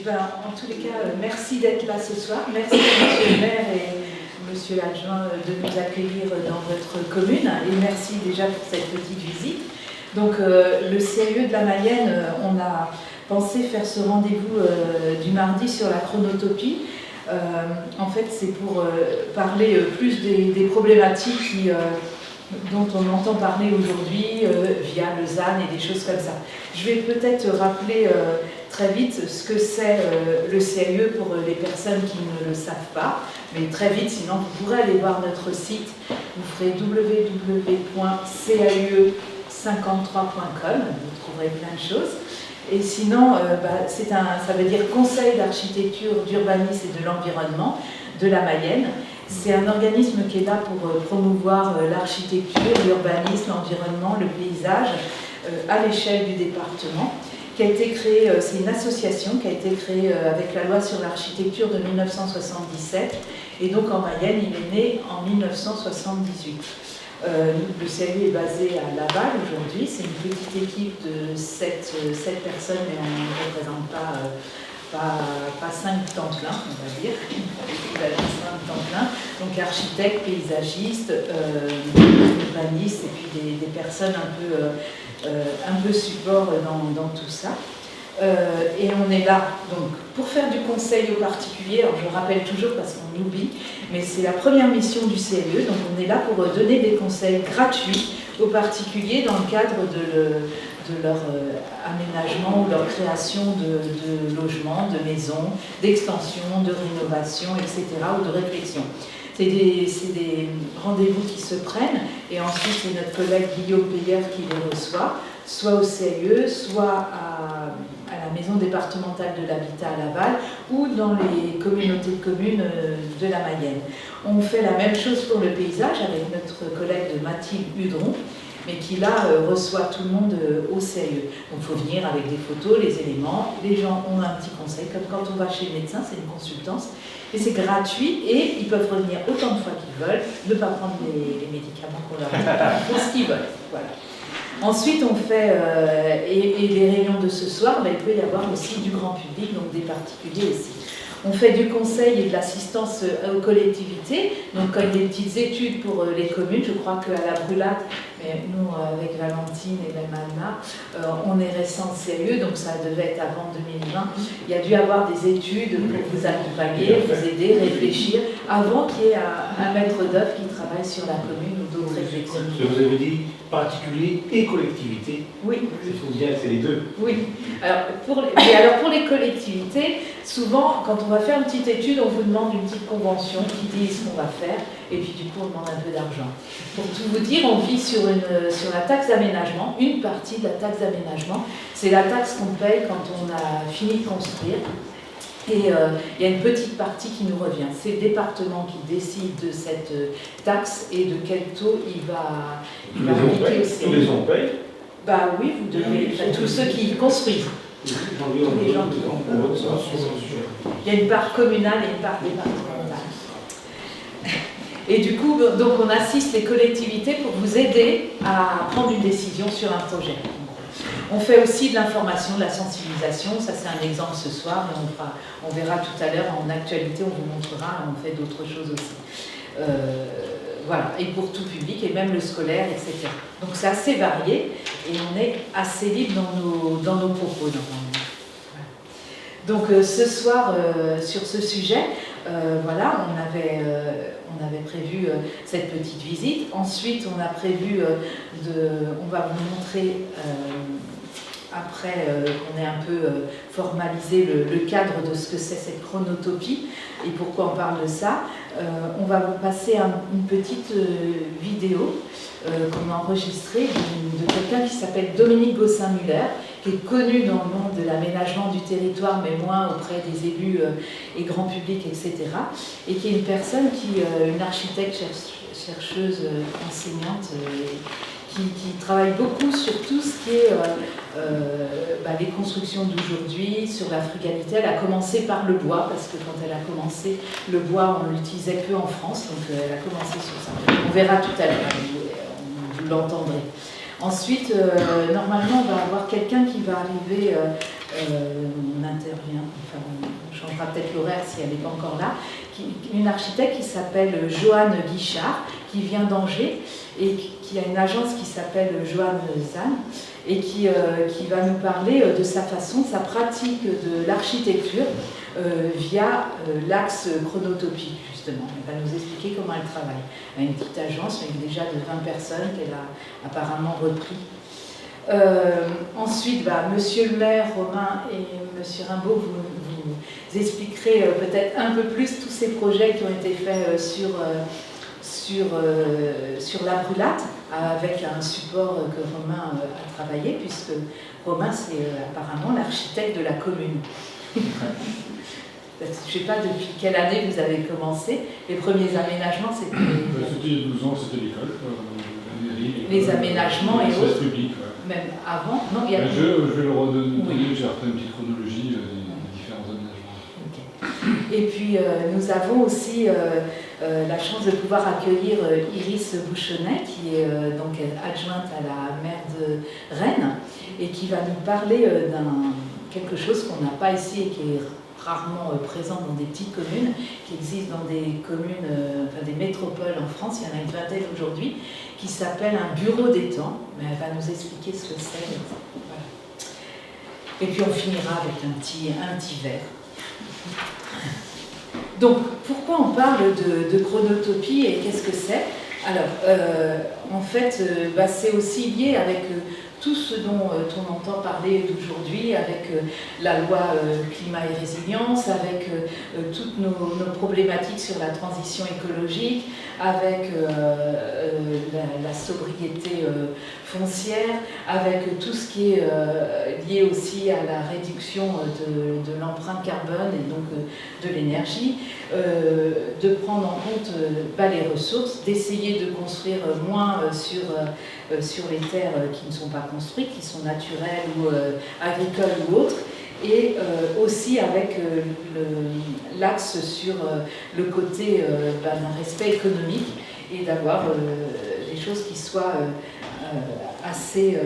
ben, en tous les cas, merci d'être là ce soir. Merci à Monsieur le maire et Monsieur l'adjoint de nous accueillir dans votre commune. Et merci déjà pour cette petite visite. Donc, le CAE de la Mayenne, on a pensé faire ce rendez-vous du mardi sur la chronotopie. En fait, c'est pour parler plus des problématiques dont on entend parler aujourd'hui via le ZAN et des choses comme ça. Je vais peut-être rappeler très vite ce que c'est le CAE pour les personnes qui ne le savent pas, mais très vite, sinon vous pourrez aller voir notre site, vous ferez www.cae53.com, vous trouverez plein de choses. Et sinon, ça veut dire Conseil d'architecture, d'urbanisme et de l'environnement de la Mayenne. C'est un organisme qui est là pour promouvoir l'architecture, l'urbanisme, l'environnement, le paysage à l'échelle du département, qui a été créée, c'est une association qui a été créée avec la loi sur l'architecture de 1977, et donc en Mayenne, il est né en 1978. Le CAE est basé à Laval aujourd'hui, c'est une petite équipe de 7 personnes, mais on ne représente pas 5 temps plein, on va dire, 5 temps plein, donc architectes, paysagistes, urbanistes, et puis des personnes un peu support dans tout ça. Et on est là donc pour faire du conseil aux particuliers. Alors je rappelle toujours parce qu'on oublie, mais c'est la première mission du CAE, donc on est là pour donner des conseils gratuits aux particuliers dans le cadre de leur aménagement ou leur création de logements, de maisons, d'extension, de rénovation, etc. ou de réflexion. C'est des rendez-vous qui se prennent, et ensuite c'est notre collègue Guillaume Peyer qui les reçoit, soit au CAE, soit à la maison départementale de l'habitat à Laval, ou dans les communautés de communes de la Mayenne. On fait la même chose pour le paysage avec notre collègue de Mathilde Hudron, mais qui là reçoit tout le monde au CAE. Donc il faut venir avec des photos, les éléments, les gens ont un petit conseil, comme quand on va chez le médecin, c'est une consultance, et c'est gratuit, et ils peuvent revenir autant de fois qu'ils veulent, ne pas prendre les médicaments qu'on leur dit, ils font ce qu'ils veulent. Voilà. Ensuite, on fait, et les réunions de ce soir, il peut y avoir aussi du grand public, donc des particuliers aussi. On fait du conseil et de l'assistance aux collectivités, donc comme des petites études pour les communes. Je crois qu'à la Brulade, mais nous, avec Valentine et même Anna, on est récent CAE, donc ça devait être avant 2020. Il y a dû avoir des études pour vous accompagner, vous aider, réfléchir, avant qu'il y ait un maître d'œuvre qui travaille sur la commune ou d'autres réflexions. Vous avez dit particulier et collectivité. Oui. Il faut bien, c'est les deux. Oui. Alors pour les collectivités, souvent, quand on va faire une petite étude, on vous demande une petite convention qui dit ce qu'on va faire, et puis du coup, on demande un peu d'argent. Pour tout vous dire, on vit sur la taxe d'aménagement, une partie de la taxe d'aménagement. C'est la taxe qu'on paye quand on a fini de construire. Et il y a une petite partie qui nous revient. C'est le département qui décide de cette taxe et de quel taux il va appliquer aussi. Tous les gens payent. Bah oui, vous devez, enfin, tous ceux qui construisent. Tous les gens qui il y a une part communale et une part départementale. Et du coup, donc on assiste les collectivités pour vous aider à prendre une décision sur un projet. On fait aussi de l'information, de la sensibilisation. Ça, c'est un exemple ce soir, mais on verra tout à l'heure en actualité, on vous montrera, on fait d'autres choses aussi. Voilà, et pour tout public, et même le scolaire, etc. Donc c'est assez varié, et on est assez libre dans nos propos, normalement. Donc ce soir, sur ce sujet, voilà, on avait prévu cette petite visite. Ensuite, on a prévu on va vous montrer, après qu'on ait un peu formalisé le cadre de ce que c'est cette chronotopie et pourquoi on parle de ça, on va vous passer une petite vidéo qu'on a enregistrée de quelqu'un qui s'appelle Dominique Gossin-Muller, qui est connu dans le monde de l'aménagement du territoire, mais moins auprès des élus et grand public, etc. Et qui est une personne une architecte, chercheuse, enseignante, qui travaille beaucoup sur tout ce qui est les constructions d'aujourd'hui, sur la frugalité. Elle a commencé par le bois, parce que quand elle a commencé, le bois, on l'utilisait peu en France, donc elle a commencé sur ça. On verra tout à l'heure, vous l'entendrez. Ensuite, normalement, on va avoir quelqu'un qui va arriver on intervient, enfin on changera peut-être l'horaire si elle n'est pas encore là, une architecte qui s'appelle Joanne Guichard, qui vient d'Angers et qui a une agence qui s'appelle Joanne Zahn et qui va nous parler de sa façon, sa pratique de l'architecture via l'axe chronotopie, justement. Elle va nous expliquer comment elle travaille. Elle a une petite agence avec déjà de 20 personnes qu'elle a apparemment repris. Ensuite, Monsieur le maire, Romain et Monsieur Rimbaud, vous expliquerez peut-être un peu plus tous ces projets qui ont été faits sur la brûlade, avec un support que Romain a travaillé, puisque Romain, c'est apparemment l'architecte de la commune. Je ne sais pas depuis quelle année vous avez commencé. Les premiers aménagements, c'était... C'était il y a 12 ans, c'était l'école. Les aménagements et autres. Public, même avant. Non, il y a... je vais le redonner, oui. J'ai refait une petite chronologie des différents aménagements. Okay. Et puis nous avons aussi la chance de pouvoir accueillir Iris Bouchonnet, qui est donc adjointe à la maire de Rennes, et qui va nous parler quelque chose qu'on n'a pas ici et qui est rarement présent dans des petites communes, qui existent dans des communes, enfin des métropoles en France, il y en a une vingtaine aujourd'hui, qui s'appelle un bureau des temps, mais elle va nous expliquer ce que c'est. Voilà. Et puis on finira avec un petit verre. Donc, pourquoi on parle de chronotopie et qu'est-ce que c'est? Alors, en fait, c'est aussi lié avec tout ce dont on entend parler d'aujourd'hui, avec la loi climat et résilience, avec toutes nos problématiques sur la transition écologique, avec la sobriété foncière, avec tout ce qui est lié aussi à la réduction de l'empreinte carbone et donc de l'énergie, de prendre en compte les ressources, d'essayer de construire moins sur les terres qui ne sont pas construites, qui sont naturelles ou agricoles ou autres, et aussi avec l'axe sur le côté d'un respect économique et d'avoir des choses qui soient assez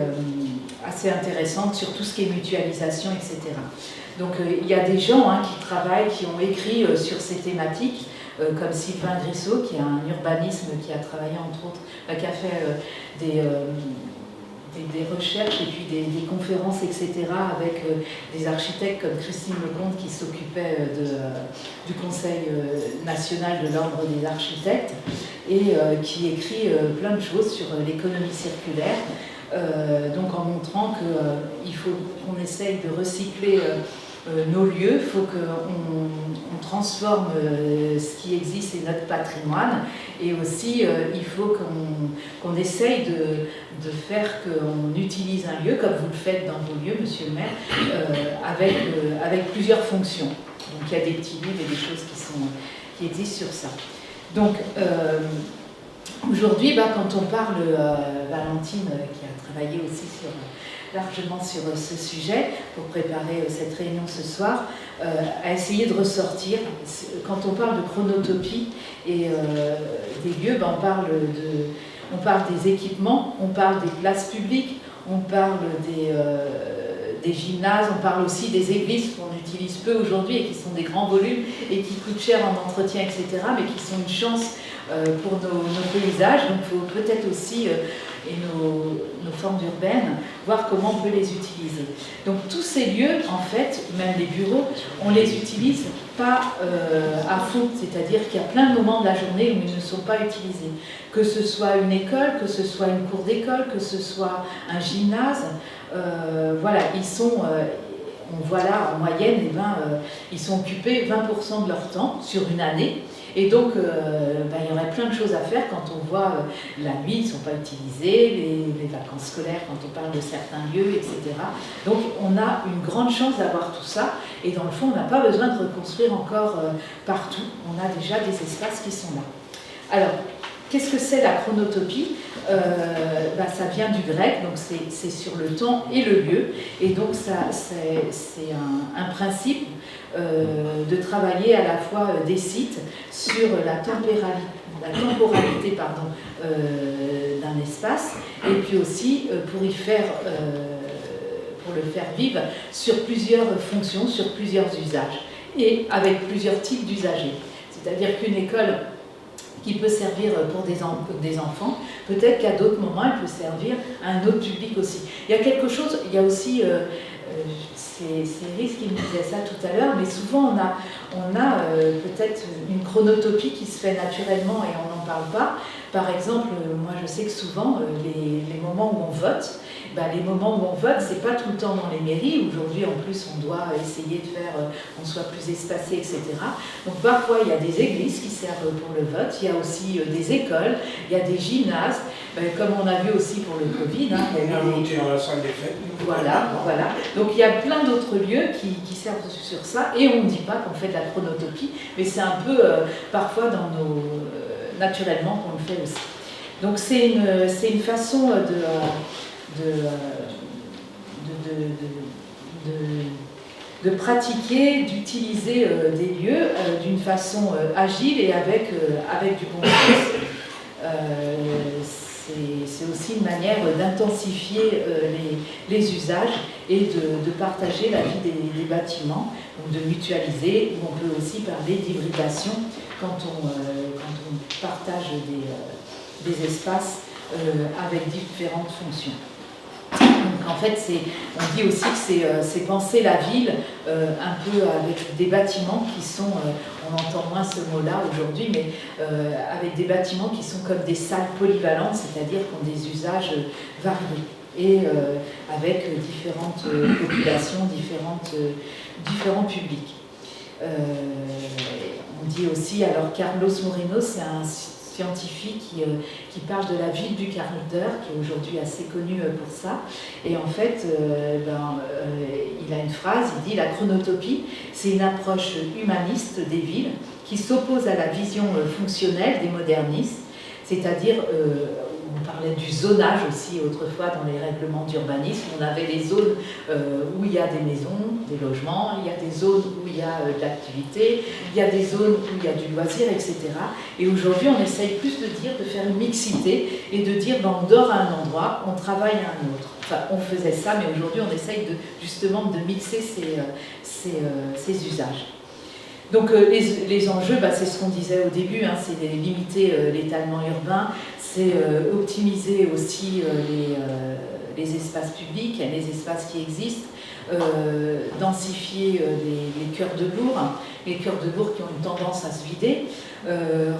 intéressantes sur tout ce qui est mutualisation, etc. Donc il y a des gens qui travaillent, qui ont écrit sur ces thématiques, comme Sylvain Grissot, qui a un urbanisme, qui a travaillé entre autres, qui a fait des recherches et puis des conférences, etc., avec des architectes comme Christine Lecomte, qui s'occupait du Conseil national de l'ordre des architectes, et qui écrit plein de choses sur l'économie circulaire, donc en montrant qu'il faut qu'on essaye de recycler nos lieux, il faut qu'on transforme ce qui existe et notre patrimoine, et aussi il faut qu'on essaye de faire qu'on utilise un lieu, comme vous le faites dans vos lieux, monsieur le maire, avec plusieurs fonctions. Donc il y a des petits livres et des choses qui existent sur ça. Donc aujourd'hui, quand on parle, Valentine, qui a travaillé aussi largement sur ce sujet, pour préparer cette réunion ce soir, a essayé de ressortir. Quand on parle de chronotopie et des lieux, on parle des équipements, on parle des places publiques, on parle des gymnases, on parle aussi des églises qu'on utilise peu aujourd'hui et qui sont des grands volumes et qui coûtent cher en entretien, etc., mais qui sont une chance pour nos paysages. Donc il faut peut-être aussi, et nos formes urbaines, voir comment on peut les utiliser. Donc tous ces lieux, en fait, même les bureaux, on les utilise pas à fond, c'est-à-dire qu'il y a plein de moments de la journée où ils ne sont pas utilisés. Que ce soit une école, que ce soit une cour d'école, que ce soit un gymnase, voilà, ils sont... on voit là, en moyenne, ils sont occupés 20% de leur temps sur une année. Et donc, il y aurait plein de choses à faire quand on voit la nuit, ils ne sont pas utilisés, les vacances scolaires, quand on parle de certains lieux, etc. Donc, on a une grande chance d'avoir tout ça. Et dans le fond, on n'a pas besoin de reconstruire encore partout. On a déjà des espaces qui sont là. Alors, qu'est-ce que c'est la chronotopie? Ça vient du grec, donc c'est sur le temps et le lieu. Et donc, c'est un principe de travailler à la fois des sites sur la temporalité d'un espace, et puis aussi pour pour le faire vivre sur plusieurs fonctions, sur plusieurs usages et avec plusieurs types d'usagers. C'est-à-dire qu'une école qui peut servir pour des enfants, peut-être qu'à d'autres moments, elle peut servir à un autre public aussi. Il y a quelque chose, il y a aussi, c'est Iris qui me disait ça tout à l'heure, mais souvent on a peut-être une chronotopie qui se fait naturellement et on n'en parle pas. Par exemple, moi je sais que souvent, les moments où on vote, les moments où on vote, c'est pas tout le temps dans les mairies. Aujourd'hui, en plus, on doit essayer de faire, on soit plus espacé, etc. Donc parfois, il y a des églises qui servent pour le vote, il y a aussi des écoles, il y a des gymnases, comme on a vu aussi pour le Covid. Hein, il y a dans la salle des fêtes. Voilà. Donc il y a plein d'autres lieux qui servent sur ça, et on ne dit pas qu'on fait de la chronotopie, mais c'est un peu parfois dans naturellement qu'on le fait aussi. Donc c'est une façon de pratiquer, d'utiliser des lieux d'une façon agile et avec du bon sens. C'est aussi une manière d'intensifier les usages et de partager la vie des bâtiments, donc de mutualiser, ou on peut aussi parler d'hybridation quand on partage des espaces avec différentes fonctions. Donc en fait, on dit aussi que c'est penser la ville un peu avec des bâtiments qui sont, on entend moins ce mot-là aujourd'hui, mais avec des bâtiments qui sont comme des salles polyvalentes, c'est-à-dire qui ont des usages variés et avec différentes populations, différents publics. On dit aussi, alors Carlos Moreno, c'est un scientifique qui parle de la ville du quart d'heure, qui est aujourd'hui assez connu pour ça. Et en fait, il a une phrase, il dit « La chronotopie, c'est une approche humaniste des villes qui s'oppose à la vision fonctionnelle des modernistes, c'est-à-dire, on parlait du zonage aussi autrefois dans les règlements d'urbanisme, on avait les zones où il y a des maisons, des logements, il y a des zones où il y a de l'activité, il y a des zones où il y a du loisir, etc. Et aujourd'hui, on essaye plus de faire une mixité et de dire on dort à un endroit, on travaille à un autre. Enfin, on faisait ça, mais aujourd'hui, on essaye justement de mixer ces usages. Donc les enjeux, c'est ce qu'on disait au début, hein, c'est de limiter l'étalement urbain, c'est optimiser aussi les espaces publics, les espaces qui existent, densifier les cœurs de bourg qui ont une tendance à se vider,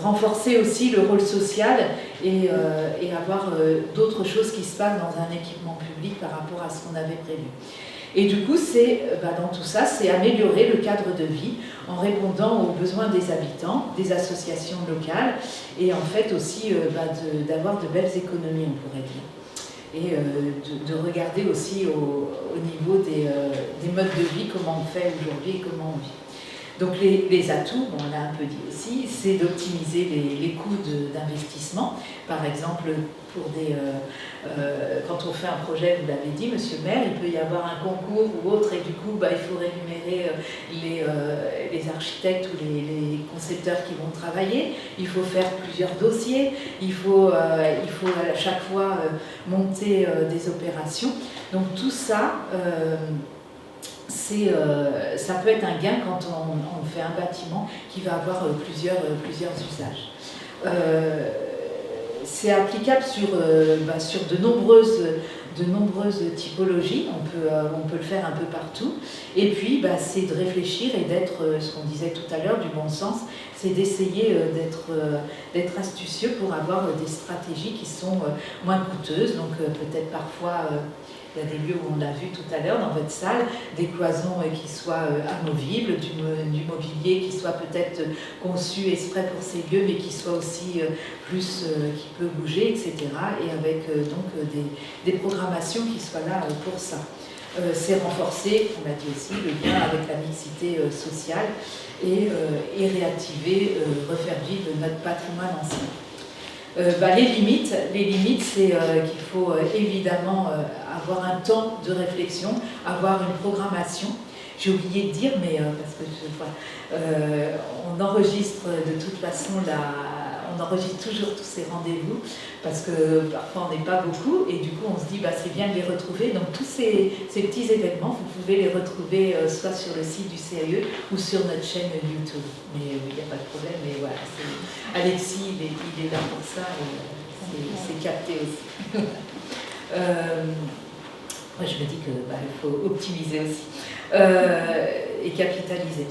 renforcer aussi le rôle social et avoir d'autres choses qui se passent dans un équipement public par rapport à ce qu'on avait prévu. Et du coup, dans tout ça, c'est améliorer le cadre de vie en répondant aux besoins des habitants, des associations locales, et en fait aussi d'avoir de belles économies, on pourrait dire. Et de regarder aussi au niveau des modes de vie, comment on fait aujourd'hui et comment on vit. Donc les atouts, on l'a un peu dit aussi, c'est d'optimiser les coûts d'investissement. Par exemple, quand on fait un projet, vous l'avez dit, monsieur le maire, il peut y avoir un concours ou autre, et du coup, il faut rémunérer les architectes ou les concepteurs qui vont travailler. Il faut faire plusieurs dossiers, il faut à chaque fois monter des opérations. Donc tout ça, ça peut être un gain quand on fait un bâtiment qui va avoir plusieurs usages. C'est applicable sur de nombreuses typologies, on peut le faire un peu partout. Et puis, c'est de réfléchir et d'être, ce qu'on disait tout à l'heure, du bon sens, c'est d'essayer d'être astucieux pour avoir des stratégies qui sont moins coûteuses, donc peut-être parfois... Il y a des lieux où on l'a vu tout à l'heure dans votre salle, des cloisons qui soient amovibles, du mobilier qui soit peut-être conçu exprès pour ces lieux, mais qui soit aussi qui peut bouger, etc. Et avec donc des programmations qui soient là pour ça. C'est renforcer, on l'a dit aussi, le lien avec la mixité sociale et réactiver, refaire vivre notre patrimoine ancien. Les limites, c'est qu'il faut évidemment avoir un temps de réflexion, avoir une programmation. J'ai oublié de dire, mais parce que on enregistre de toute façon on enregistre toujours tous ces rendez-vous parce que parfois on n'est pas beaucoup et du coup on se dit c'est bien de les retrouver. Donc tous ces petits événements, vous pouvez les retrouver soit sur le site du CAE ou sur notre chaîne YouTube. Mais il n'y a pas de problème, mais voilà, Alexis il est là pour ça et c'est capté aussi. Moi je me dis qu'il faut optimiser aussi et capitaliser.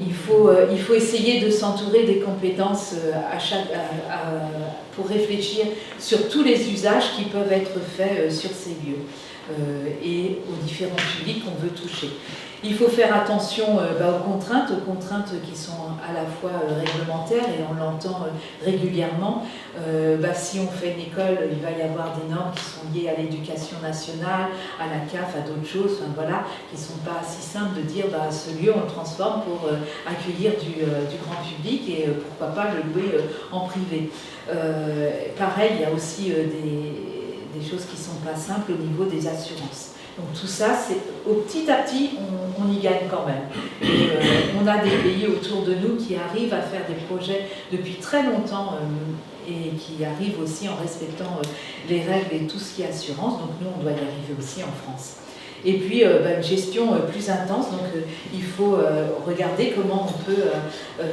Il faut essayer de s'entourer des compétences pour réfléchir sur tous les usages qui peuvent être faits sur ces lieux et aux différents publics qu'on veut toucher. Il faut faire attention aux contraintes qui sont à la fois réglementaires et on l'entend régulièrement. Si on fait une école, il va y avoir des normes qui sont liées à l'éducation nationale, à la CAF, à d'autres choses, qui ne sont pas si simples de dire ce lieu on le transforme pour accueillir du grand public et pourquoi pas le louer en privé. Pareil, il y a aussi des choses qui ne sont pas simples au niveau des assurances. Donc tout ça, petit à petit, on y gagne quand même. Et, on a des pays autour de nous qui arrivent à faire des projets depuis très longtemps et qui arrivent aussi en respectant les règles et tout ce qui est assurance. Donc nous, on doit y arriver aussi en France. Et puis une gestion plus intense, donc il faut regarder comment on peut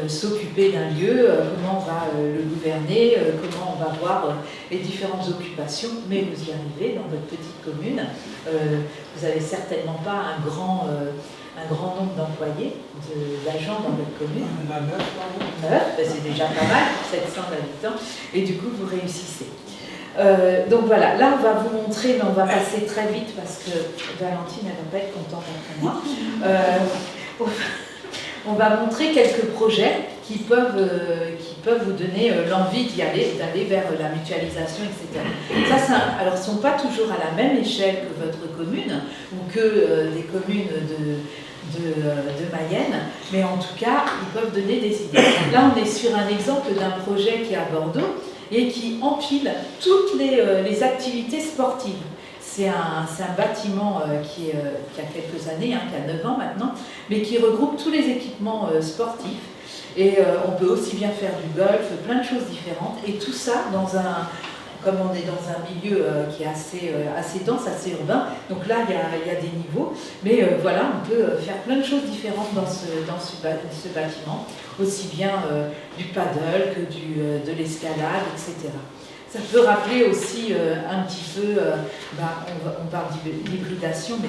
s'occuper d'un lieu, comment on va le gouverner, comment on va voir les différentes occupations, mais vous y arrivez dans votre petite commune. Vous n'avez certainement pas un grand nombre d'employés, d'agents dans votre commune. On a 9, pardon. 9, c'est déjà pas mal pour 700 habitants, et du coup vous réussissez. Donc voilà, là on va vous montrer, mais on va passer très vite parce que Valentine elle va pas être contente après moi. On va montrer quelques projets qui peuvent vous donner l'envie d'y aller, d'aller vers la mutualisation, etc. Alors ils ne sont pas toujours à la même échelle que votre commune ou que des communes de Mayenne, mais en tout cas ils peuvent donner des idées. Là on est sur un exemple d'un projet qui est à Bordeaux et qui empile toutes les activités sportives. C'est un bâtiment qui a quelques années, qui a 9 ans maintenant, mais qui regroupe tous les équipements sportifs. Et on peut aussi bien faire du golf, plein de choses différentes. Et tout ça comme on est dans un milieu qui est assez dense, assez urbain, donc là il y a des niveaux, mais voilà, on peut faire plein de choses différentes dans ce bâtiment, aussi bien du paddle que de l'escalade, etc. Ça peut rappeler aussi un petit peu, on parle d'hybridation, mais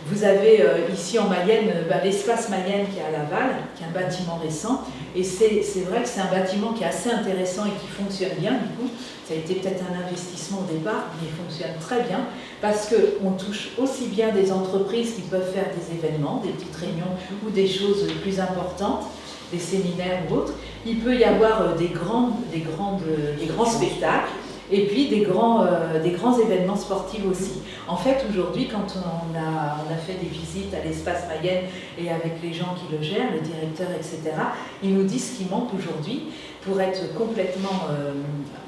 vous avez ici en Mayenne l'espace Mayenne qui est à Laval, qui est un bâtiment récent, et c'est vrai que c'est un bâtiment qui est assez intéressant et qui fonctionne bien, du coup. Ça a été peut-être un investissement au départ, mais il fonctionne très bien, parce qu'on touche aussi bien des entreprises qui peuvent faire des événements, des petites réunions ou des choses plus importantes, des séminaires ou autres. Il peut y avoir des grands spectacles, et puis des grands événements sportifs aussi. En fait, aujourd'hui, quand on a fait des visites à l'espace Mayenne et avec les gens qui le gèrent, le directeur, etc., ils nous disent ce qui manque aujourd'hui pour être complètement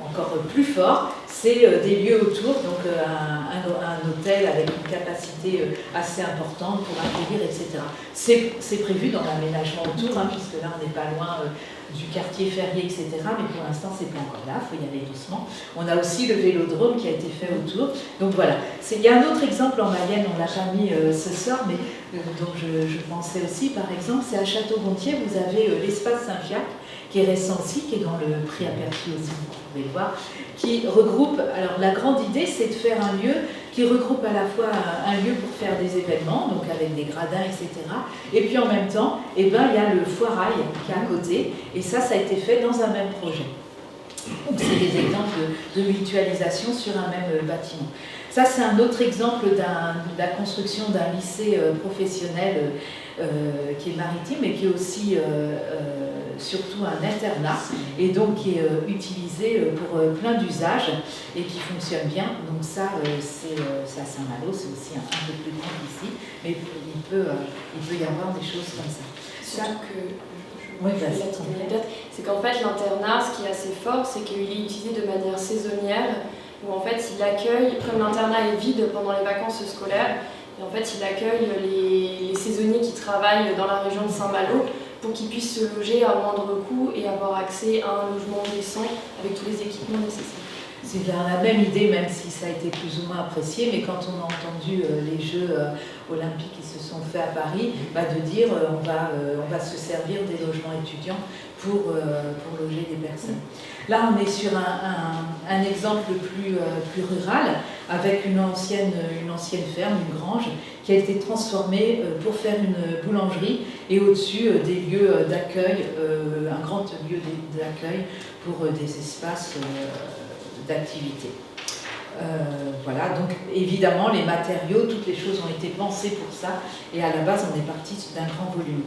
encore plus fort, c'est des lieux autour, donc un hôtel avec une capacité assez importante pour accueillir, etc. C'est prévu dans l'aménagement autour, puisque là on n'est pas loin du quartier Ferrier, etc. Mais pour l'instant, c'est pas encore là, il faut y aller doucement. On a aussi le vélodrome qui a été fait autour. Donc voilà. Il y a un autre exemple en Mayenne, on l'a pas mis ce soir, mais dont je pensais aussi, par exemple, c'est à Château-Gontier, vous avez l'espace Saint-Fiacre, qui est récent aussi, qui est dans le prix Aperçu aussi, vous pouvez le voir, qui regroupe, alors la grande idée, c'est de faire un lieu qui regroupe à la fois un lieu pour faire des événements, donc avec des gradins, etc. Et puis en même temps, il y a le foirail qui est à côté, et ça a été fait dans un même projet. Donc c'est des exemples de mutualisation sur un même bâtiment. Ça, c'est un autre exemple de la construction d'un lycée professionnel qui est maritime, mais qui est aussi surtout un internat, et donc qui est utilisé pour plein d'usages et qui fonctionne bien. Donc ça, c'est à Saint-Malo, c'est aussi un peu plus grand qu'ici, mais il peut y avoir des choses comme ça. Surtout que, oui, c'est qu'en fait l'internat, ce qui est assez fort, c'est qu'il est utilisé de manière saisonnière, où en fait il accueille, comme l'internat est vide pendant les vacances scolaires, et en fait il accueille les saisonniers qui travaillent dans la région de Saint-Malo pour qu'ils puissent se loger à moindre coût et avoir accès à un logement décent avec tous les équipements nécessaires. C'est la même idée, même si ça a été plus ou moins apprécié, mais quand on a entendu les Jeux olympiques qui se sont faits à Paris, de dire on va se servir des logements étudiants pour loger des personnes. Là, on est sur un exemple plus rural, avec une ancienne ferme, une grange, qui a été transformée pour faire une boulangerie et au-dessus des lieux d'accueil, un grand lieu d'accueil pour des espaces d'activité. Voilà, donc évidemment les matériaux, toutes les choses ont été pensées pour ça et à la base on est parti d'un grand volume.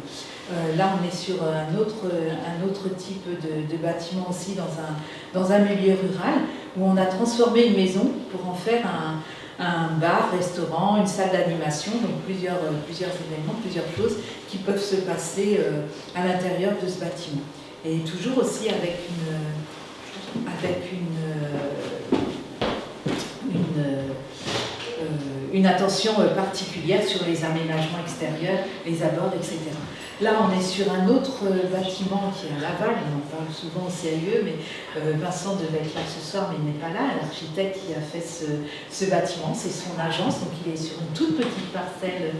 Là on est sur un autre type de bâtiment aussi dans un milieu rural où on a transformé une maison pour en faire un bar, restaurant, une salle d'animation, donc plusieurs événements, plusieurs choses qui peuvent se passer à l'intérieur de ce bâtiment. Et toujours aussi avec une attention particulière sur les aménagements extérieurs, les abords, etc. Là, on est sur un autre bâtiment qui est à Laval, on en parle souvent au CIE, mais Vincent devait être là ce soir, mais il n'est pas là, l'architecte qui a fait ce bâtiment, c'est son agence, donc il est sur une toute petite parcelle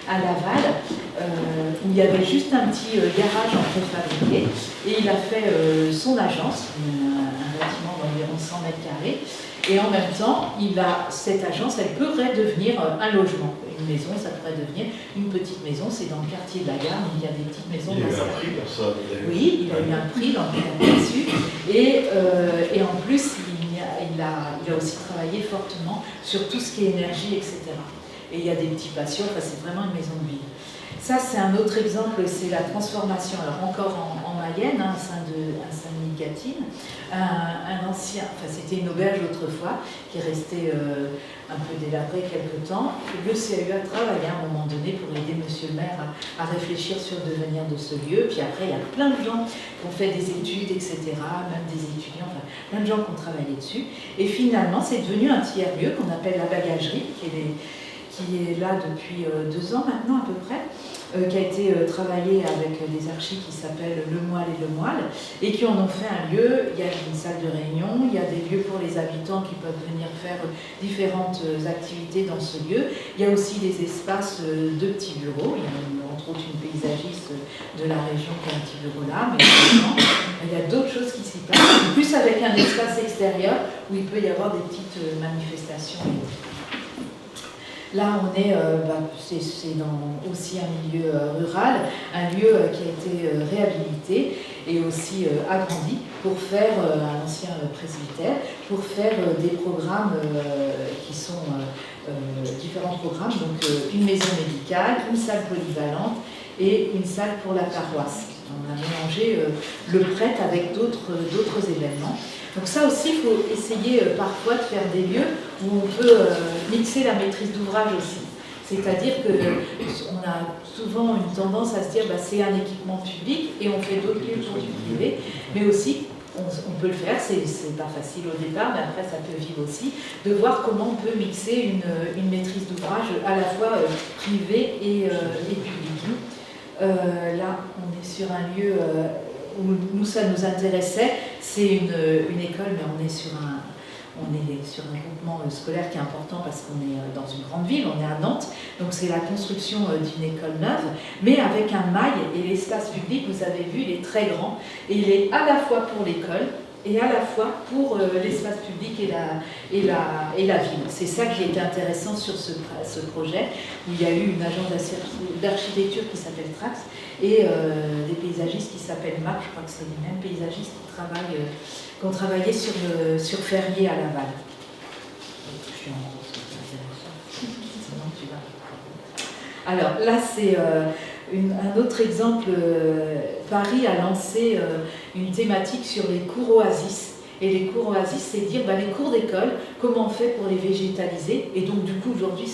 à Laval, où il y avait juste un petit garage en préfabriqué, et il a fait son agence, un bâtiment d'environ 100 mètres carrés, et en même temps, cette agence, elle pourrait devenir un logement. Une maison, ça pourrait devenir une petite maison, c'est dans le quartier de la gare, où il y a des petites maisons. Il y a eu un prix pour ça. Oui, il a eu un prix dans le dessus. Et en plus, il a aussi travaillé fortement sur tout ce qui est énergie, etc. Et il y a des petits patios, c'est vraiment une maison de ville. Ça, c'est un autre exemple, c'est la transformation, alors encore en Mayenne, à Saint-Denis-de-Gâtine, un ancien, c'était une auberge autrefois, qui est restée un peu délabrée quelque temps. Le CAU a travaillé à un moment donné pour aider monsieur le maire à réfléchir sur le devenir de ce lieu, puis après il y a plein de gens qui ont fait des études, etc., même des étudiants, plein de gens qui ont travaillé dessus, et finalement c'est devenu un tiers-lieu qu'on appelle la bagagerie, qui est là depuis 2 ans maintenant à peu près, qui a été travaillé avec des archis qui s'appellent Le Moile et Le Moile, et qui en ont fait un lieu. Il y a une salle de réunion, il y a des lieux pour les habitants qui peuvent venir faire différentes activités dans ce lieu. Il y a aussi des espaces de petits bureaux, il y a entre autres une paysagiste de la région qui a un petit bureau là, mais évidemment, il y a d'autres choses qui s'y passent, en plus avec un espace extérieur où il peut y avoir des petites manifestations. Là, on est, c'est dans aussi un milieu rural, un lieu qui a été réhabilité et aussi agrandi pour faire un ancien presbytère, pour faire des programmes qui sont différents programmes, donc une maison médicale, une salle polyvalente et une salle pour la paroisse. On a mélangé le prêtre avec d'autres événements. Donc ça aussi, il faut essayer parfois de faire des lieux où on peut mixer la maîtrise d'ouvrage aussi. C'est-à-dire qu'on a souvent une tendance à se dire c'est un équipement public et on fait d'autres lieux pour du privé, mais aussi on peut le faire, c'est pas facile au départ, mais après ça peut vivre aussi, de voir comment on peut mixer une maîtrise d'ouvrage à la fois privée et publique. Là, on est sur un lieu où nous, ça nous intéressait, c'est une école, mais on est sur un groupement scolaire qui est important parce qu'on est dans une grande ville, on est à Nantes, donc c'est la construction d'une école neuve, mais avec un mail, et l'espace public, vous avez vu, il est très grand, et il est à la fois pour l'école, et à la fois pour l'espace public et la ville. C'est ça qui était intéressant sur ce projet, où il y a eu une agence d'architecture qui s'appelle Trax, et des paysagistes qui s'appellent MAP, je crois que c'est les mêmes paysagistes qui ont travaillé sur Ferrier à Laval. Je suis en gros, c'est intéressant. Alors là, c'est un autre exemple. Paris a lancé une thématique sur les cours oasis. Et les cours oasis, c'est dire les cours d'école, comment on fait pour les végétaliser. Et donc du coup, aujourd'hui,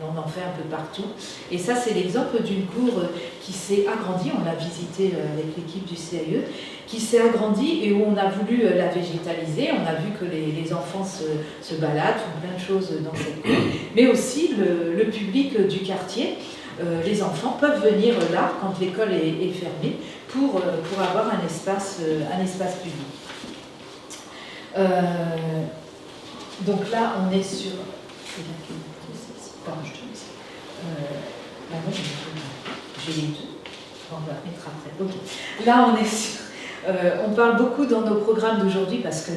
on en fait un peu partout. Et ça, c'est l'exemple d'une cour qui s'est agrandie. On l'a visité avec l'équipe du CIE, qui s'est agrandie et où on a voulu la végétaliser. On a vu que les enfants se baladent, font plein de choses dans cette cour. Mais aussi le public du quartier les enfants peuvent venir là, quand l'école est fermée, pour avoir un espace public. Donc là, on est sur... Pardon, moi, j'ai les deux. On va mettre après. Okay. Là, on est sur... on parle beaucoup dans nos programmes d'aujourd'hui parce que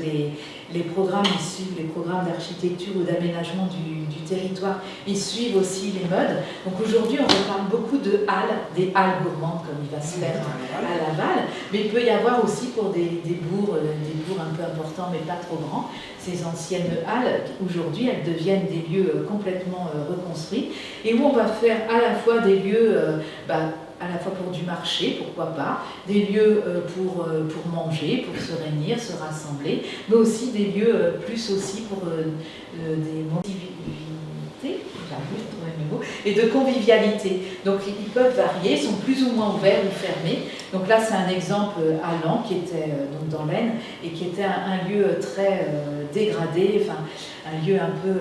les programmes issus, les programmes d'architecture ou d'aménagement du territoire, ils suivent aussi les modes. Donc aujourd'hui, on reparle beaucoup de halles, des halles gourmandes comme il va se faire à Laval, mais il peut y avoir aussi pour des bourgs un peu importants mais pas trop grands. Ces anciennes halles, aujourd'hui, elles deviennent des lieux complètement reconstruits et où on va faire à la fois des lieux à la fois pour du marché, pourquoi pas, des lieux pour manger, pour se réunir, se rassembler, mais aussi des lieux plus aussi pour des mobilités, j'arrive à trouver mes mots, et de convivialité. Donc ils peuvent varier, sont plus ou moins ouverts ou fermés. Donc là c'est un exemple à Laon qui était donc dans l'Aisne et qui était un lieu très dégradé, enfin un lieu un peu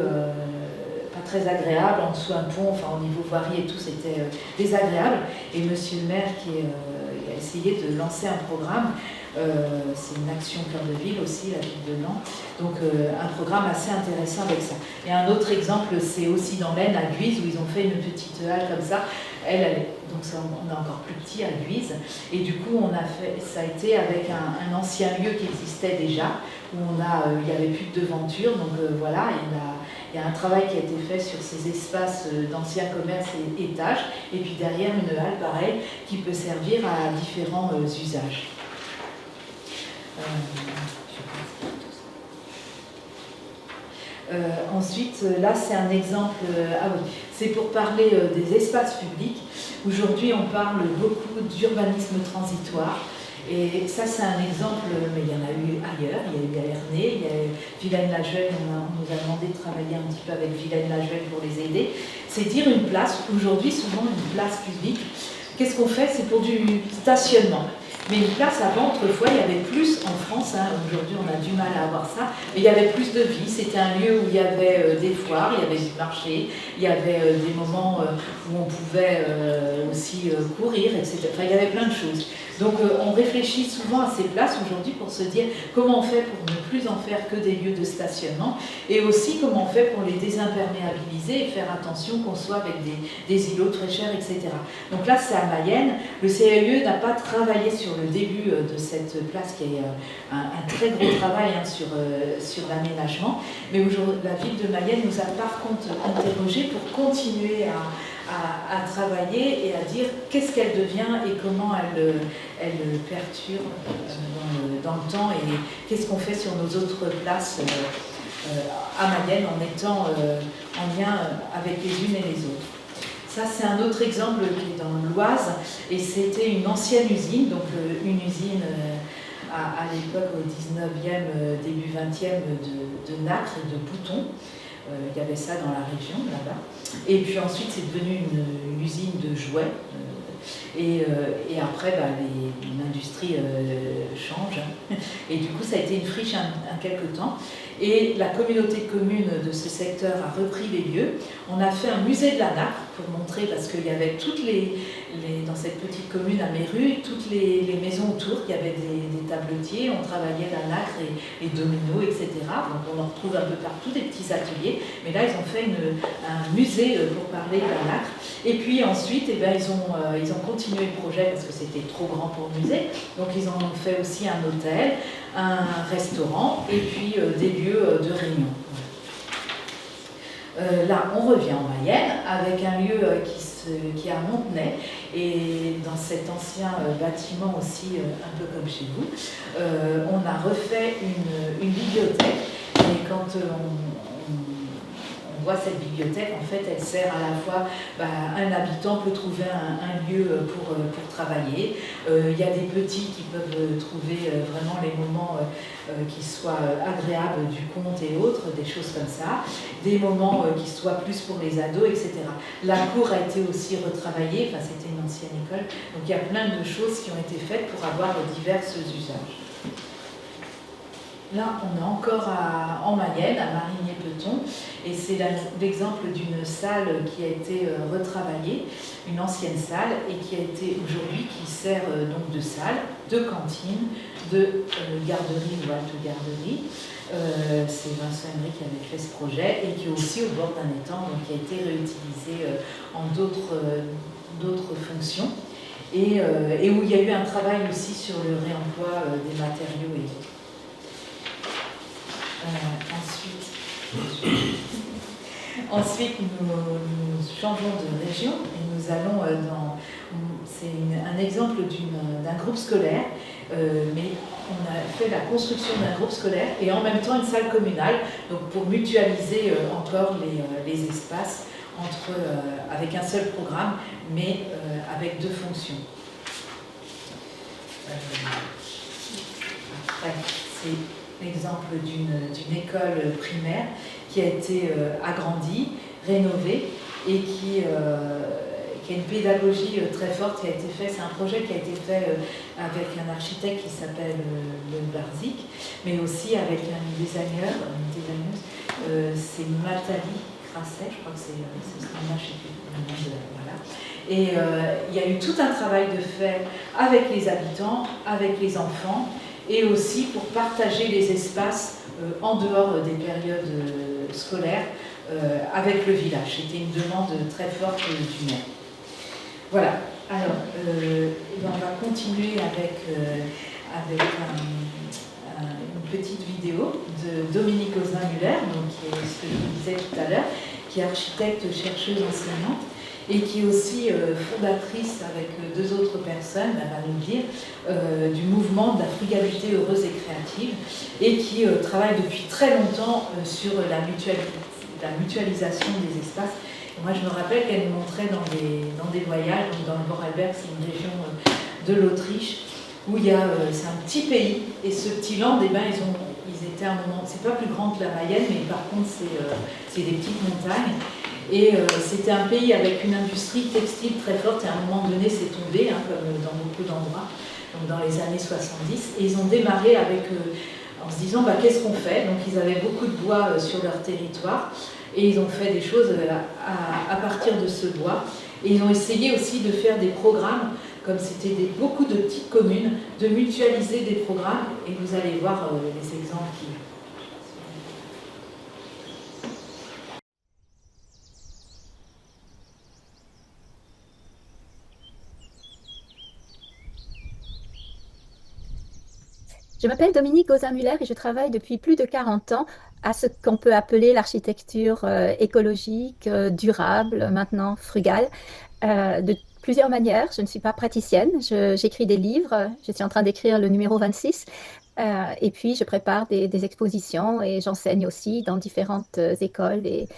très agréable, en dessous un pont, enfin au niveau voirie et tout, c'était désagréable. Et monsieur le maire qui a essayé de lancer un programme, c'est une action cœur de ville aussi, la ville de Laon, donc un programme assez intéressant avec ça. Et un autre exemple, c'est aussi dans l'Aisne, à Guise, où ils ont fait une petite halle comme ça. Donc ça, on est encore plus petit à Guise, et du coup ça a été avec un ancien lieu qui existait déjà, où il n'y avait plus de devanture, donc voilà, il y a un travail qui a été fait sur ces espaces d'anciens commerces et étages, et puis derrière une halle pareille qui peut servir à différents usages. Ensuite, là c'est un exemple, c'est pour parler des espaces publics. Aujourd'hui on parle beaucoup d'urbanisme transitoire. Et ça, c'est un exemple, mais il y en a eu ailleurs. Il y a eu à Ernée, il y a eu Vilaine-la-Juelle, on nous a demandé de travailler un petit peu avec Vilaine-la-Juelle pour les aider. C'est dire une place, aujourd'hui, souvent une place publique. Qu'est-ce qu'on fait? C'est pour du stationnement. Mais une place avant, autrefois, il y avait plus en France, aujourd'hui on a du mal à avoir ça, mais il y avait plus de vie, c'était un lieu où il y avait des foires, il y avait du marché, il y avait des moments où on pouvait aussi courir, etc. Enfin, il y avait plein de choses. Donc on réfléchit souvent à ces places aujourd'hui pour se dire comment on fait pour ne plus en faire que des lieux de stationnement et aussi comment on fait pour les désimperméabiliser et faire attention qu'on soit avec des îlots de fraîcheur, etc. Donc là c'est à Mayenne, le CAE n'a pas travaillé sur le début de cette place qui est un très gros travail sur l'aménagement, mais aujourd'hui la ville de Mayenne nous a par contre interrogé pour continuer à travailler et à dire qu'est-ce qu'elle devient et comment elle perturbe dans le temps et qu'est-ce qu'on fait sur nos autres places à Mayenne en étant en lien avec les unes et les autres. Ça, c'est un autre exemple qui est dans l'Oise et c'était une ancienne usine, donc une usine à l'époque au 19e, début 20e de nacre et de boutons. Il y avait ça dans la région, là-bas. Et puis ensuite, c'est devenu une usine de jouets. Et après, l'industrie change. Et du coup, ça a été une friche un quelque temps. Et la communauté de communes de ce secteur a repris les lieux. On a fait un musée de la nacre pour montrer, parce qu'il y avait dans cette petite commune à Méru, toutes les maisons autour, il y avait des tabletiers, on travaillait la nacre et les dominos, etc. Donc on en retrouve un peu partout, des petits ateliers. Mais là, ils ont fait un musée pour parler de la nacre. Et puis ensuite, ils ont continué le projet parce que c'était trop grand pour le musée. Donc ils en ont fait aussi un hôtel, un restaurant et puis des lieux de réunion. Là, on revient en Mayenne avec un lieu qui est à Montenay et dans cet ancien bâtiment aussi, un peu comme chez vous, on a refait une bibliothèque et quand on voit cette bibliothèque, en fait, elle sert à la fois, un habitant peut trouver un lieu pour travailler. Il y a des petits qui peuvent trouver vraiment les moments qui soient agréables du conte et autres, des choses comme ça. Des moments qui soient plus pour les ados, etc. La cour a été aussi retravaillée, enfin c'était une ancienne école, donc il y a plein de choses qui ont été faites pour avoir divers usages. Là, on est encore en Mayenne, à Marigné-Petit. Breton. Et c'est l'exemple d'une salle qui a été retravaillée, une ancienne salle, et qui a été aujourd'hui, qui sert donc de salle, de cantine, de garderie ou halte-garderie. C'est Vincent Emery qui avait fait ce projet et qui est aussi au bord d'un étang, donc qui a été réutilisé en d'autres fonctions. Et où il y a eu un travail aussi sur le réemploi des matériaux et autres. Ensuite, nous changeons de région et nous allons dans... C'est un exemple d'un groupe scolaire, mais on a fait la construction d'un groupe scolaire et en même temps une salle communale, donc pour mutualiser encore les espaces avec un seul programme, mais avec deux fonctions. Après, c'est l'exemple d'une école primaire qui a été agrandie, rénovée et qui a une pédagogie très forte qui a été faite. C'est un projet qui a été fait avec un architecte qui s'appelle Le Barzik, mais aussi avec une designer, c'est Nathalie Crasset, je crois que c'est ce nom-là, je ne sais plus le nom voilà. Et il y a eu tout un travail de fait avec les habitants, avec les enfants, et aussi pour partager les espaces en dehors des périodes scolaires avec le village. C'était une demande très forte du maire. Voilà, alors on va continuer avec une petite vidéo de Dominique Ozin-Muller, qui est ce que je vous disais tout à l'heure, qui est architecte, chercheuse, enseignante, et qui est aussi fondatrice avec deux autres personnes, elle va nous le dire, du mouvement de la frugalité heureuse et créative, et qui travaille depuis très longtemps sur la mutualisation des espaces. Et moi, je me rappelle qu'elle nous montrait dans des voyages, donc dans le Vorarlberg, c'est une région de l'Autriche, où il y a, c'est un petit pays, et ce petit land, eh ben, ils étaient à un moment, c'est pas plus grand que la Mayenne, mais par contre, c'est des petites montagnes. Et c'était un pays avec une industrie textile très forte, et à un moment donné, c'est tombé, hein, comme dans beaucoup d'endroits, donc dans les années 70. Et ils ont démarré en se disant, qu'est-ce qu'on fait? Donc ils avaient beaucoup de bois sur leur territoire, et ils ont fait des choses à partir de ce bois. Et ils ont essayé aussi de faire des programmes, comme c'était beaucoup de petites communes, de mutualiser des programmes, et vous allez voir les exemples qui... Je m'appelle Dominique Ozin-Muller et je travaille depuis plus de 40 ans à ce qu'on peut appeler l'architecture écologique, durable, maintenant frugale, de plusieurs manières. Je ne suis pas praticienne, j'écris des livres, je suis en train d'écrire le numéro 26, et puis je prépare des expositions et j'enseigne aussi dans différentes écoles et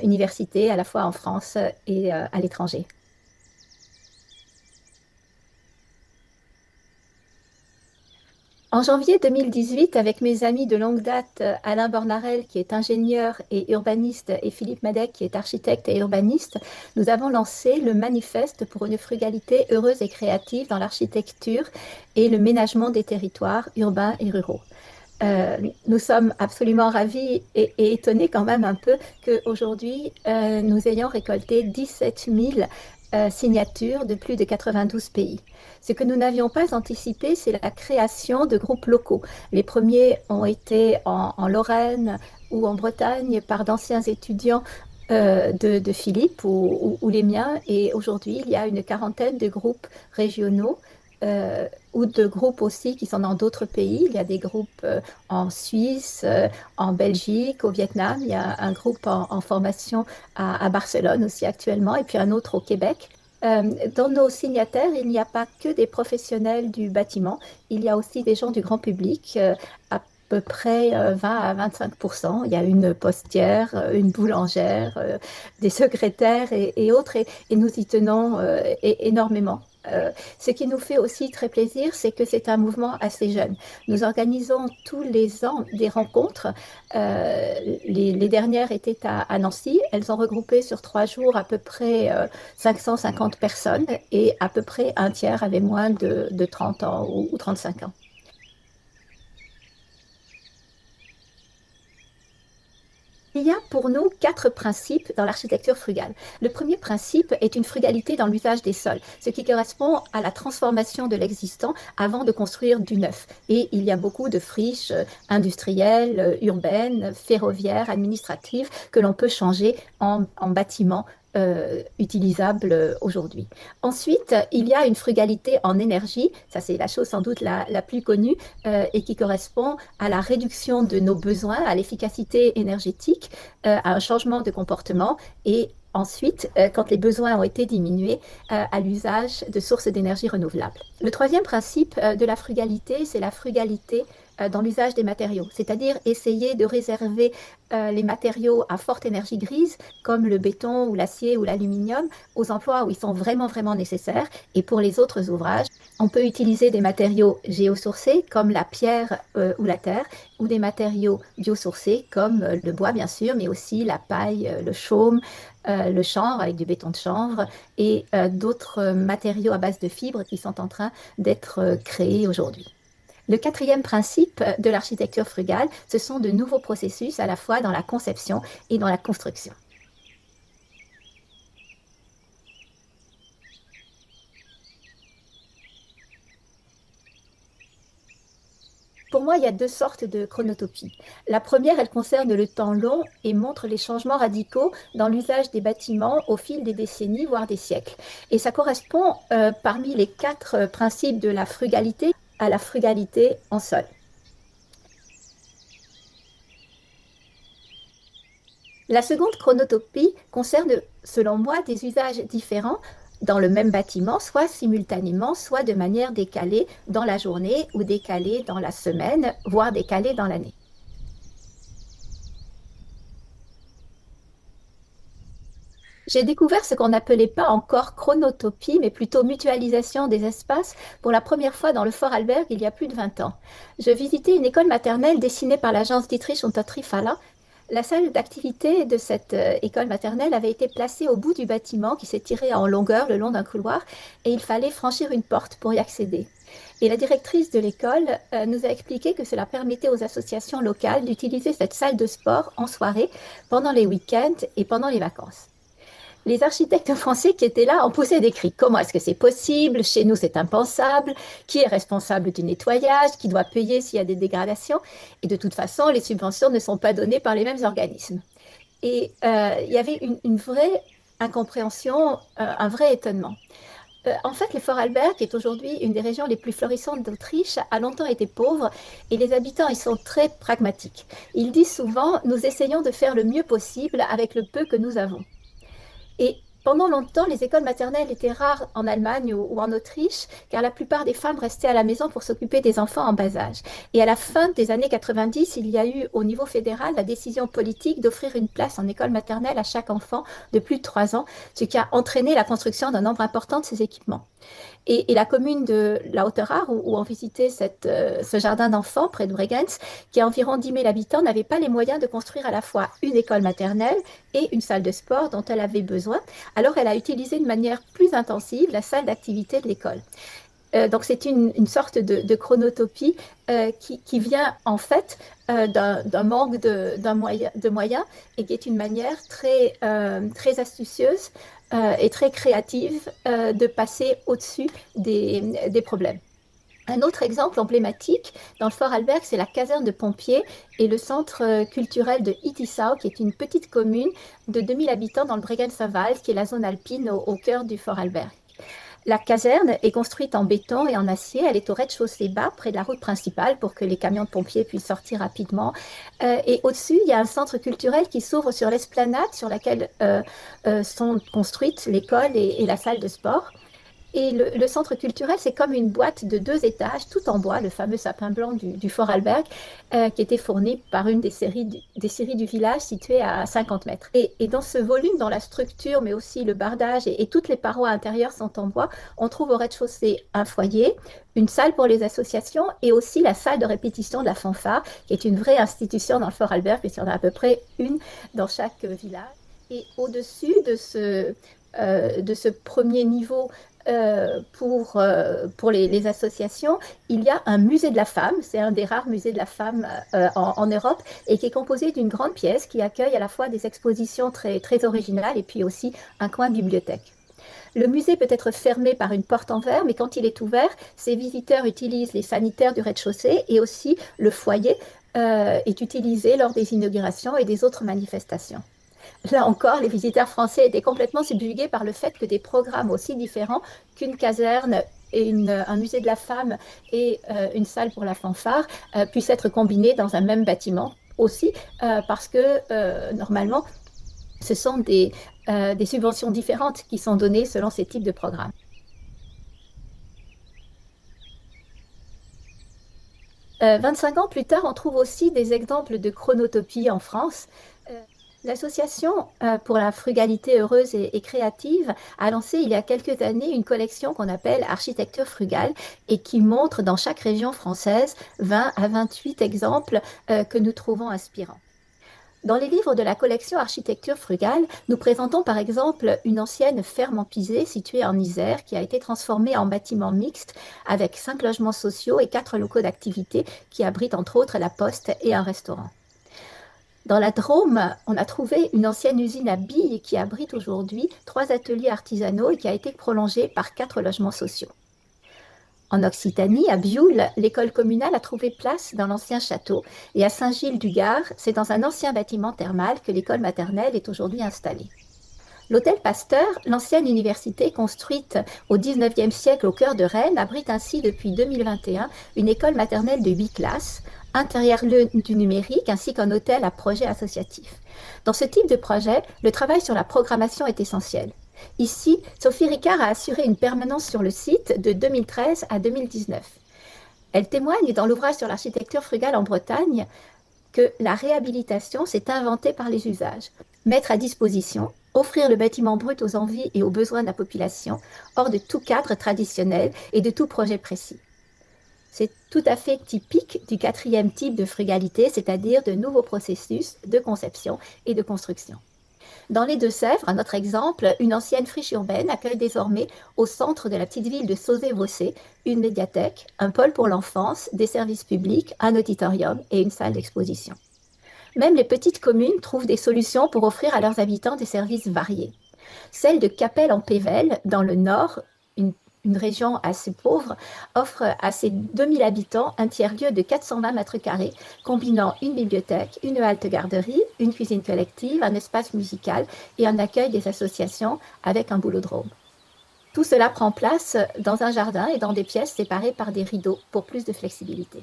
universités, à la fois en France et à l'étranger. En janvier 2018, avec mes amis de longue date, Alain Bornarel, qui est ingénieur et urbaniste, et Philippe Madec, qui est architecte et urbaniste, nous avons lancé le manifeste pour une frugalité heureuse et créative dans l'architecture et le ménagement des territoires urbains et ruraux. Nous sommes absolument ravis et étonnés quand même un peu qu'aujourd'hui, nous ayons récolté 17 000 signatures de plus de 92 pays. Ce que nous n'avions pas anticipé, c'est la création de groupes locaux. Les premiers ont été en Lorraine ou en Bretagne par d'anciens étudiants de Philippe ou les miens. Et aujourd'hui, il y a une quarantaine de groupes régionaux ou de groupes aussi qui sont dans d'autres pays. Il y a des groupes en Suisse, en Belgique, au Vietnam. Il y a un groupe en formation à Barcelone aussi actuellement, et puis un autre au Québec. Dans nos signataires, il n'y a pas que des professionnels du bâtiment, il y a aussi des gens du grand public, à peu près 20 à 25%. Il y a une postière, une boulangère, des secrétaires et autres, et nous y tenons énormément. Ce qui nous fait aussi très plaisir, c'est que c'est un mouvement assez jeune. Nous organisons tous les ans des rencontres. Les dernières étaient à Nancy. Elles ont regroupé sur 3 jours à peu près 550 personnes et à peu près un tiers avait moins de 30 ans ou 35 ans. Il y a pour nous 4 principes dans l'architecture frugale. Le premier principe est une frugalité dans l'usage des sols, ce qui correspond à la transformation de l'existant avant de construire du neuf. Et il y a beaucoup de friches industrielles, urbaines, ferroviaires, administratives que l'on peut changer en bâtiments utilisable aujourd'hui. Ensuite, il y a une frugalité en énergie, ça c'est la chose sans doute la plus connue et qui correspond à la réduction de nos besoins, à l'efficacité énergétique, à un changement de comportement et ensuite, quand les besoins ont été diminués, à l'usage de sources d'énergie renouvelables. Le troisième principe de la frugalité, c'est la frugalité dans l'usage des matériaux, c'est-à-dire essayer de réserver les matériaux à forte énergie grise, comme le béton ou l'acier ou l'aluminium, aux emplois où ils sont vraiment, vraiment nécessaires. Et pour les autres ouvrages, on peut utiliser des matériaux géosourcés, comme la pierre ou la terre, ou des matériaux biosourcés, comme le bois, bien sûr, mais aussi la paille, le chaume, le chanvre avec du béton de chanvre et d'autres matériaux à base de fibres qui sont en train d'être créés aujourd'hui. Le quatrième principe de l'architecture frugale, ce sont de nouveaux processus à la fois dans la conception et dans la construction. Pour moi, il y a 2 sortes de chronotopie. La première, elle concerne le temps long et montre les changements radicaux dans l'usage des bâtiments au fil des décennies, voire des siècles. Et ça correspond, parmi les 4 principes de la frugalité, à la frugalité en sol. La seconde chronotopie concerne, selon moi, des usages différents dans le même bâtiment, soit simultanément, soit de manière décalée dans la journée ou décalée dans la semaine, voire décalée dans l'année. J'ai découvert ce qu'on n'appelait pas encore chronotopie, mais plutôt mutualisation des espaces pour la première fois dans le Vorarlberg il y a plus de 20 ans. Je visitais une école maternelle dessinée par l'agence Dietrich und Trifala. La salle d'activité de cette école maternelle avait été placée au bout du bâtiment qui s'étirait en longueur le long d'un couloir et il fallait franchir une porte pour y accéder. Et la directrice de l'école nous a expliqué que cela permettait aux associations locales d'utiliser cette salle de sport en soirée, pendant les week-ends et pendant les vacances. Les architectes français qui étaient là ont poussé des cris. Comment est-ce que c'est possible? Chez nous, c'est impensable. Qui est responsable du nettoyage? Qui doit payer s'il y a des dégradations? Et de toute façon, les subventions ne sont pas données par les mêmes organismes. Et il y avait une vraie incompréhension, un vrai étonnement. En fait, le Vorarlberg, qui est aujourd'hui une des régions les plus florissantes d'Autriche, a longtemps été pauvre et les habitants y sont très pragmatiques. Ils disent souvent, nous essayons de faire le mieux possible avec le peu que nous avons. Et pendant longtemps, les écoles maternelles étaient rares en Allemagne ou en Autriche, car la plupart des femmes restaient à la maison pour s'occuper des enfants en bas âge. Et à la fin des années 90, il y a eu au niveau fédéral la décision politique d'offrir une place en école maternelle à chaque enfant de plus de 3 ans, ce qui a entraîné la construction d'un nombre important de ces équipements. Et la commune de la Haute-Rare, où on visitait ce jardin d'enfants près de Bregenz, qui a environ 10 000 habitants, n'avait pas les moyens de construire à la fois une école maternelle et une salle de sport dont elle avait besoin. Alors elle a utilisé de manière plus intensive la salle d'activité de l'école. Donc c'est une sorte de chronotopie qui vient en fait d'un manque de moyens et qui est une manière très astucieuse et très créative de passer au-dessus des problèmes. Un autre exemple emblématique dans le Vorarlberg, c'est la caserne de pompiers et le centre culturel de Ittisau, qui est une petite commune de 2000 habitants dans le Bregenzer Wald, qui est la zone alpine au cœur du Vorarlberg. La caserne est construite en béton et en acier. Elle est au rez-de-chaussée bas, près de la route principale, pour que les camions de pompiers puissent sortir rapidement. Et au-dessus, il y a un centre culturel qui s'ouvre sur l'esplanade sur laquelle sont construites l'école et la salle de sport. Et le centre culturel, c'est comme une boîte de 2 étages, tout en bois, le fameux sapin blanc du Vorarlberg, qui était fourni par une des scieries du village située à 50 mètres. Et dans ce volume, dans la structure, mais aussi le bardage et toutes les parois intérieures sont en bois, on trouve au rez-de-chaussée un foyer, une salle pour les associations et aussi la salle de répétition de la fanfare, qui est une vraie institution dans le Vorarlberg, puisqu'il y en a à peu près une dans chaque village. Et au-dessus de ce premier niveau pour les associations, il y a un musée de la femme, c'est un des rares musées de la femme en Europe, et qui est composé d'une grande pièce qui accueille à la fois des expositions très, très originales et puis aussi un coin bibliothèque. Le musée peut être fermé par une porte en verre, mais quand il est ouvert, ses visiteurs utilisent les sanitaires du rez-de-chaussée et aussi le foyer est utilisé lors des inaugurations et des autres manifestations. Là encore, les visiteurs français étaient complètement subjugués par le fait que des programmes aussi différents qu'une caserne et un musée de la femme et une salle pour la fanfare puissent être combinés dans un même bâtiment aussi parce que normalement, ce sont des subventions différentes qui sont données selon ces types de programmes. « 25 ans plus tard, on trouve aussi des exemples de chronotopie en France. L'Association pour la frugalité heureuse et créative a lancé il y a quelques années une collection qu'on appelle Architecture frugale et qui montre dans chaque région française 20 à 28 exemples que nous trouvons inspirants. Dans les livres de la collection Architecture frugale, nous présentons par exemple une ancienne ferme en pisé située en Isère qui a été transformée en bâtiment mixte avec 5 logements sociaux et 4 locaux d'activité qui abritent entre autres la poste et un restaurant. Dans la Drôme, on a trouvé une ancienne usine à billes qui abrite aujourd'hui 3 ateliers artisanaux et qui a été prolongée par 4 logements sociaux. En Occitanie, à Bioul, l'école communale a trouvé place dans l'ancien château. Et à Saint-Gilles-du-Gard, c'est dans un ancien bâtiment thermal que l'école maternelle est aujourd'hui installée. L'hôtel Pasteur, l'ancienne université construite au XIXe siècle au cœur de Rennes, abrite ainsi depuis 2021 une école maternelle de 8 classes, un derrière-lieu du numérique ainsi qu'un hôtel à projet associatif. Dans ce type de projet, le travail sur la programmation est essentiel. Ici, Sophie Ricard a assuré une permanence sur le site de 2013 à 2019. Elle témoigne dans l'ouvrage sur l'architecture frugale en Bretagne que la réhabilitation s'est inventée par les usages. Mettre à disposition, offrir le bâtiment brut aux envies et aux besoins de la population, hors de tout cadre traditionnel et de tout projet précis. C'est tout à fait typique du 4e type de frugalité, c'est-à-dire de nouveaux processus de conception et de construction. Dans les Deux-Sèvres, un autre exemple, une ancienne friche urbaine accueille désormais au centre de la petite ville de Sauzé-Vaucé une médiathèque, un pôle pour l'enfance, des services publics, un auditorium et une salle d'exposition. Même les petites communes trouvent des solutions pour offrir à leurs habitants des services variés. Celle de Capelle-en-Pévèle, dans le Nord, une région assez pauvre, offre à ses 2000 habitants un tiers-lieu de 420 mètres carrés, combinant une bibliothèque, une halte garderie, une cuisine collective, un espace musical et un accueil des associations avec un boulodrome. Tout cela prend place dans un jardin et dans des pièces séparées par des rideaux pour plus de flexibilité.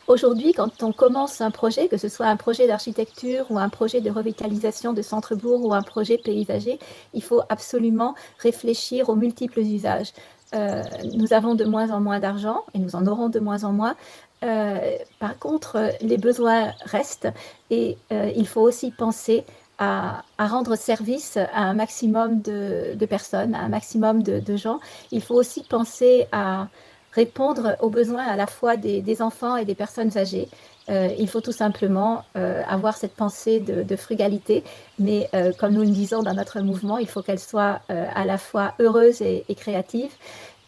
Aujourd'hui, quand on commence un projet, que ce soit un projet d'architecture ou un projet de revitalisation de centre-bourg ou un projet paysager, il faut absolument réfléchir aux multiples usages. Nous avons de moins en moins d'argent et nous en aurons de moins en moins. Par contre, les besoins restent et il faut aussi penser à rendre service à un maximum de personnes, à un maximum de gens. Il faut aussi penser à répondre aux besoins à la fois des enfants et des personnes âgées. Il faut tout simplement avoir cette pensée de frugalité, mais comme nous le disons dans notre mouvement, il faut qu'elle soit à la fois heureuse et créative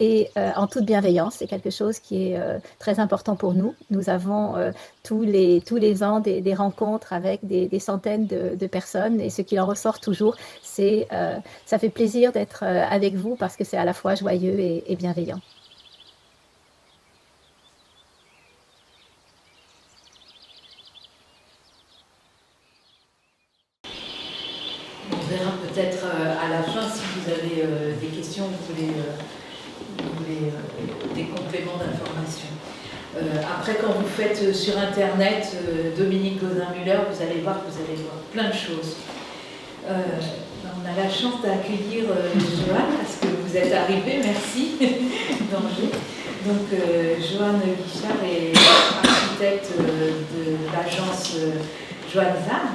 et en toute bienveillance. C'est quelque chose qui est très important pour nous. Nous avons tous les ans des rencontres avec des centaines de personnes et ce qui en ressort toujours, c'est ça fait plaisir d'être avec vous parce que c'est à la fois joyeux et bienveillant. Peut-être à la fin, si vous avez des questions, vous voulez des compléments d'information. Après, quand vous faites sur Internet Dominique Gaudin-Muller, vous allez voir plein de choses. On a la chance d'accueillir Joanne, parce que vous êtes arrivée, merci, d'Angers. Donc, Joanne Guichard est architecte de l'agence Joanne Zahn.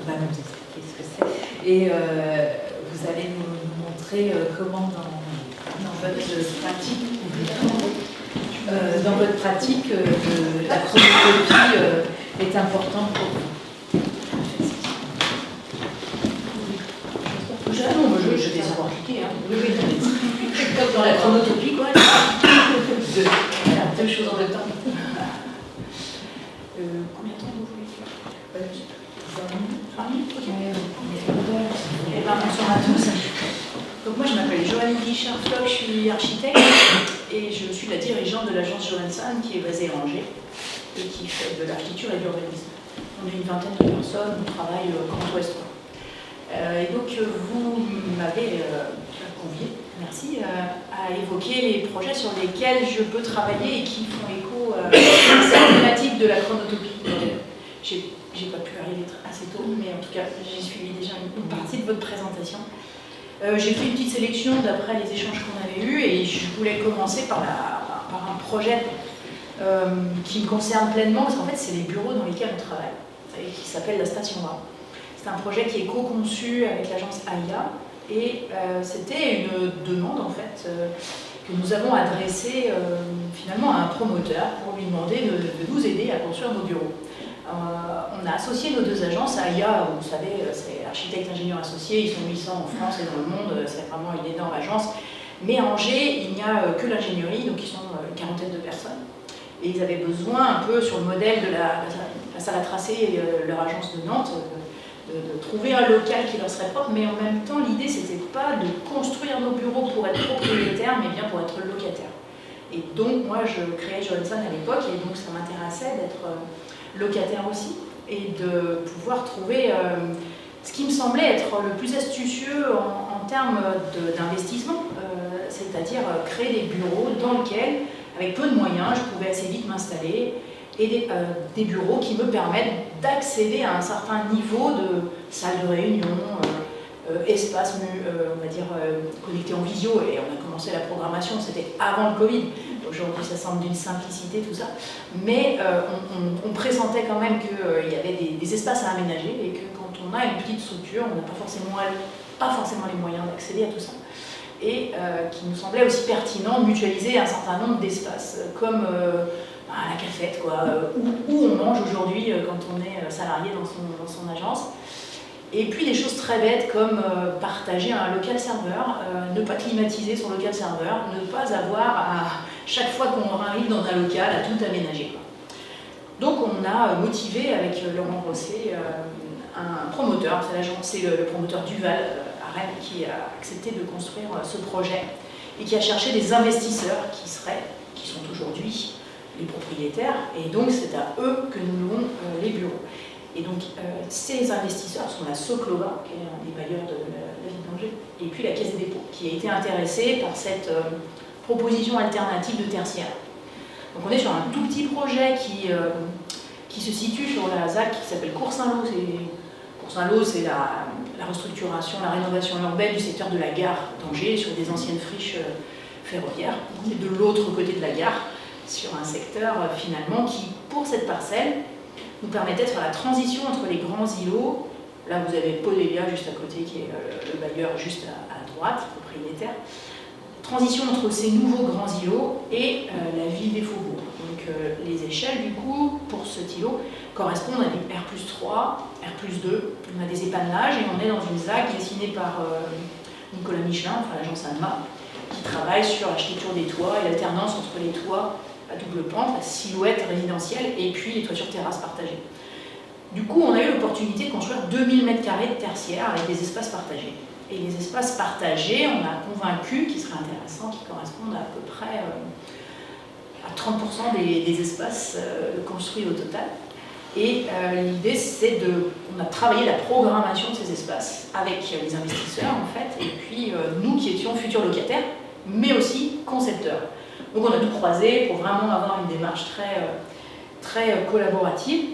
On va nous expliquer ce que c'est. Et vous allez nous montrer comment dans votre pratique, la chronotopie est importante pour vous. je vais savoir cliquer. Hein. Oui, oui, comme dans la chronotopie, quoi. Voilà, 2 choses en même temps. Combien de temps vous voulez faire 20 minutes. Ok. Eh bien, bonsoir à tous. Donc moi, je m'appelle Joanne Guichard-Floch, je suis architecte et je suis la dirigeante de l'agence Johansson qui est basée à Angers et qui fait de l'architecture et de l'urbanisme. On est une vingtaine de personnes, on travaille au Grand Ouest. Et donc vous m'avez convié, merci, à évoquer les projets sur lesquels je peux travailler et qui font écho à cette thématique de la chronotopie. J'ai pas pu arriver assez tôt, mais en tout cas, j'ai suivi déjà une partie de votre présentation. J'ai fait une petite sélection d'après les échanges qu'on avait eus et je voulais commencer par un projet qui me concerne pleinement, parce qu'en fait, c'est les bureaux dans lesquels on travaille, et qui s'appelle la Station A. C'est un projet qui est co-conçu avec l'agence AIA, et c'était une demande, en fait, que nous avons adressée finalement à un promoteur pour lui demander de nous aider à construire nos bureaux. On a associé nos 2 agences. AIA, vous savez, c'est architectes ingénieurs associés, ils sont 800 en France et dans le monde, c'est vraiment une énorme agence. Mais à Angers, il n'y a que l'ingénierie, donc ils sont une quarantaine de personnes. Et ils avaient besoin, un peu sur le modèle de la salle à tracer et leur agence de Nantes, de trouver un local qui leur serait propre, mais en même temps, l'idée, c'était pas de construire nos bureaux pour être propriétaires, mais bien pour être locataires. Et donc, moi, je créais Johansson à l'époque, et donc ça m'intéressait d'être locataire aussi, et de pouvoir trouver ce qui me semblait être le plus astucieux en termes d'investissement, c'est-à-dire créer des bureaux dans lesquels, avec peu de moyens, je pouvais assez vite m'installer, et des bureaux qui me permettent d'accéder à un certain niveau de salle de réunion, espace, on va dire, connecté en visio, et on a commencé la programmation, c'était avant le Covid. Aujourd'hui, ça semble d'une simplicité, tout ça. Mais on pressentait quand même qu'il y avait des espaces à aménager et que quand on a une petite structure, on n'a pas forcément les moyens d'accéder à tout ça. Et qu'il nous semblait aussi pertinent de mutualiser un certain nombre d'espaces, comme la cafette, quoi, où on mange aujourd'hui quand on est salarié dans son agence. Et puis des choses très bêtes comme partager un local serveur, ne pas climatiser son local serveur, ne pas avoir à chaque fois qu'on arrive dans un local à tout aménager. Donc on a motivé avec Laurent Rosset un promoteur, c'est le promoteur Duval à Rennes qui a accepté de construire ce projet et qui a cherché des investisseurs qui sont aujourd'hui les propriétaires, et donc c'est à eux que nous louons les bureaux. Et donc, ces investisseurs sont la Soclova, qui est un des bailleurs de la ville d'Angers, et puis la Caisse des dépôts, qui a été intéressée par cette proposition alternative de tertiaire. Donc, on est sur un tout petit projet qui se situe sur la ZAC qui s'appelle Cours-Saint-Lô. Cours-Saint-Lô, c'est la restructuration, la rénovation urbaine du secteur de la gare d'Angers, sur des anciennes friches ferroviaires. C'est de l'autre côté de la gare, sur un secteur finalement qui, pour cette parcelle, nous permettait de faire la transition entre les grands îlots. Là, vous avez Podelia juste à côté, qui est le bailleur juste à droite, propriétaire. Transition entre ces nouveaux grands îlots et la ville des faubourgs. Donc les échelles, du coup, pour cet îlot, correspondent à du R+3, R+2. On a des épanelages et on est dans une ZAC dessinée par Nicolas Michelin, enfin l'agence ANMA, qui travaille sur l'architecture des toits et l'alternance entre les toits à double pente, la silhouette résidentielle et puis les toitures terrasses partagées. Du coup, on a eu l'opportunité de construire 2000 m² de tertiaire avec des espaces partagés. Et les espaces partagés, on a convaincu qu'ils seraient intéressants, qu'ils correspondent à peu près à 30% des espaces construits au total. Et l'idée, c'est on a travaillé la programmation de ces espaces avec les investisseurs, en fait, et puis nous qui étions futurs locataires, mais aussi concepteurs. Donc on a tout croisé pour vraiment avoir une démarche très collaborative.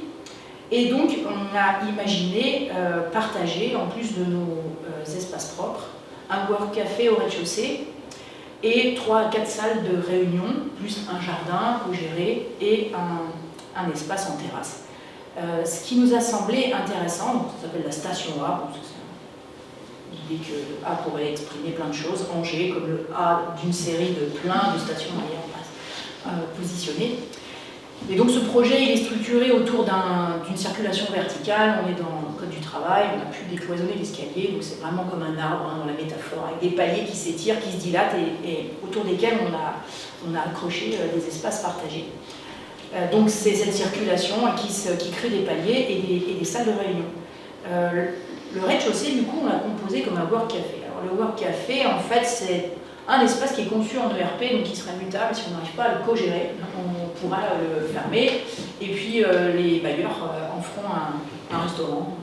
Et donc on a imaginé partager, en plus de nos espaces propres, un work café au rez-de-chaussée et 3 à 4 salles de réunion, plus un jardin co-géré et un espace en terrasse. Ce qui nous a semblé intéressant, donc ça s'appelle la Station A, l'idée que le A pourrait exprimer plein de choses, Angers comme le A d'une série de plein de stations d'ailleurs positionnées. Et donc ce projet il est structuré autour d'une circulation verticale, on est dans le code du travail, on a pu décloisonner l'escalier, donc c'est vraiment comme un arbre dans la métaphore, avec des paliers qui s'étirent, qui se dilatent et autour desquels on a accroché des espaces partagés. Donc c'est cette circulation qui crée des paliers et des salles de réunion. Le rez-de-chaussée, du coup, on l'a composé comme un work café. Alors le work café, en fait, c'est un espace qui est conçu en ERP, donc qui serait mutable. Si on n'arrive pas à le co-gérer, on pourra le fermer. Et puis les bailleurs en feront un restaurant,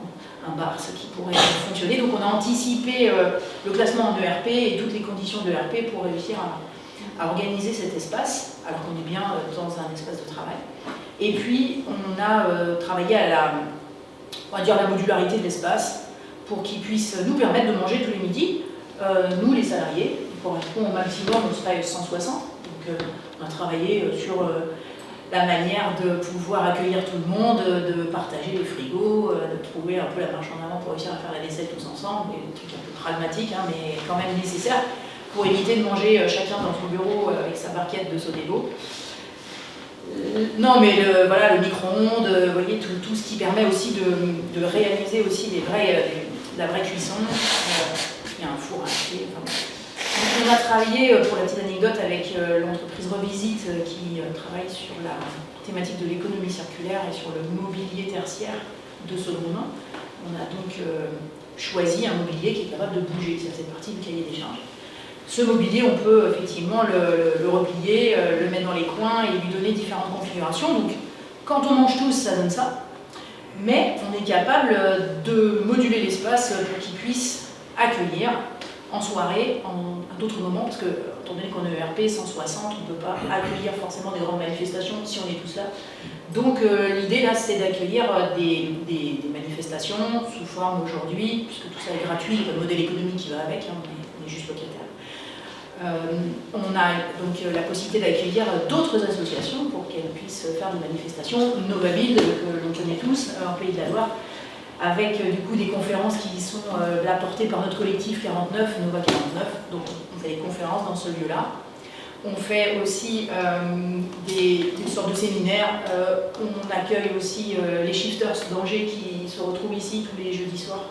un bar, ce qui pourrait fonctionner. Donc on a anticipé le classement en ERP et toutes les conditions de ERP pour réussir à organiser cet espace, alors qu'on est bien dans un espace de travail. Et puis on a travaillé à la modularité de l'espace pour qu'il puisse nous permettre de manger tous les midis, nous les salariés, qui correspond au maximum, on serait 160. Donc on a travaillé sur la manière de pouvoir accueillir tout le monde, de partager les frigos, de trouver un peu la marche en avant pour réussir à faire la vaisselle tous ensemble, des trucs un peu pragmatiques, hein, mais quand même nécessaires pour éviter de manger chacun dans son bureau avec sa barquette de Sodebo. Non, mais voilà, le micro-ondes, vous voyez, tout ce qui permet aussi de réaliser aussi la vraie cuisson. Il y a un four à acheter. Enfin, on a travaillé, pour la petite anecdote, avec l'entreprise Revisite qui travaille sur la thématique de l'économie circulaire et sur le mobilier tertiaire de seconde main. On a donc choisi un mobilier qui est capable de bouger, ça fait partie du cahier des charges. Ce mobilier, on peut effectivement le replier, le mettre dans les coins et lui donner différentes configurations. Donc, quand on mange tous, ça donne ça. Mais on est capable de moduler l'espace pour qu'il puisse accueillir en soirée, à d'autres moments, parce que, étant donné qu'on est ERP 160, on ne peut pas accueillir forcément des grandes manifestations si on est tous là. Donc l'idée là, c'est d'accueillir des manifestations sous forme aujourd'hui, puisque tout ça est gratuit, le modèle économique qui va avec, hein, on est juste locataire. On a donc la possibilité d'accueillir d'autres associations pour qu'elles puissent faire des manifestations. Novabuild, que l'on connaît tous, en Pays de la Loire, avec du coup des conférences qui sont portées par notre collectif 49, Nova 49. Donc on fait des conférences dans ce lieu-là. On fait aussi des sortes de séminaires. On accueille aussi les shifters d'Angers qui se retrouvent ici tous les jeudis soirs.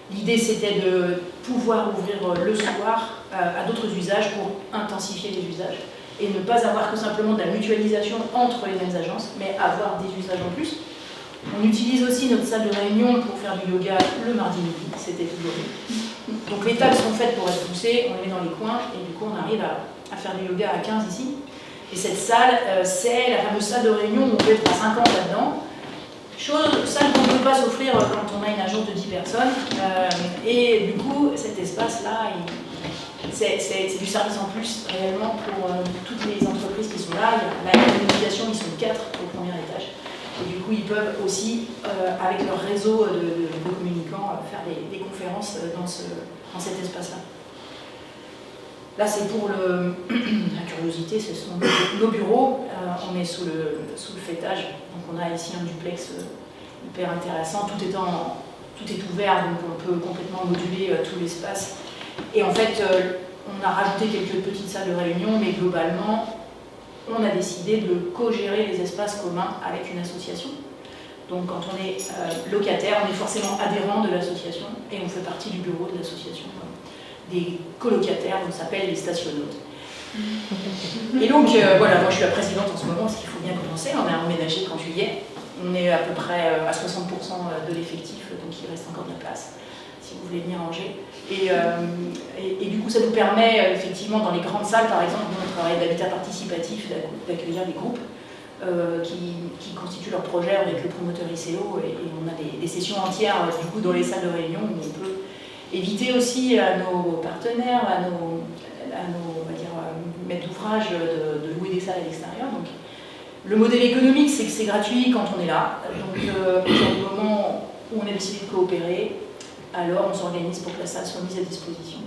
L'idée, c'était de pouvoir ouvrir le soir à d'autres usages pour intensifier les usages et ne pas avoir que simplement de la mutualisation entre les mêmes agences, mais avoir des usages en plus. On utilise aussi notre salle de réunion pour faire du yoga le mardi midi, c'était aujourd'hui. Donc les tables sont faites pour être poussées, on les met dans les coins et du coup on arrive à faire du yoga à 15 ici. Et cette salle, c'est la fameuse salle de réunion où on peut être à 50 là-dedans. Salle qu'on ne peut pas s'offrir quand on a une agence de 10 personnes. Et du coup, cet espace-là, c'est du service en plus réellement pour toutes les entreprises qui sont là. La communication, ils sont 4 au premier étage. Et du coup, ils peuvent aussi, avec leur réseau de communicants, faire des conférences dans cet espace-là. Là, c'est pour la curiosité, ce sont nos bureaux. On est sous le fêtage, donc on a ici un duplex hyper intéressant. Tout est ouvert, donc on peut complètement moduler tout l'espace. Et en fait, on a rajouté quelques petites salles de réunion, mais globalement, on a décidé de co-gérer les espaces communs avec une association. Donc quand on est locataire, on est forcément adhérent de l'association et on fait partie du bureau de l'association des colocataires, donc ça s'appelle les stationnautes. Et donc voilà, moi je suis la présidente en ce moment, parce qu'il faut bien commencer. On a emménagé qu'en juillet. On est à peu près à 60% de l'effectif, donc il reste encore de la place, si vous voulez venir Angers. Et du coup, ça nous permet, effectivement, dans les grandes salles, par exemple, on travaille d'habitat participatif, d'accueillir des groupes qui constituent leur projet avec le promoteur ICO, et on a des sessions entières, du coup, dans les salles de réunion, où on peut éviter aussi à nos partenaires, à nos on va dire, maîtres d'ouvrage de louer des salles à l'extérieur. Donc, le modèle économique, c'est que c'est gratuit quand on est là. Donc, au moment où on a décidé de coopérer, alors on s'organise pour que la salle soit mise à disposition.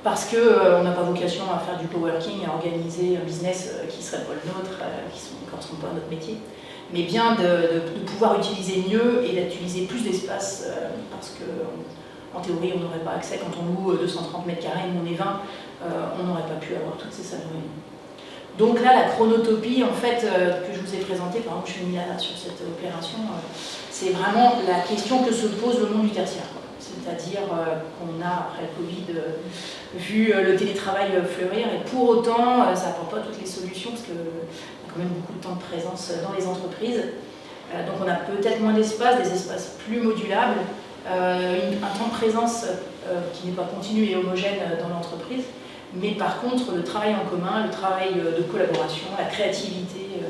Parce qu'on n'a pas vocation à faire du coworking, à organiser un business qui ne serait pas le nôtre, qui ne correspond pas à notre métier, mais bien de pouvoir utiliser mieux et d'utiliser plus d'espace, parce qu'en théorie, on n'aurait pas accès, quand on loue 230 mètres carrés, nous on est 20, on n'aurait pas pu avoir toutes ces salles de réunion. Donc là, la chronotopie, en fait, que je vous ai présentée, par exemple, je suis mis là sur cette opération, c'est vraiment la question que se pose le monde du tertiaire. C'est-à-dire qu'on a, après le Covid, vu le télétravail fleurir, et pour autant, ça n'apporte pas toutes les solutions, parce qu'il y a quand même beaucoup de temps de présence dans les entreprises. Donc on a peut-être moins d'espace, des espaces plus modulables, un temps de présence qui n'est pas continu et homogène dans l'entreprise, mais par contre le travail en commun, le travail de collaboration, la créativité,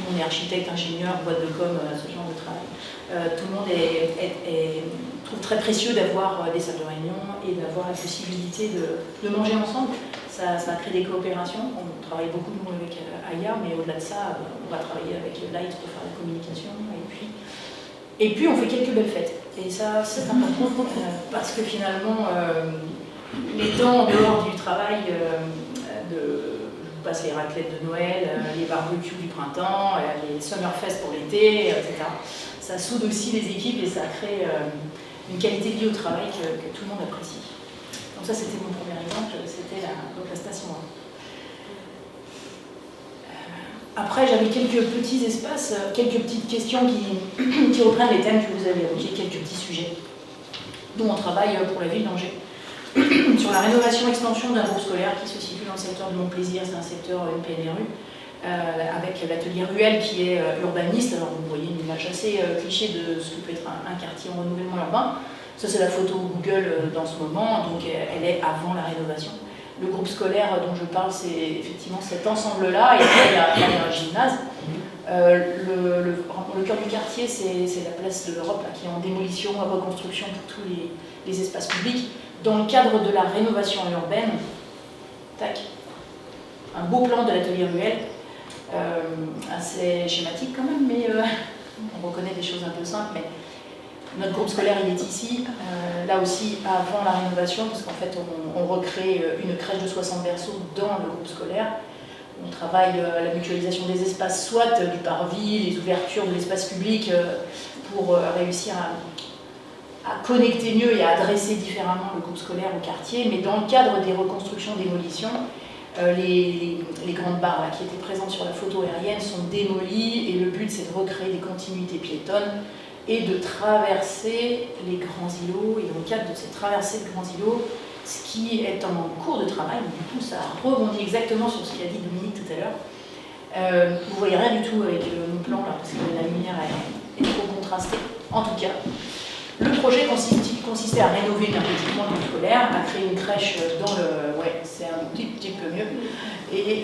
on est architecte, ingénieur, boîte de com, ce genre de travail. Tout le monde trouve très précieux d'avoir des salles de réunion et d'avoir la possibilité de manger ensemble. Ça crée des coopérations. On travaille beaucoup avec Aya, mais au-delà de ça, on va travailler avec Light pour faire la communication. Et puis on fait quelques belles fêtes. Et ça, c'est important parce que finalement, les temps en dehors du travail, je passe les raclettes de Noël, les barbecues du printemps, les Summerfest pour l'été, etc. Ça soude aussi les équipes et ça crée une qualité de vie au travail que tout le monde apprécie. Donc ça, c'était mon premier exemple, c'était la station 1. Après, j'avais quelques petits espaces, quelques petites questions qui reprennent les thèmes que vous avez évoqués, quelques petits sujets dont on travaille pour la ville d'Angers. Sur la rénovation-extension d'un groupe scolaire qui se situe dans le secteur de Montplaisir, c'est un secteur PNRU, avec l'atelier Ruelle qui est urbaniste. Alors vous voyez une image assez cliché de ce que peut être un quartier en renouvellement urbain. Ça c'est la photo Google dans ce moment, donc elle est avant la rénovation. Le groupe scolaire dont je parle, c'est effectivement cet ensemble-là, et après il y a un gymnase. Le cœur du quartier, c'est la place de l'Europe qui est en démolition, en reconstruction pour tous les espaces publics. Dans le cadre de la rénovation urbaine, tac, un beau plan de l'atelier Ruelle, assez schématique quand même, mais on reconnaît des choses un peu simples. Mais notre groupe scolaire, il est ici, là aussi avant la rénovation, parce qu'en fait on recrée une crèche de 60 berceaux dans le groupe scolaire. On travaille à la mutualisation des espaces, soit du parvis, les ouvertures de l'espace public, pour réussir à connecter mieux et à adresser différemment le groupe scolaire au quartier, mais dans le cadre des reconstructions-démolitions, les grandes barres là, qui étaient présentes sur la photo aérienne sont démolies, et le but c'est de recréer des continuités piétonnes et de traverser les grands îlots, et dans le cadre de cette traversée de grands îlots, ce qui est en cours de travail, du coup ça rebondit exactement sur ce qu'a dit Dominique tout à l'heure. Vous ne voyez rien du tout avec mon plan là, parce que la lumière est trop contrastée. En tout cas, le projet consistait à rénover énergétiquement le groupe scolaire, à créer une crèche dans le... Ouais, c'est un petit peu mieux. Et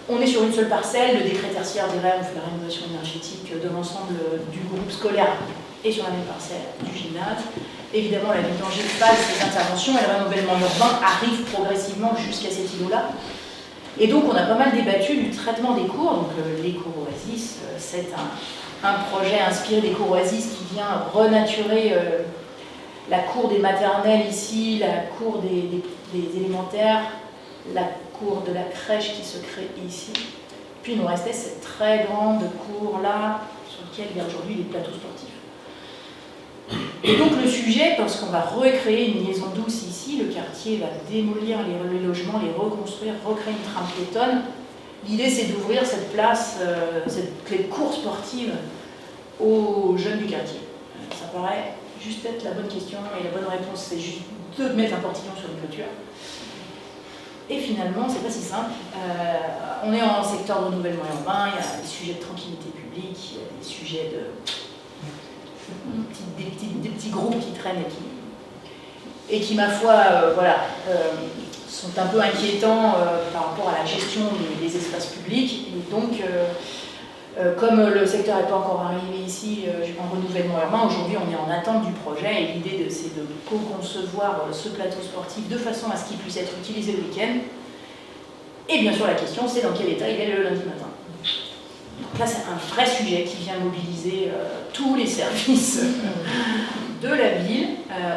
on est sur une seule parcelle, le décret tertiaire dirait on fait la rénovation énergétique de l'ensemble du groupe scolaire et sur la même parcelle du gymnase. Évidemment, la ville d'Angers passe ces interventions et le renouvellement urbain arrive progressivement jusqu'à cet îlot-là. Et donc, on a pas mal débattu du traitement des cours. Donc, l'éco-oasis, c'est un projet inspiré des cours oasis qui vient renaturer la cour des maternelles ici, la cour des élémentaires, la cour de la crèche qui se crée ici. Puis, il nous restait cette très grande cour-là, sur laquelle il y a aujourd'hui des plateaux sportifs. Et donc le sujet, parce qu'on va recréer une liaison douce ici, le quartier va démolir les logements, les reconstruire, recréer une trame piétonne. L'idée c'est d'ouvrir cette place, cette cour sportive aux jeunes du quartier. Ça paraît juste être la bonne question, et la bonne réponse c'est juste de mettre un portillon sur une clôture. Et finalement, c'est pas si simple. On est en secteur de renouvellement urbain, il y a des sujets de tranquillité publique, il y a des sujets de... Des petits groupes qui traînent et qui ma foi, sont un peu inquiétants par rapport à la gestion des espaces publics. Et donc, comme le secteur n'est pas encore arrivé ici en renouvellement urbain, aujourd'hui on est en attente du projet, et l'idée c'est de co-concevoir ce plateau sportif de façon à ce qu'il puisse être utilisé le week-end. Et bien sûr la question c'est dans quel état il est le lundi matin. Donc là, c'est un vrai sujet qui vient mobiliser tous les services de la ville,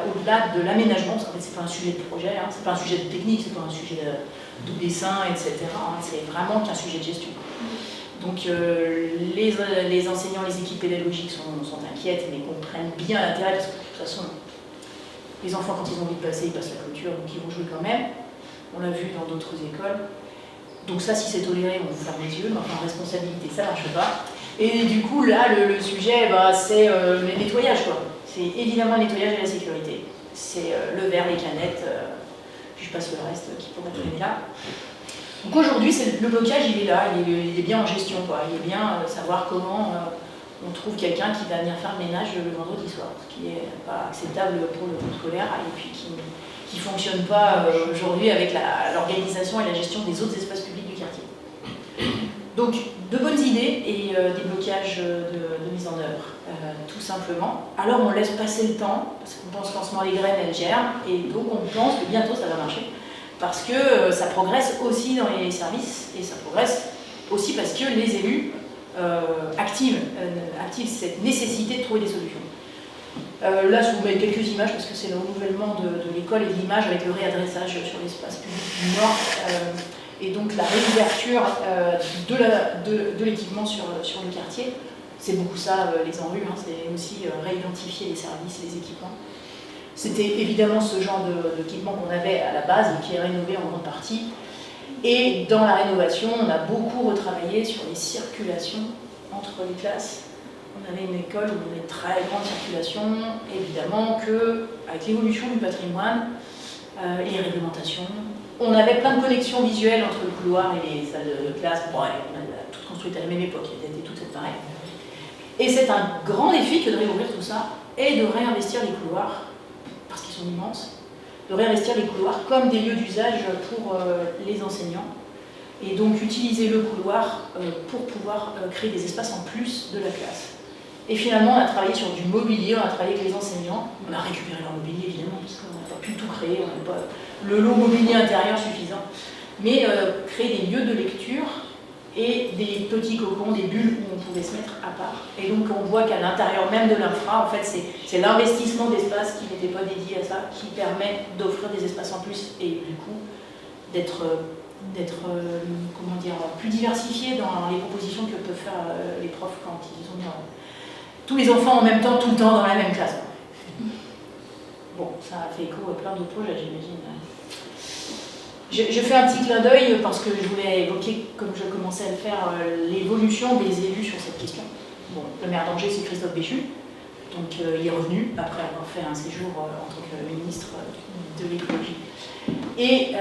au-delà de l'aménagement, parce qu'en fait, c'est pas un sujet de projet, hein, c'est pas un sujet de technique, c'est pas un sujet de dessin, etc. Hein, c'est vraiment qu'un sujet de gestion. Donc les enseignants, les équipes pédagogiques sont inquiètes, mais comprennent bien l'intérêt, parce que de toute façon, les enfants, quand ils ont envie de passer, ils passent la clôture, donc ils vont jouer quand même. On l'a vu dans d'autres écoles. Donc ça, si c'est toléré, on vous ferme les yeux, mais enfin, responsabilité, ça marche pas. Et du coup, là, le sujet, c'est le nettoyage, quoi. C'est évidemment le nettoyage et la sécurité. C'est le verre, les canettes, puis je passe le reste qui pourrait traîner là. Donc aujourd'hui, le blocage, il est là, il est bien en gestion, quoi. Il est bien savoir comment on trouve quelqu'un qui va venir faire le ménage le vendredi soir, ce qui n'est pas acceptable pour le groupe scolaire et puis qui ne fonctionne pas aujourd'hui avec l'organisation et la gestion des autres espaces publics du quartier. Donc, de bonnes idées et des blocages de mise en œuvre, tout simplement. Alors, on laisse passer le temps, parce qu'on pense qu'en ce moment, les graines, elles germent, et donc on pense que bientôt, ça va marcher, parce que ça progresse aussi dans les services, et ça progresse aussi parce que les élus activent cette nécessité de trouver des solutions. Là, je vous mets quelques images, parce que c'est le renouvellement de l'école et de l'image avec le réadressage sur l'espace public du Nord. Et donc la réouverture de l'équipement sur le quartier, c'est beaucoup ça, les enrues, hein, c'est aussi réidentifier les services, les équipements. C'était évidemment ce genre d'équipement qu'on avait à la base et qui est rénové en grande partie. Et dans la rénovation, on a beaucoup retravaillé sur les circulations entre les classes. On avait une école où on avait une très grande circulation, évidemment qu'avec l'évolution du patrimoine et les réglementations, on avait plein de connexions visuelles entre le couloir et les salles de classe. Bon, on a toutes construites à la même époque, elles étaient toutes pareilles. Et c'est un grand défi que de réouvrir tout ça et de réinvestir les couloirs, parce qu'ils sont immenses, de réinvestir les couloirs comme des lieux d'usage pour les enseignants. Et donc utiliser le couloir pour pouvoir créer des espaces en plus de la classe. Et finalement, on a travaillé sur du mobilier, on a travaillé avec les enseignants, on a récupéré leur mobilier évidemment, parce qu'on n'a pas pu tout créer, on n'a pas le lot mobilier intérieur suffisant, mais créer des lieux de lecture et des petits cocons, des bulles où on pouvait se mettre à part. Et donc on voit qu'à l'intérieur même de l'infra, en fait, c'est l'investissement d'espace qui n'était pas dédié à ça, qui permet d'offrir des espaces en plus et du coup d'être comment dire, plus diversifié dans les propositions que peuvent faire les profs quand ils ont tous les enfants en même temps, tout le temps dans la même classe. Bon, ça a fait écho à plein d'autres projets, j'imagine. Je fais un petit clin d'œil parce que je voulais évoquer, comme je commençais à le faire, l'évolution des élus sur cette question. Bon, le maire d'Angers, c'est Christophe Béchu, donc il est revenu après avoir fait un séjour en tant que ministre de l'écologie. Et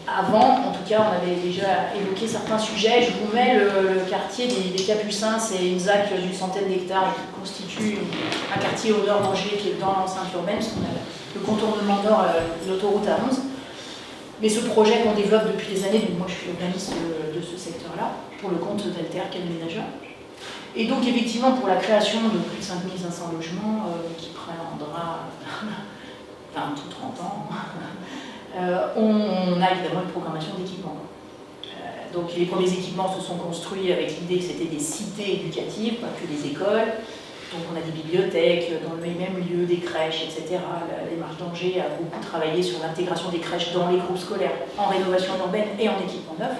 avant, en tout cas, on avait déjà évoqué certains sujets. Je vous mets le quartier des Capucins, c'est une ZAC d'une centaine d'hectares qui constitue un quartier au nord d'Angers qui est dans l'enceinte urbaine, parce qu'on a le contournement nord, l'autoroute A11. Mais ce projet qu'on développe depuis des années, donc moi je suis urbaniste de ce secteur-là, pour le compte d'Alter, qui est le ménageur. Et donc effectivement, pour la création de plus de 5500 logements, qui prendra 20 ou 30 ans, on a évidemment une programmation d'équipements. Donc les premiers équipements se sont construits avec l'idée que c'était des cités éducatives, pas que des écoles. Donc on a des bibliothèques dans le même lieu, des crèches, etc. La démarche d'Angers a beaucoup travaillé sur l'intégration des crèches dans les groupes scolaires, en rénovation urbaine et en équipement neuf.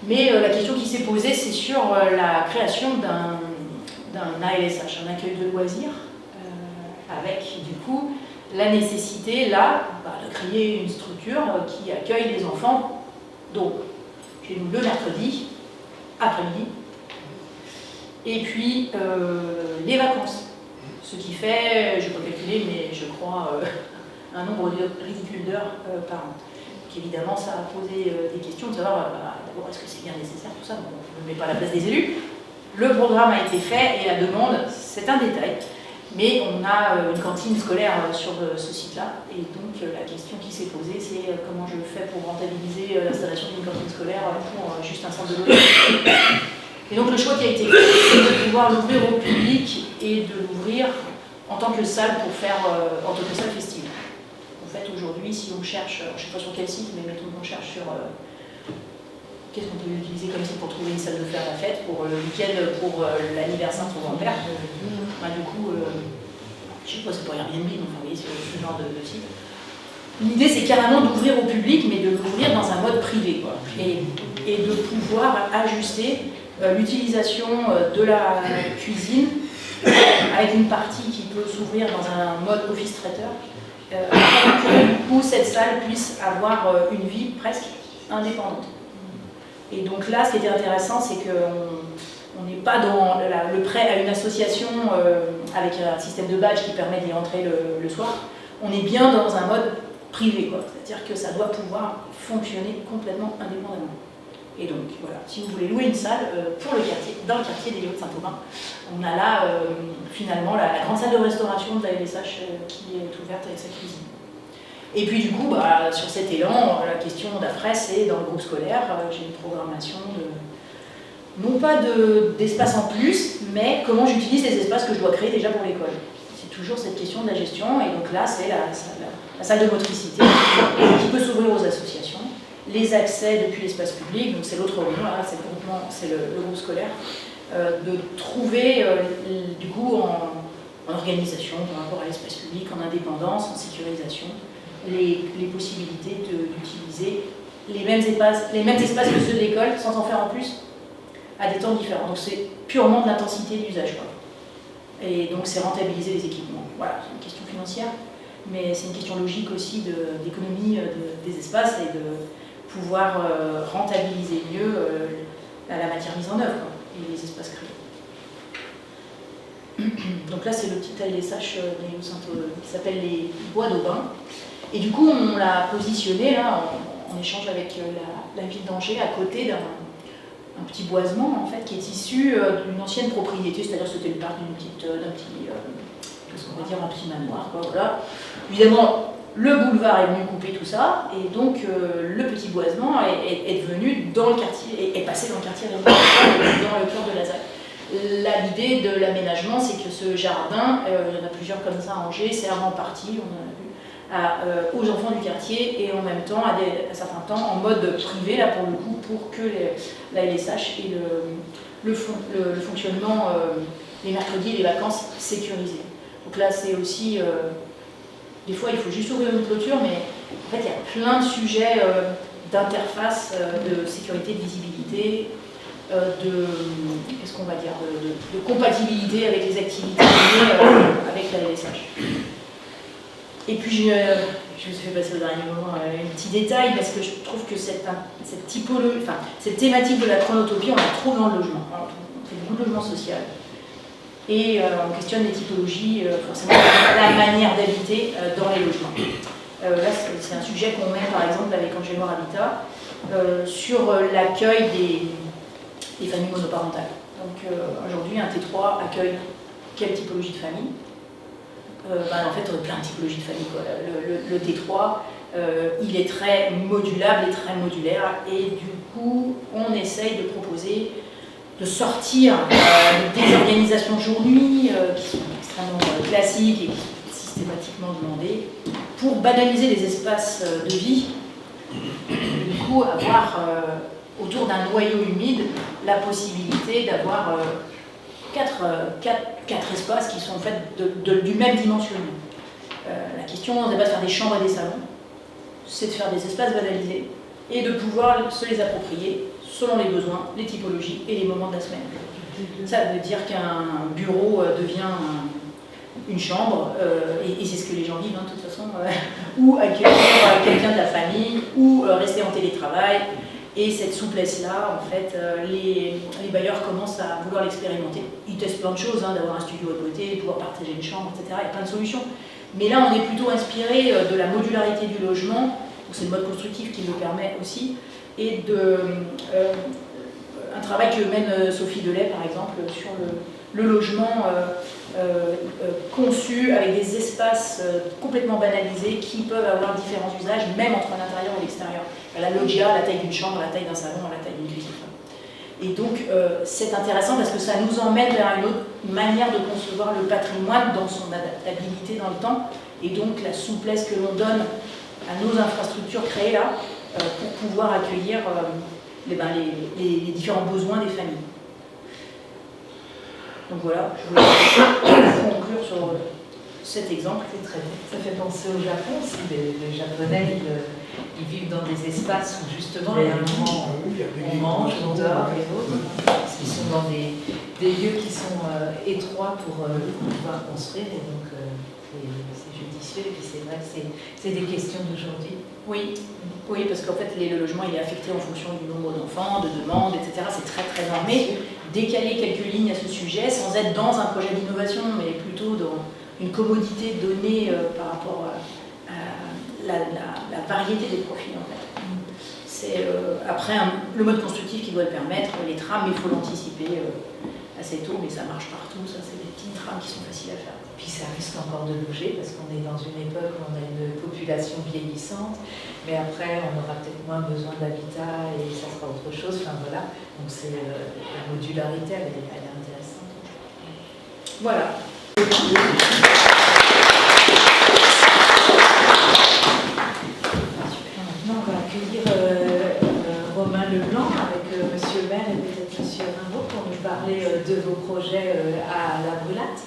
Mais la question qui s'est posée, c'est sur la création d'un ALSH, un accueil de loisirs, avec du coup la nécessité là de créer une structure qui accueille les enfants, donc chez nous le mercredi, après-midi, et puis les vacances. Ce qui fait, je n'ai pas calculé, mais je crois un nombre ridicule d'heures par an. Donc évidemment, ça a posé des questions de savoir, d'abord, est-ce que c'est bien nécessaire, tout ça, bon, on ne met pas à la place des élus. Le programme a été fait et la demande, c'est un détail. Mais on a une cantine scolaire sur ce site-là. Et donc la question qui s'est posée, c'est comment je fais pour rentabiliser l'installation d'une cantine scolaire pour juste un centre de logement. Et donc le choix qui a été fait, c'est de pouvoir l'ouvrir au public et de l'ouvrir en tant que salle pour faire, en tant que salle festive. En fait, aujourd'hui, si on cherche, je ne sais pas sur quel site, mais mettons qu'on cherche sur qu'est-ce qu'on peut utiliser comme site pour trouver une salle de faire la fête, pour le week-end, pour l'anniversaire de son grand-père. Du coup, je sais pas, c'est pour Airbnb, donc vous voyez, ce genre de site. L'idée, c'est carrément d'ouvrir au public, mais de l'ouvrir dans un mode privé, quoi. Et de pouvoir ajuster l'utilisation de la cuisine avec une partie qui peut s'ouvrir dans un mode office traiteur, pour que du coup cette salle puisse avoir une vie presque indépendante. Et donc là, ce qui était intéressant, c'est qu'on n'est pas dans le prêt à une association avec un système de badge qui permet d'y rentrer le soir. On est bien dans un mode privé, quoi. C'est-à-dire que ça doit pouvoir fonctionner complètement indépendamment. Et donc voilà, si vous voulez louer une salle pour le quartier, dans le quartier des Léos de Saint-Aubin, on a là finalement la grande salle de restauration de la LSH qui est ouverte avec sa cuisine. Et puis du coup, sur cet élan, la question d'après, c'est dans le groupe scolaire, j'ai une programmation non pas d'espace en plus, mais comment j'utilise les espaces que je dois créer déjà pour l'école. C'est toujours cette question de la gestion, et donc là, c'est la salle de motricité qui peut s'ouvrir aux associations, les accès depuis l'espace public, donc c'est l'autre réunion, là, c'est le groupe scolaire, de trouver du coup en organisation par rapport à l'espace public, en indépendance, en sécurisation, les possibilités d'utiliser les mêmes espaces que ceux de l'école, sans en faire en plus, à des temps différents. Donc c'est purement de l'intensité d'usage. Et donc c'est rentabiliser les équipements. Voilà, c'est une question financière, mais c'est une question logique aussi d'économie des espaces et de pouvoir rentabiliser mieux la matière mise en œuvre et les espaces créés. Donc là c'est le petit ALSH des Saint-Aubin qui s'appelle les Bois d'Aubin. Et du coup on l'a positionné là en échange avec la ville d'Angers à côté d'un petit boisement en fait qui est issu d'une ancienne propriété, c'est-à-dire c'était le parc d'un petit qu'est-ce qu'on va dire, un petit manoir, quoi, voilà. Évidemment, le boulevard est venu couper tout ça, et donc le petit boisement est devenu dans le quartier, est passé dans le quartier, dans le cœur de la ZAC. Là, l'idée de l'aménagement, c'est que ce jardin, il y en a plusieurs comme ça à Angers, sert en partie, on en a vu, aux enfants du quartier, et en même temps, à certains temps, en mode privé, là pour le coup, pour que la LSH ait le fonctionnement les mercredis et les vacances sécurisés. Donc là, c'est aussi, des fois, il faut juste ouvrir une clôture, mais en fait, il y a plein de sujets d'interface, de sécurité, de visibilité, qu'est-ce qu'on va dire, de compatibilité avec les activités avec la LSH. Et puis, je me suis fait passer au dernier moment un petit détail, parce que je trouve que cette thématique de la chronotopie, on la trouve dans le logement. On fait beaucoup de logement social. Et on questionne les typologies, forcément la manière d'habiter dans les logements. Là, c'est un sujet qu'on met par exemple avec Angers Noir Habitat sur l'accueil des familles monoparentales. Donc aujourd'hui, un T3 accueille quelle typologie de famille? En fait, plein de typologies de famille. Quoi. Le T3, il est très modulable et très modulaire, et du coup, on essaye de proposer de sortir des organisations jour-nuit qui sont extrêmement classiques et qui sont systématiquement demandées pour banaliser les espaces de vie et du coup avoir autour d'un noyau humide la possibilité d'avoir quatre espaces qui sont en fait du même dimensionnement. La question n'est pas de faire des chambres et des salons, c'est de faire des espaces banalisés et de pouvoir se les approprier selon les besoins, les typologies et les moments de la semaine. Ça veut dire qu'un bureau devient une chambre, et c'est ce que les gens vivent de toute façon, ou accueillir quelqu'un de la famille, ou rester en télétravail. Et cette souplesse-là, en fait, les bailleurs commencent à vouloir l'expérimenter. Ils testent plein de choses, d'avoir un studio à côté, pouvoir partager une chambre, etc. Il y a plein de solutions. Mais là, on est plutôt inspiré de la modularité du logement, c'est le mode constructif qui le permet aussi, et un travail que mène Sophie Delay, par exemple, sur le logement conçu avec des espaces complètement banalisés qui peuvent avoir différents usages, même entre l'intérieur et l'extérieur. La loggia, la taille d'une chambre, la taille d'un salon, la taille d'une cuisine. Et donc, c'est intéressant parce que ça nous emmène vers une autre manière de concevoir le patrimoine dans son adaptabilité dans le temps, et donc la souplesse que l'on donne à nos infrastructures créées là, pour pouvoir accueillir les différents besoins des familles. Donc voilà, je voulais conclure sur cet exemple. C'est très bien. Ça fait penser au Japon aussi. Les Japonais, ils vivent dans des espaces où justement il y a un moment où on mange, on dort et autres. Parce qu'ils sont dans des lieux qui sont étroits pour pouvoir construire, et donc c'est judicieux. ambitieux, et puis c'est vrai que c'est des questions d'aujourd'hui. Oui, oui, parce qu'en fait, le logement il est affecté en fonction du nombre d'enfants, de demandes, etc. C'est très très normé. Décaler quelques lignes à ce sujet, sans être dans un projet d'innovation, mais plutôt dans une commodité donnée par rapport à la variété des profils, en fait. C'est après le mode constructif qui doit le permettre, les trames, il faut l'anticiper assez tôt, mais ça marche partout, ça c'est des petites trames qui sont faciles à faire. Puis ça risque encore de bouger parce qu'on est dans une époque où on a une population vieillissante, mais après on aura peut-être moins besoin d'habitat et ça sera autre chose. Enfin voilà, donc c'est la modularité, elle est intéressante. Voilà. Maintenant on va accueillir Romain Leblanc avec Monsieur le maire et peut-être Monsieur Rimbaud pour nous parler de vos projets à la Brulate.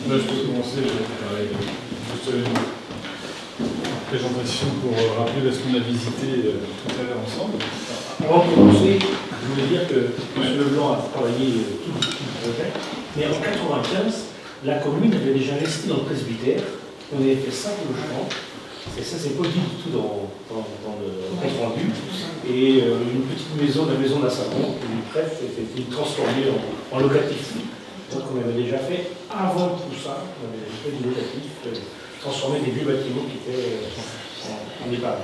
Je peux commencer, j'ai préparé juste une présentation pour rappeler ce qu'on a visité tout à l'heure ensemble. Avant de commencer, je voulais dire que M. Leblanc a travaillé tout le projet, mais en 1995, la commune avait déjà investi dans le presbytère, on avait fait 5 logements, et ça c'est pas dit du tout dans le compte rendu, et une petite maison, la maison d'Assabon, que le prêtre était transformée en locatif. Donc on avait déjà fait, avant tout ça, on avait fait du locatif, transformer des vieux bâtiments qui étaient en EHPAD.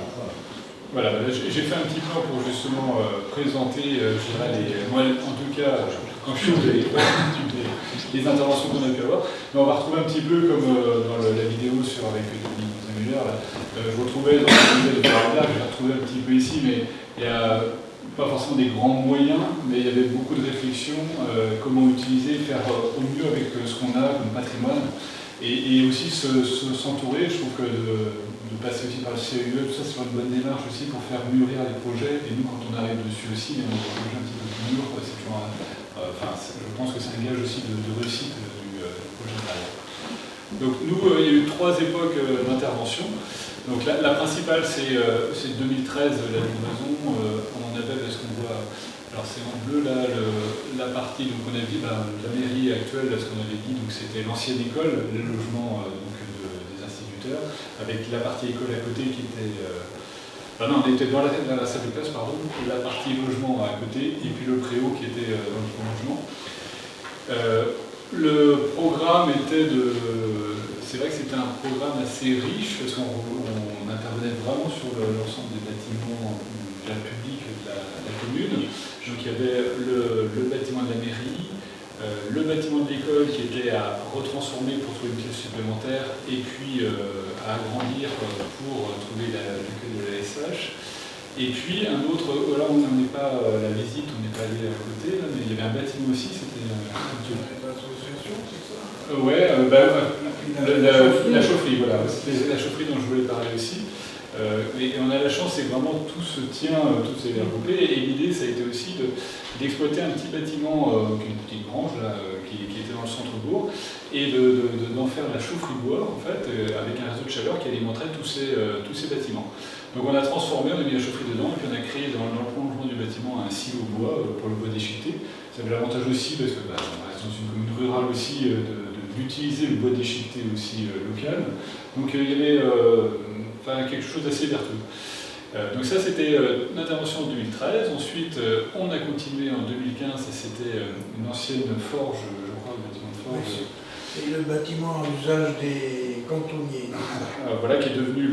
Voilà, j'ai fait un petit plan pour justement présenter, je dirais, moi en tout cas, quand je suis les interventions qu'on a pu avoir, mais on va retrouver un petit peu comme dans la vidéo avec Denis Muller, je retrouvais dans le modèle de Paradar, je l'ai retrouvé un petit peu ici, mais il y a pas forcément des grands moyens, mais il y avait beaucoup de réflexions, comment utiliser, faire au mieux avec ce qu'on a comme patrimoine, et aussi s'entourer. Je trouve que de passer aussi par le CEE, tout ça, c'est une bonne démarche aussi pour faire mûrir les projets, et nous, quand on arrive dessus aussi, on a des projets un petit peu plus mûrs, c'est toujours je pense que c'est un gage aussi de réussite du projet de carrière. Donc nous, il y a eu 3 époques d'intervention. Donc la principale, c'est 2013, la livraison. On en appelle parce qu'on voit, alors c'est en bleu là, la partie, donc on a dit la mairie actuelle, ce qu'on avait dit, donc c'était l'ancienne école, le logement des instituteurs, avec la partie école à côté qui était... non, on était dans la salle de classe, pardon, la partie logement à côté, et puis le préau qui était dans le prolongement. Le programme était de... C'est vrai que c'était un programme assez riche, parce qu'on intervenait vraiment sur l'ensemble des bâtiments publics de la commune. Donc il y avait le bâtiment de la mairie, le bâtiment de l'école qui était à retransformer pour trouver une pièce supplémentaire, et puis à agrandir pour trouver l'accueil de la SH. Et puis un autre, là on n'en est pas à la visite, on n'est pas allé à côté, là, mais il y avait un bâtiment aussi, c'était l'association, c'est ça? Ouais, la chaufferie, voilà, c'était la chaufferie dont je voulais parler aussi. Et on a la chance, c'est que vraiment tout se tient, tout s'est regroupé, et l'idée ça a été aussi d'exploiter un petit bâtiment, une petite grange là, qui était dans le centre-bourg, et d'en faire la chaufferie bois en fait, avec un réseau de chaleur qui alimenterait tous ces bâtiments. Donc on a transformé, on a mis la chaufferie dedans, et puis on a créé dans le prolongement du bâtiment un silo bois pour le bois déchiqueté. Ça avait l'avantage aussi, parce que on reste dans une commune rurale aussi, d'utiliser le bois déchiqueté aussi local. Donc il y avait quelque chose d'assez vertueux. Donc ça c'était une intervention en 2013. Ensuite on a continué en 2015, et c'était une ancienne forge, je crois, le bâtiment de forge. Oui. Et le bâtiment à l'usage des cantonniers. Voilà, qui est devenu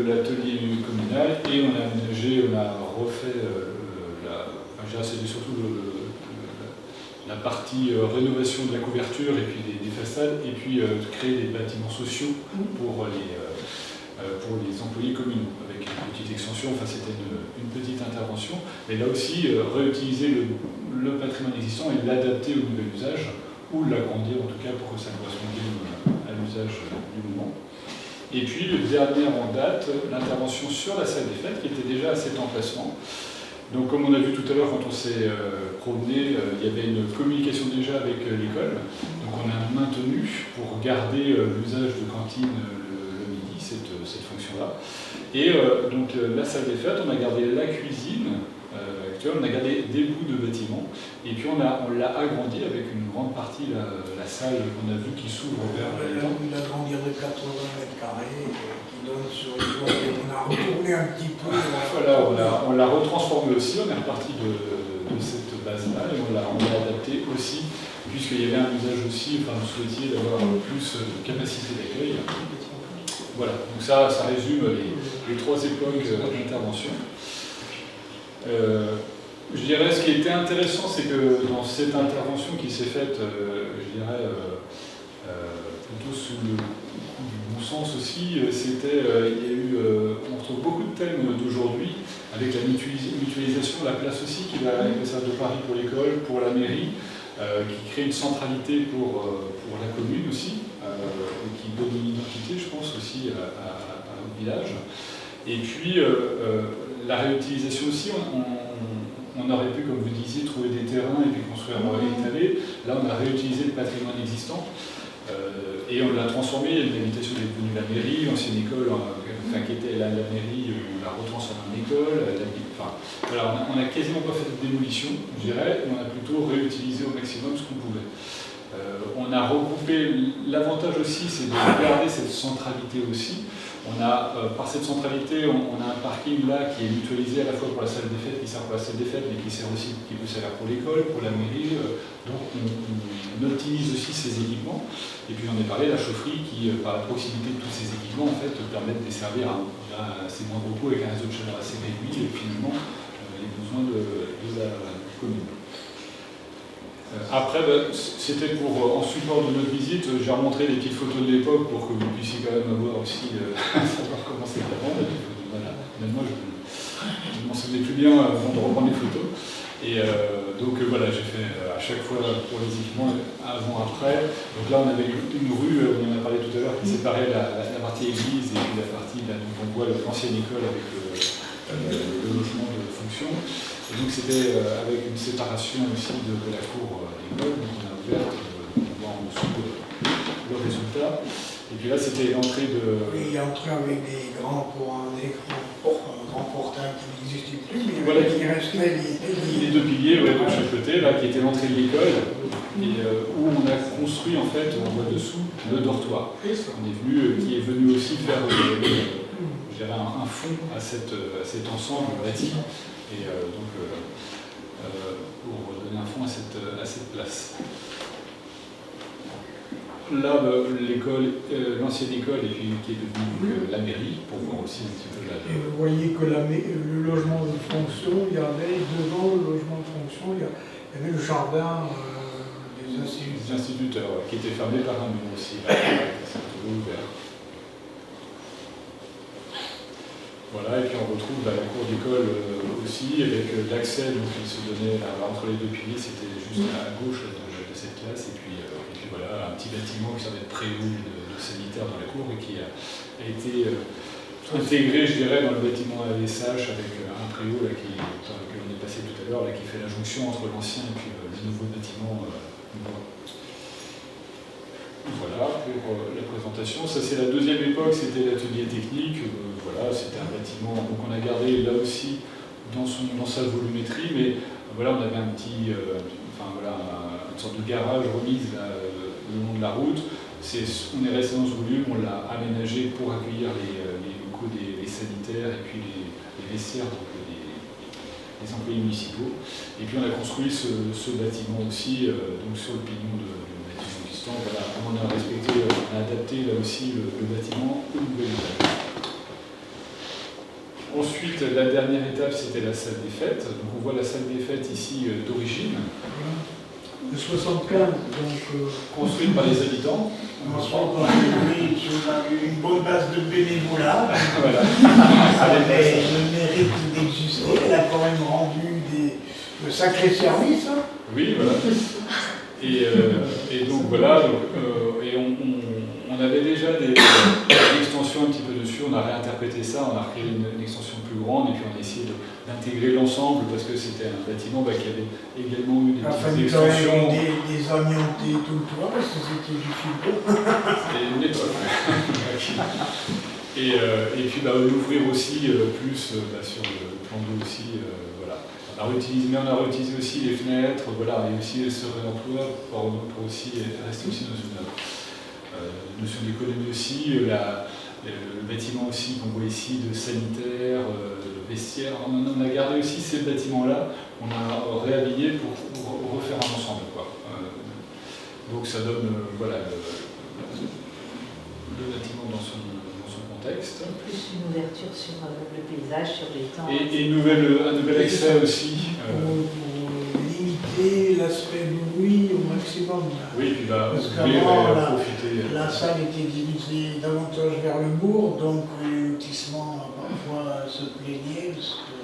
l'atelier communal, et on a aménagé, on a refait, c'était surtout la partie rénovation de la couverture et puis des façades, et puis créer des bâtiments sociaux pour les employés communaux, avec une petite extension, enfin c'était une petite intervention, mais là aussi réutiliser le patrimoine existant et l'adapter au nouvel usage, ou l'agrandir en tout cas pour que ça corresponde à l'usage du moment. Et puis le dernier en date, l'intervention sur la salle des fêtes, qui était déjà à cet emplacement. Donc comme on a vu tout à l'heure quand on s'est promené, il y avait une communication déjà avec l'école. Donc on a maintenu pour garder l'usage de cantine le midi, cette fonction-là. Et donc la salle des fêtes, on a gardé la cuisine actuelle. On a gardé des bouts de bâtiments et puis on l'a agrandi avec une grande partie, la salle qu'on a vue qui s'ouvre vers l'étang. Il a grandi de 80 mètres carrés, qui donne sur les toits. On a retourné un petit peu. Voilà, on l'a retransformé aussi, on est reparti de cette base-là et on l'a adapté aussi, puisqu'il y avait un usage aussi, enfin, vous souhaitiez d'avoir plus de capacité d'accueil. Voilà, donc ça résume les trois époques d'intervention. Je dirais, ce qui était intéressant, c'est que dans cette intervention qui s'est faite, je dirais, plutôt sous le coup du bon sens aussi, il y a eu, on retrouve beaucoup de thèmes d'aujourd'hui, avec la mutualisation, la place aussi qui va avec le Cercle de Paris pour l'école, pour la mairie, qui crée une centralité pour la commune aussi, et qui donne une identité, je pense, aussi à notre village. Et puis, la réutilisation aussi, on aurait pu, comme vous disiez, trouver des terrains et puis construire étaler. Là, on a réutilisé le patrimoine existant et on l'a transformé. L'habitation est devenue la mairie, l'ancienne école, qui était la mairie, on l'a retransformée en école. Voilà, on n'a quasiment pas fait de démolition, je dirais, et on a plutôt réutilisé au maximum ce qu'on pouvait. On a regroupé, l'avantage aussi, c'est de garder cette centralité aussi. On a, par cette centralité, on a un parking là qui est mutualisé à la fois pour la salle des fêtes, qui sert pour la salle des fêtes, mais qui peut servir pour l'école, pour la mairie. Donc on optimise aussi ces équipements. Et puis j'en ai parlé, la chaufferie qui, par la proximité de tous ces équipements, en fait, permet de desservir assez moins beaucoup avec un réseau de chaleur assez réduit et finalement les besoins de la commune. Après, c'était en support de notre visite, j'ai remontré des petites photos de l'époque pour que vous puissiez quand même avoir aussi, savoir comment c'était avant. Voilà. Moi, je ne m'en souvenais plus bien avant de reprendre les photos. Et donc voilà, j'ai fait à chaque fois pour les équipements avant-après. Donc là, on avait une rue, on en a parlé tout à l'heure, qui séparait la partie église et puis la partie, donc on voit l'ancienne école avec le logement de fonction. Et donc c'était avec une séparation aussi de la cour d'école, donc on a ouvert, on voit en dessous le résultat. Et puis là c'était l'entrée de... Oui, entrée avec des grands pour un écran, un grand portail qui n'existait plus, mais voilà, qui restait les deux piliers de chaque côté, là, qui était l'entrée de l'école, et où on a construit en fait, on voit dessous, le dortoir. Qui est venu aussi faire un fond à cet ensemble bâti. Et donc, pour donner un fond à cette place. Là, l'ancienne école, et puis qui est devenue la mairie, pour voir aussi un petit peu la... Et vous voyez que le logement de fonction, il y avait devant le logement de fonction, il y avait le jardin des instituteurs. Des instituteurs, qui était fermé par un mur aussi, là, qui s'est ouvert. Voilà, et puis on retrouve la cour d'école aussi, avec l'accès qui se donnait entre les deux piliers, c'était juste à gauche de cette classe, et puis voilà, un petit bâtiment qui servait de préau de sanitaire dans la cour et qui a été intégré, je dirais, dans le bâtiment ASH avec un préau là, dans lequel on est passé tout à l'heure, qui fait la jonction entre l'ancien et puis le nouveau bâtiment. Voilà pour la présentation. Ça c'est la deuxième époque, c'était l'atelier technique. Voilà, c'était un bâtiment, donc on a gardé là aussi dans sa volumétrie, mais voilà, on avait un petit, une sorte de garage remise là, le long de la route. On est resté dans ce volume, on l'a aménagé pour accueillir les locaux des sanitaires et puis les vestiaires, donc les employés municipaux. Et puis on a construit ce bâtiment aussi, donc sur le pignon du bâtiment existant. Voilà, on a respecté, on a adapté là aussi le bâtiment au nouvel usage. Ensuite, la dernière étape, c'était la salle des fêtes. Donc on voit la salle des fêtes ici d'origine. De 75, donc... construite par les habitants. Une bonne base de bénévolat. Voilà. Mais le mérite d'exister. Elle a quand même rendu de sacrés services. Hein. Oui, voilà. Et donc voilà, et on avait déjà des extensions un petit peu dessus, on a réinterprété ça, on a créé une extension plus grande et puis on a essayé d'intégrer l'ensemble parce que c'était un bâtiment qui avait également eu des petites extensions. Des amiantés tout le toit parce que c'était du fibre. C'était une époque. Et puis l'ouvrir aussi plus sur le plan d'eau aussi, voilà. à réutiliser, mais on a réutilisé aussi les fenêtres, voilà, et aussi ce réemploi pour aussi rester aussi dans une notion d'économie aussi, le bâtiment aussi qu'on voit ici de sanitaire, de vestiaire, on a gardé aussi ces bâtiments-là, on a réhabillé pour refaire un ensemble, quoi. Donc ça donne voilà, le bâtiment dans son contexte. Plus une ouverture sur le paysage, sur les temps. Et un nouvel accès aussi. Pour limiter l'aspect bruit au maximum. Oui, puis parce qu'avant, la salle était dirigée davantage vers le bourg, donc les lotissements parfois se plaignaient, parce que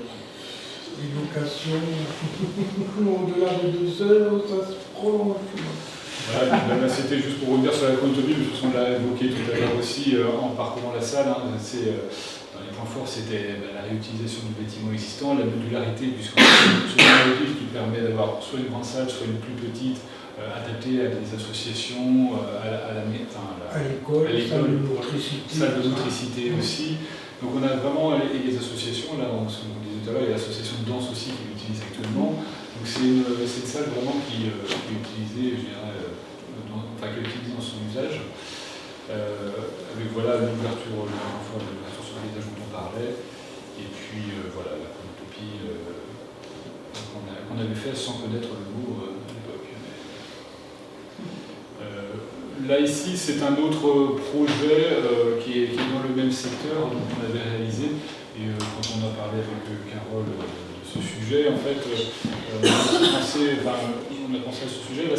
les locations, au-delà de 2 heures, ça se prolonge. Voilà, c'était juste pour revenir sur la comptabilité, de toute façon on l'a évoqué tout à l'heure aussi en parcourant la salle. Hein, les points forts, c'était la réutilisation du bâtiment existant, la modularité, puisqu'on a une module qui permet d'avoir soit une grande salle, soit une plus petite, adaptée à des associations, à l'école, salle de motricité aussi. Donc on a vraiment les associations, là, ce qu'on disait tout à l'heure, il y a l'association de danse aussi qui l'utilise actuellement. Donc c'est une salle vraiment qui est utilisée, je dirais, qui est utilisée dans son usage. Avec voilà l'ouverture sur le paysage dont on parlait, et puis voilà la copie qu'on avait fait sans connaître le mot à l'époque. Là ici c'est un autre projet qui est dans le même secteur dont on avait réalisé, et quand on a parlé avec Carole de ce sujet, en fait on a pensé à ce sujet. Là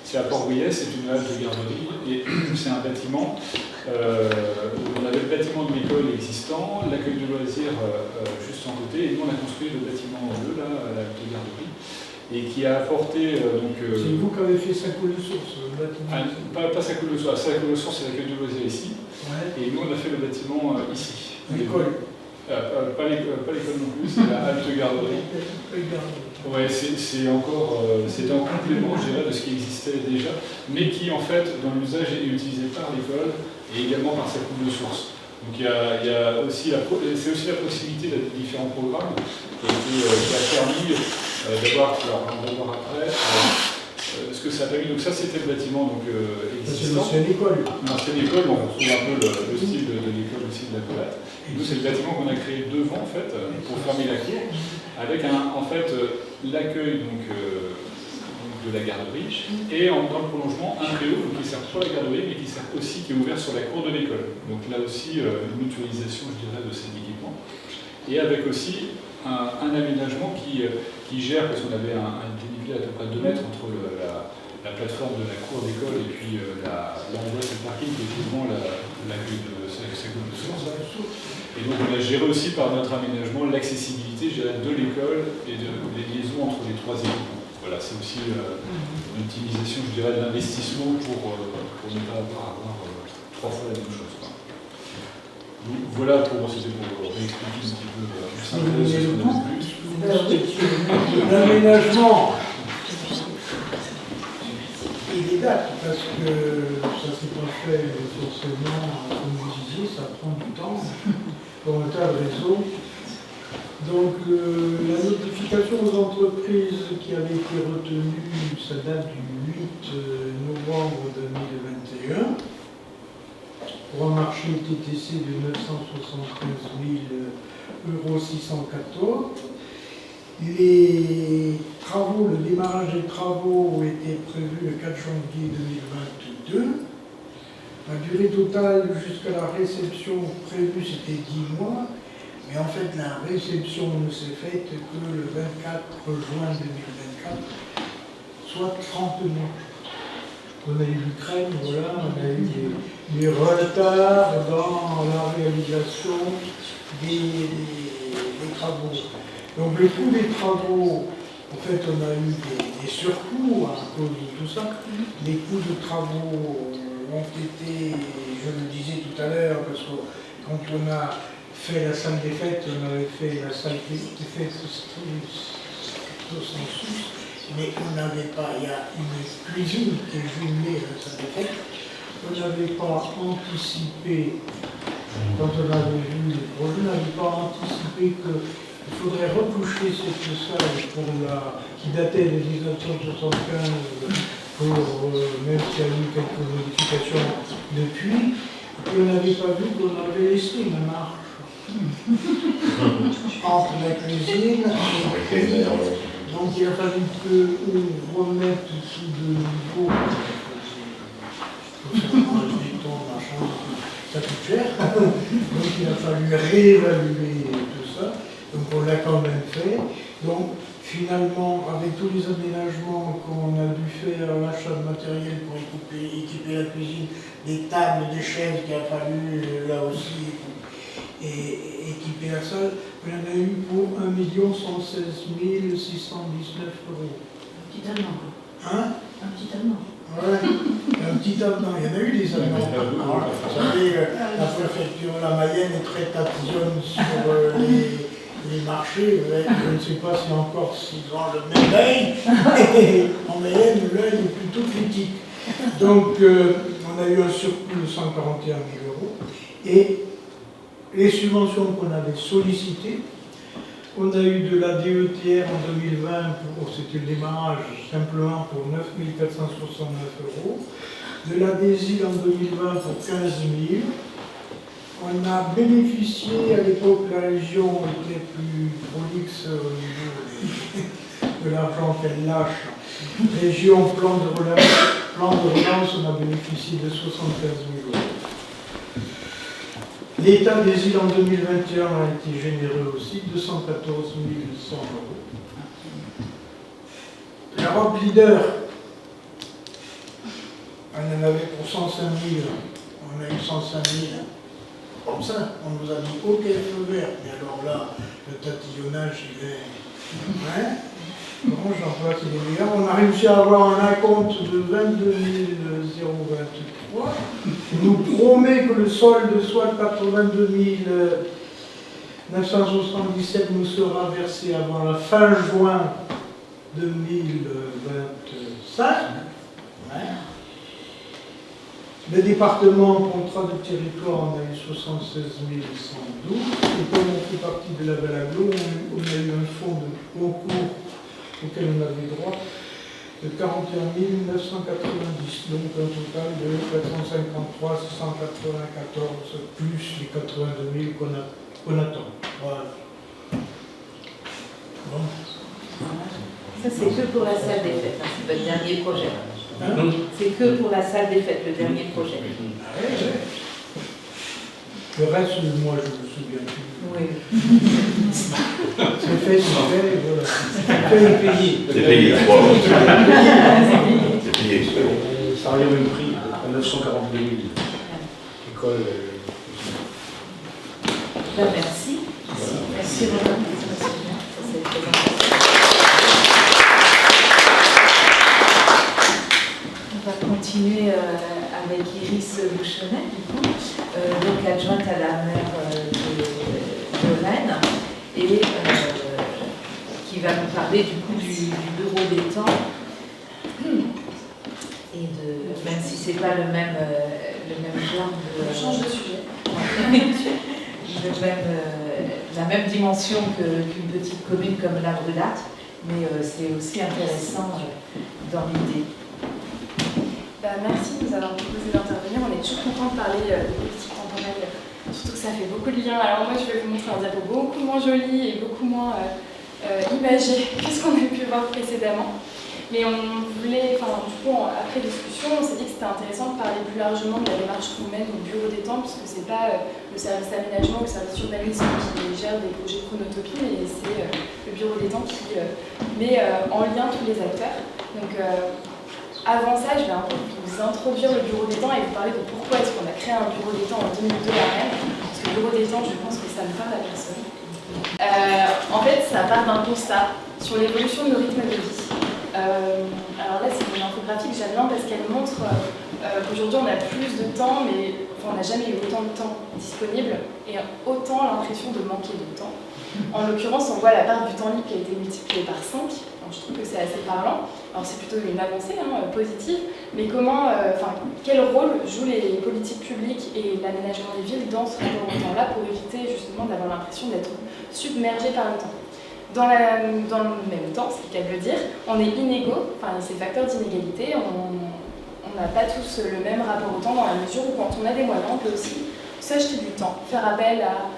c'est à Port-Bouillet, c'est une halte de garderie, et c'est un bâtiment. On avait le bâtiment de l'école existant, l'accueil de loisirs juste en côté, et nous on a construit le bâtiment en bleu, là, à la halte de garderie, et qui a apporté c'est vous qui avez fait Saint-Coul-de-Source, le bâtiment pas Saint-Coul-de-Source, Saint-Coul-de-Source c'est l'accueil de loisirs ici, ouais. Et nous on a fait le bâtiment ici. L'école pas l'école non plus, c'est la halte de garderie. Ouais, c'est encore, c'était en complément, je dirais, de ce qui existait déjà, mais qui, en fait, dans l'usage, est utilisé par l'école et également par sa coupe de source. Donc il y a aussi c'est aussi la proximité des différents programmes qui a permis d'avoir, alors on va voir après, ce que ça a permis. Donc ça, c'était le bâtiment existant. C'est l'ancienne école. L'ancienne école, on retrouve un peu le style de l'école aussi de la Colette. Et nous, c'est le bâtiment qu'on a créé devant, en fait, pour fermer la cour, avec l'accueil de la garderie, et dans le prolongement, un préau qui sert pour la garderie, mais qui sert aussi, qui est ouvert sur la cour de l'école. Donc là aussi, une mutualisation, je dirais, de cet équipement. Et avec aussi un aménagement qui gère, parce qu'on avait un dénivelé à peu près 2 mètres entre la plateforme de la cour d'école et puis l'endroit du parking qui est devant l'accueil de sa cour de source. Et donc on a géré aussi par notre aménagement l'accessibilité de l'école et des liaisons entre les 3 équipements. Voilà, c'est aussi l'utilisation, je dirais, de l'investissement pour ne pas avoir 3 fois la même chose. Donc, voilà, c'était pour réexpliquer un petit peu l'aménagement. Il est date parce que ça ne s'est pas fait forcément, comme vous disiez, ça prend du temps pour un tas de réseaux. Donc la notification aux entreprises qui avait été retenue, ça date du 8 novembre 2021 pour un marché TTC de 973 614 €. Les travaux, le démarrage des travaux était prévu le 4 janvier 2022. La durée totale jusqu'à la réception prévue, c'était 10 mois. Mais en fait, la réception ne s'est faite que le 24 juin 2024, soit 30 mois. On a eu l'Ukraine, voilà, on a eu des retards dans la réalisation des travaux. Donc le coût des travaux, en fait, on a eu des surcoûts à cause de tout ça. Les coûts de travaux ont été, je le disais tout à l'heure, parce que quand on a fait la salle des fêtes, on avait fait la salle des fêtes sans souci, mais on n'avait pas, il y a une cuisine qui est jumelée à la salle des fêtes, on n'avait pas anticipé, quand on avait vu les projets, on n'avait pas anticipé que Il faudrait retoucher cette salle qui datait de 1975, même s'il y a eu quelques modifications depuis. Et on n'avait pas vu qu'on avait laissé une marche entre la cuisine et la cuisine. Donc il a fallu qu'on remette tout de nouveau. Le béton, machin, ça coûte cher. Donc il a fallu réévaluer tout ça. Donc on l'a quand même fait. Donc finalement, avec tous les aménagements qu'on a dû faire, l'achat de matériel pour équiper la cuisine, des tables, des chaises qu'il a fallu là aussi et équiper la salle, on en a eu pour 1 116 619 €. Un petit allemand. Hein? Un petit allemand. Ouais, un petit avenant. Il y en a eu des allemands. Vous savez, la préfecture, la Mayenne est très tatillonne sur les marchés. Je ne sais pas si encore ils ont le même œil. En Mayenne, l'œil est plutôt critique. Donc, on a eu un surplus de 141 000 €. Et les subventions qu'on avait sollicitées, on a eu de la DETR en 2020, c'était le démarrage simplement pour 9 469 €, de la DESIL en 2020 pour 15 000. On a bénéficié, à l'époque la région était plus prolixe au niveau de l'argent qu'elle lâche. Région plan de relance, on a bénéficié de 75 000 €. L'État des îles en 2021 a été généreux aussi, 214 100 €. La robe leader, on en avait pour 105 000, on a eu 105 000. Comme ça, on nous a dit OK, feu vert. Mais alors là, le tatillonnage, il est. Hein? Comment j'emploie ces milliards? On a réussi à avoir un acompte de 22 023. On nous promet que le solde, soit 82 977, nous sera versé avant la fin juin 2025. Ouais. Le département contrat de territoire, on a eu 76 112. Et comme on fait partie de la Balago, on a eu un fonds de concours auquel on avait droit de 41 990, donc un total de 453 694 plus les 82 000 qu'on attend. Voilà. Bon. Ça, c'est que pour la salle des fêtes, hein, c'est votre dernier projet. Hein? C'est que pour la salle des fêtes, le dernier projet. Ah ouais, ouais. Le reste, moi, je me souviens plus. Oui. C'est fait, voilà. C'est fait et payé. C'est payé, voilà. C'est payé, c'est bon. Ça revient au même prix, à 942 000. École. Ben, merci. Merci Romain. Merci bien pour cette présentation. On va continuer avec Iris Bouchonnet, du coup, donc adjointe à la maire de Rennes, et qui va nous parler du coup du bureau des temps, et même si c'est pas le même genre de... On change de sujet. La même dimension qu'une petite commune comme la Brulate, mais c'est aussi intéressant dans l'idée. Merci de nous avoir proposé d'intervenir. On est toujours content de parler de politique temporelle, surtout que ça fait beaucoup de liens. Alors moi, je vais vous montrer un diapo beaucoup moins joli et beaucoup moins imagé que ce qu'on a pu voir précédemment. Mais on voulait, du coup, après discussion, on s'est dit que c'était intéressant de parler plus largement de la démarche qu'on mène au bureau des temps, puisque c'est pas le service aménagement ou le service urbanisme qui gère des projets chronotopie, mais c'est le bureau des temps qui met en lien tous les acteurs. Donc, avant ça, je vais un peu vous introduire le bureau des temps et vous parler de pourquoi est-ce qu'on a créé un bureau des temps en 2002 à Rennes. Parce que le bureau des temps, je pense que ça ne parle à personne. En fait, ça part d'un constat sur l'évolution de nos rythmes de vie. Alors là, c'est une infographie que j'aime bien parce qu'elle montre qu'aujourd'hui, on a plus de temps, mais on n'a jamais eu autant de temps disponible et autant l'impression de manquer de temps. En l'occurrence, on voit la part du temps libre qui a été multipliée par 5 je trouve que c'est assez parlant. Alors c'est plutôt une avancée positive, mais quel rôle jouent les politiques publiques et l'aménagement des villes dans ce rapport au temps-là pour éviter justement d'avoir l'impression d'être submergé par le temps. Dans le même temps, c'est le cas de le dire, on est inégaux, c'est facteur d'inégalité, on n'a pas tous le même rapport au temps dans la mesure où quand on a des moyens, on peut aussi s'acheter du temps, faire appel à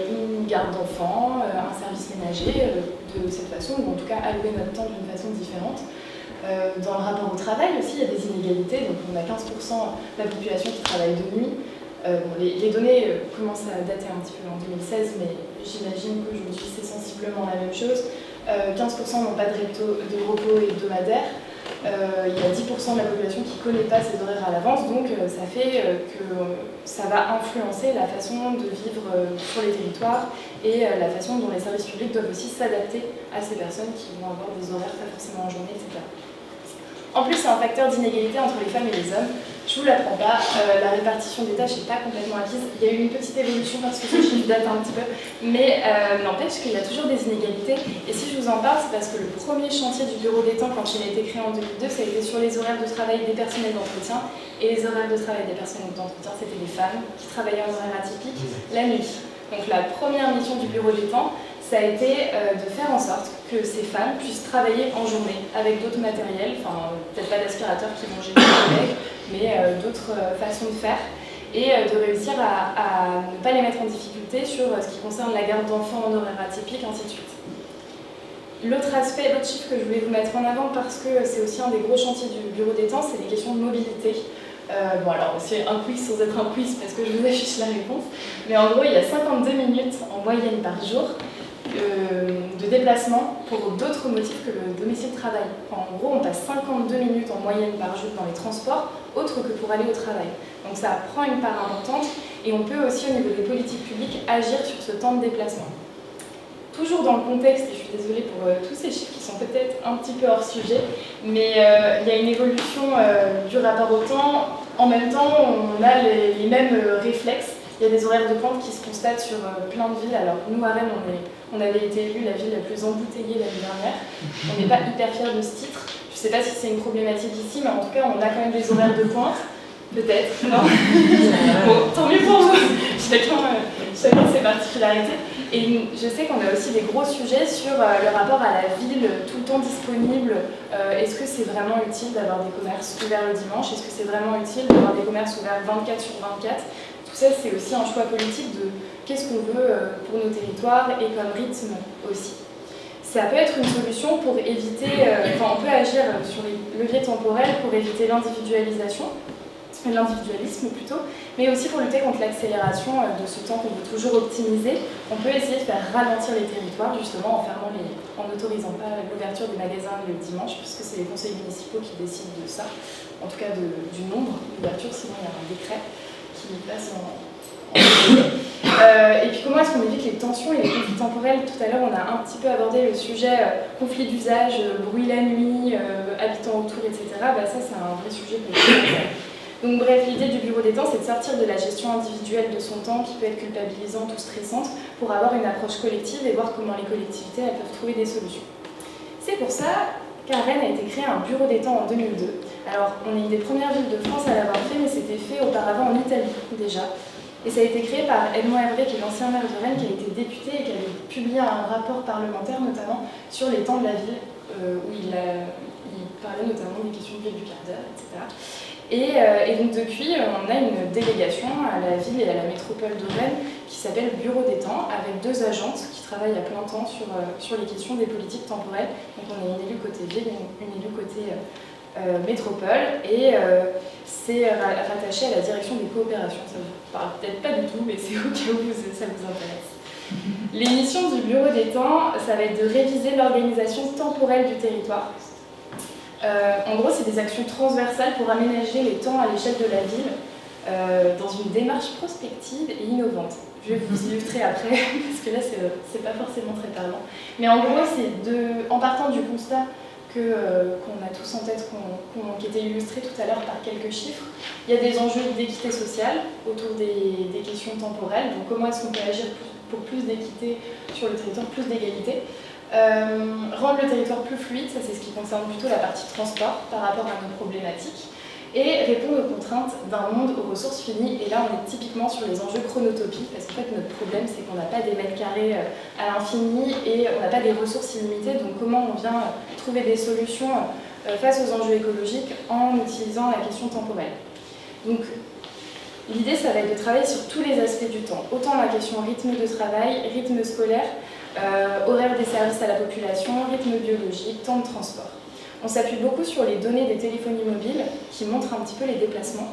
une garde d'enfants, un service ménager de cette façon, ou en tout cas allouer notre temps d'une façon différente. Dans le rapport au travail aussi, il y a des inégalités, donc on a 15% de la population qui travaille de nuit. Les données commencent à dater un petit peu en 2016, mais j'imagine qu'aujourd'hui c'est sensiblement la même chose. 15% n'ont pas de repos hebdomadaire. Il y a 10% de la population qui ne connaît pas ses horaires à l'avance, donc ça fait que ça va influencer la façon de vivre sur les territoires et la façon dont les services publics doivent aussi s'adapter à ces personnes qui vont avoir des horaires pas forcément en journée, etc. En plus, c'est un facteur d'inégalité entre les femmes et les hommes. Je ne vous l'apprends pas, la répartition des tâches n'est pas complètement acquise. Il y a eu une petite évolution parce que ce chiffre date un petit peu, mais n'empêche qu'il y a toujours des inégalités. Et si je vous en parle, c'est parce que le premier chantier du bureau des temps, quand il a été créé en 2002, ça a été sur les horaires de travail des personnels d'entretien. Et les horaires de travail des personnels d'entretien, c'était les femmes qui travaillaient en horaire atypique la nuit. Donc la première mission du bureau des temps, ça a été de faire en sorte que ces femmes puissent travailler en journée avec d'autres matériels, peut-être pas d'aspirateurs qui vont gérer les collègues, mais d'autres façons de faire, et de réussir à ne pas les mettre en difficulté sur ce qui concerne la garde d'enfants en horaire atypique, ainsi de suite. L'autre chiffre que je voulais vous mettre en avant, parce que c'est aussi un des gros chantiers du bureau des temps, c'est les questions de mobilité. Alors c'est un quiz sans être un quiz parce que je vous affiche la réponse, mais en gros il y a 52 minutes en moyenne par jour de déplacement pour d'autres motifs que le domicile-travail. En gros, on passe 52 minutes en moyenne par jour dans les transports, autres que pour aller au travail. Donc ça prend une part importante et on peut aussi, au niveau des politiques publiques, agir sur ce temps de déplacement. Toujours dans le contexte, et je suis désolée pour tous ces chiffres qui sont peut-être un petit peu hors sujet, mais il y a une évolution du rapport au temps. En même temps, on a les mêmes réflexes. Il y a des horaires de pointe qui se constatent sur plein de villes. Alors nous, à Rennes, on avait été élus la ville la plus embouteillée l'année dernière. On n'est pas hyper fiers de ce titre. Je ne sais pas si c'est une problématique ici, mais en tout cas, on a quand même des horaires de pointe. Peut-être, non? Bon, tant mieux pour vous. Chacun ses particularités. Et je sais qu'on a aussi des gros sujets sur le rapport à la ville, tout le temps disponible. Est-ce que c'est vraiment utile d'avoir des commerces ouverts le dimanche? Est-ce que c'est vraiment utile d'avoir des commerces ouverts 24 sur 24? Tout ça, c'est aussi un choix politique de qu'est-ce qu'on veut pour nos territoires et comme rythme aussi. Ça peut être une solution pour éviter, on peut agir sur les leviers temporels pour éviter l'individualisme plutôt, mais aussi pour lutter contre l'accélération de ce temps qu'on veut toujours optimiser. On peut essayer de faire ralentir les territoires justement en n'autorisant pas l'ouverture des magasins le dimanche, puisque c'est les conseils municipaux qui décident de ça, en tout cas du nombre d'ouvertures, sinon il y a un décret qui passe en et puis comment est-ce qu'on évite les tensions et les conflits temporels? Tout à l'heure on a un petit peu abordé le sujet conflit d'usage, bruit la nuit, habitants autour, etc. Ça c'est un vrai sujet politique. Donc bref, l'idée du bureau des temps, c'est de sortir de la gestion individuelle de son temps qui peut être culpabilisante ou stressante pour avoir une approche collective et voir comment les collectivités elles peuvent trouver des solutions. C'est pour ça qu'à Rennes a été créé un bureau des temps en 2002. Alors on est une des premières villes de France à l'avoir fait, mais c'était fait auparavant en Italie déjà. Et ça a été créé par Edmond Hervé, qui est l'ancien maire de Rennes, qui a été député et qui avait publié un rapport parlementaire notamment sur les temps de la ville, où il parlait notamment des questions de vie du quart d'heure, etc. Et donc depuis, on a une délégation à la ville et à la métropole de Rennes qui s'appelle Bureau des temps, avec 2 agentes qui travaillent à plein temps sur les questions des politiques temporelles. Donc on a une élue côté ville et une élue côté métropole, et c'est rattaché à la direction des coopérations. Ça vous parle peut-être pas du tout, mais c'est au cas où ça vous intéresse. Les missions du bureau des temps, ça va être de réviser l'organisation temporelle du territoire. En gros, c'est des actions transversales pour aménager les temps à l'échelle de la ville dans une démarche prospective et innovante. Je vais vous illustrer après, parce que là, c'est pas forcément très parlant. Mais en gros, c'est en partant du constat qu'on a tous en tête, qui était illustré tout à l'heure par quelques chiffres, il y a des enjeux d'équité sociale autour des questions temporelles. Donc comment est-ce qu'on peut agir pour plus d'équité sur le territoire, plus d'égalité? Rendre le territoire plus fluide, ça c'est ce qui concerne plutôt la partie transport par rapport à nos problématiques, et répondre aux contraintes d'un monde aux ressources finies. Et là, on est typiquement sur les enjeux chronotopie, parce qu'en fait, notre problème, c'est qu'on n'a pas des mètres carrés à l'infini et on n'a pas des ressources illimitées. Donc, comment on vient trouver des solutions face aux enjeux écologiques en utilisant la question temporelle. Donc, l'idée, ça va être de travailler sur tous les aspects du temps, autant la question rythme de travail, rythme scolaire, horaire des services à la population, rythme biologique, temps de transport. On s'appuie beaucoup sur les données des téléphonies mobiles qui montrent un petit peu les déplacements.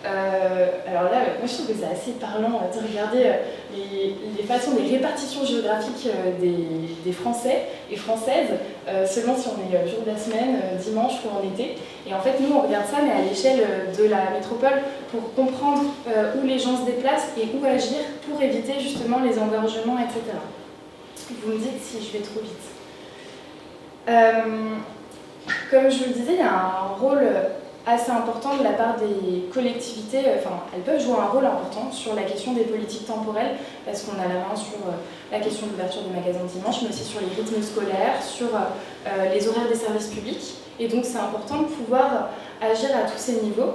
Alors là, moi je trouve que c'est assez parlant de regarder les façons des répartitions géographiques des Français et Françaises, selon si on est jour de la semaine, dimanche ou en été. Et en fait, nous on regarde ça, mais à l'échelle de la métropole, pour comprendre où les gens se déplacent et où agir pour éviter justement les engorgements, etc. Vous me dites si je vais trop vite. Comme je vous le disais, il y a un rôle assez important de la part des collectivités, enfin, elles peuvent jouer un rôle important sur la question des politiques temporelles, parce qu'on a la main sur la question de l'ouverture des magasins dimanche, mais aussi sur les rythmes scolaires, sur les horaires des services publics, et donc c'est important de pouvoir agir à tous ces niveaux.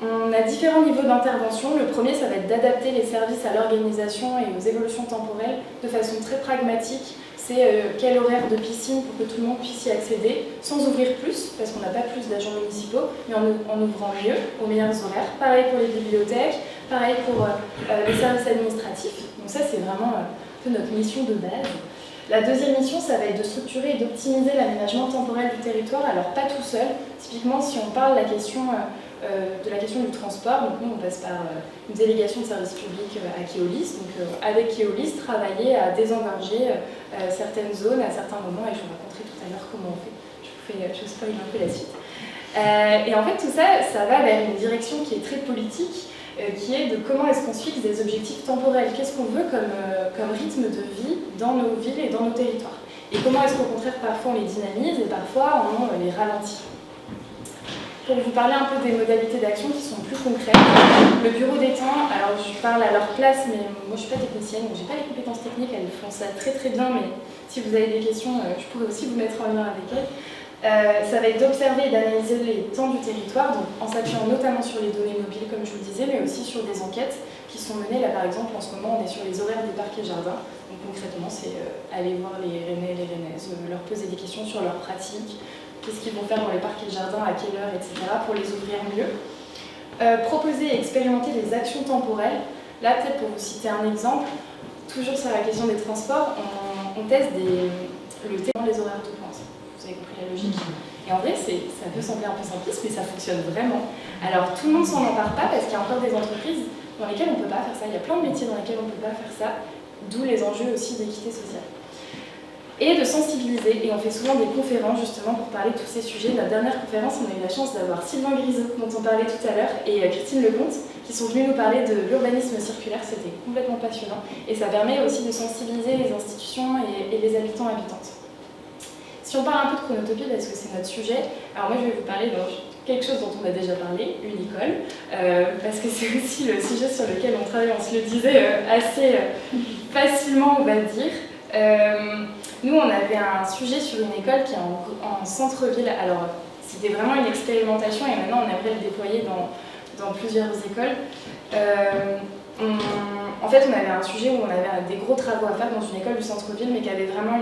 On a différents niveaux d'intervention. Le premier, ça va être d'adapter les services à l'organisation et aux évolutions temporelles de façon très pragmatique. C'est quel horaire de piscine pour que tout le monde puisse y accéder, sans ouvrir plus, parce qu'on n'a pas plus d'agents municipaux, mais en ouvrant mieux, aux meilleurs horaires. Pareil pour les bibliothèques, pareil pour les services administratifs. Donc ça, c'est vraiment un peu notre mission de base. La deuxième mission, ça va être de structurer et d'optimiser l'aménagement temporel du territoire, alors pas tout seul. Typiquement, si on parle de la question du transport, donc nous on passe par une délégation de services publics à Keolis, donc avec Keolis, travailler à désengorger certaines zones à certains moments, et je vous raconterai tout à l'heure comment on fait. Je spoil un peu la suite. Et en fait tout ça, ça va vers une direction qui est très politique, qui est de comment est-ce qu'on se fixe des objectifs temporels, qu'est-ce qu'on veut comme rythme de vie dans nos villes et dans nos territoires. Et comment est-ce qu'au contraire parfois on les dynamise et parfois on les ralentit. Pour vous parler un peu des modalités d'action qui sont plus concrètes, le bureau des temps, alors je parle à leur place, mais moi je ne suis pas technicienne, donc je n'ai pas les compétences techniques, elles font ça très très bien, mais si vous avez des questions, je pourrais aussi vous mettre en lien avec elles. Ça va être d'observer et d'analyser les temps du territoire, donc en s'appuyant notamment sur les données mobiles, comme je vous le disais, mais aussi sur des enquêtes qui sont menées. Là par exemple, en ce moment, on est sur les horaires des parcs et jardins. Donc concrètement, c'est aller voir les Rennais et les Rennaises, leur poser des questions sur leurs pratiques, qu'est-ce qu'ils vont faire dans les parcs et jardins, à quelle heure, etc., pour les ouvrir mieux. Proposer et expérimenter des actions temporelles. Là, peut-être pour vous citer un exemple, toujours sur la question des transports, on teste le thème des horaires de pointe. Vous avez compris la logique. Et en vrai, ça peut sembler un peu simpliste, mais ça fonctionne vraiment. Alors, tout le monde s'en empare pas parce qu'il y a encore des entreprises dans lesquelles on ne peut pas faire ça. Il y a plein de métiers dans lesquels on ne peut pas faire ça, d'où les enjeux aussi d'équité sociale. Et de sensibiliser, et on fait souvent des conférences justement pour parler de tous ces sujets. Notre dernière conférence, on a eu la chance d'avoir Sylvain Grisot, dont on parlait tout à l'heure, et Christine Lecomte, qui sont venus nous parler de l'urbanisme circulaire. C'était complètement passionnant, et ça permet aussi de sensibiliser les institutions et les habitants et habitantes. Si on parle un peu de chronotopie, parce que c'est notre sujet, alors moi je vais vous parler de quelque chose dont on a déjà parlé, une école, parce que c'est aussi le sujet sur lequel on travaille, on se le disait assez facilement, on va dire. Nous, on avait un sujet sur une école qui est en centre-ville. Alors, c'était vraiment une expérimentation et maintenant, on aimerait le déployer dans plusieurs écoles. En fait, on avait un sujet où on avait des gros travaux à faire dans une école du centre-ville, mais qui avait vraiment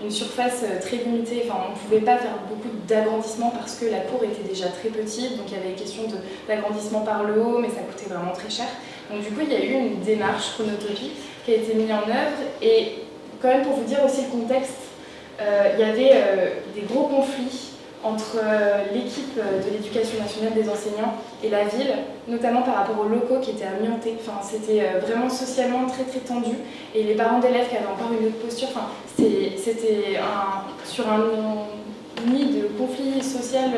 une surface très limitée. Enfin, on ne pouvait pas faire beaucoup d'agrandissement parce que la cour était déjà très petite, donc il y avait des questions d'agrandissement par le haut, mais ça coûtait vraiment très cher. Donc du coup, il y a eu une démarche chronotopie qui a été mise en œuvre, et quand même pour vous dire aussi le contexte, il y avait des gros conflits entre l'équipe de l'éducation nationale des enseignants et la ville, notamment par rapport aux locaux qui étaient amiantés. Enfin, c'était vraiment socialement très très tendu, et les parents d'élèves qui avaient encore une autre posture. Enfin, c'était sur un nid de conflit social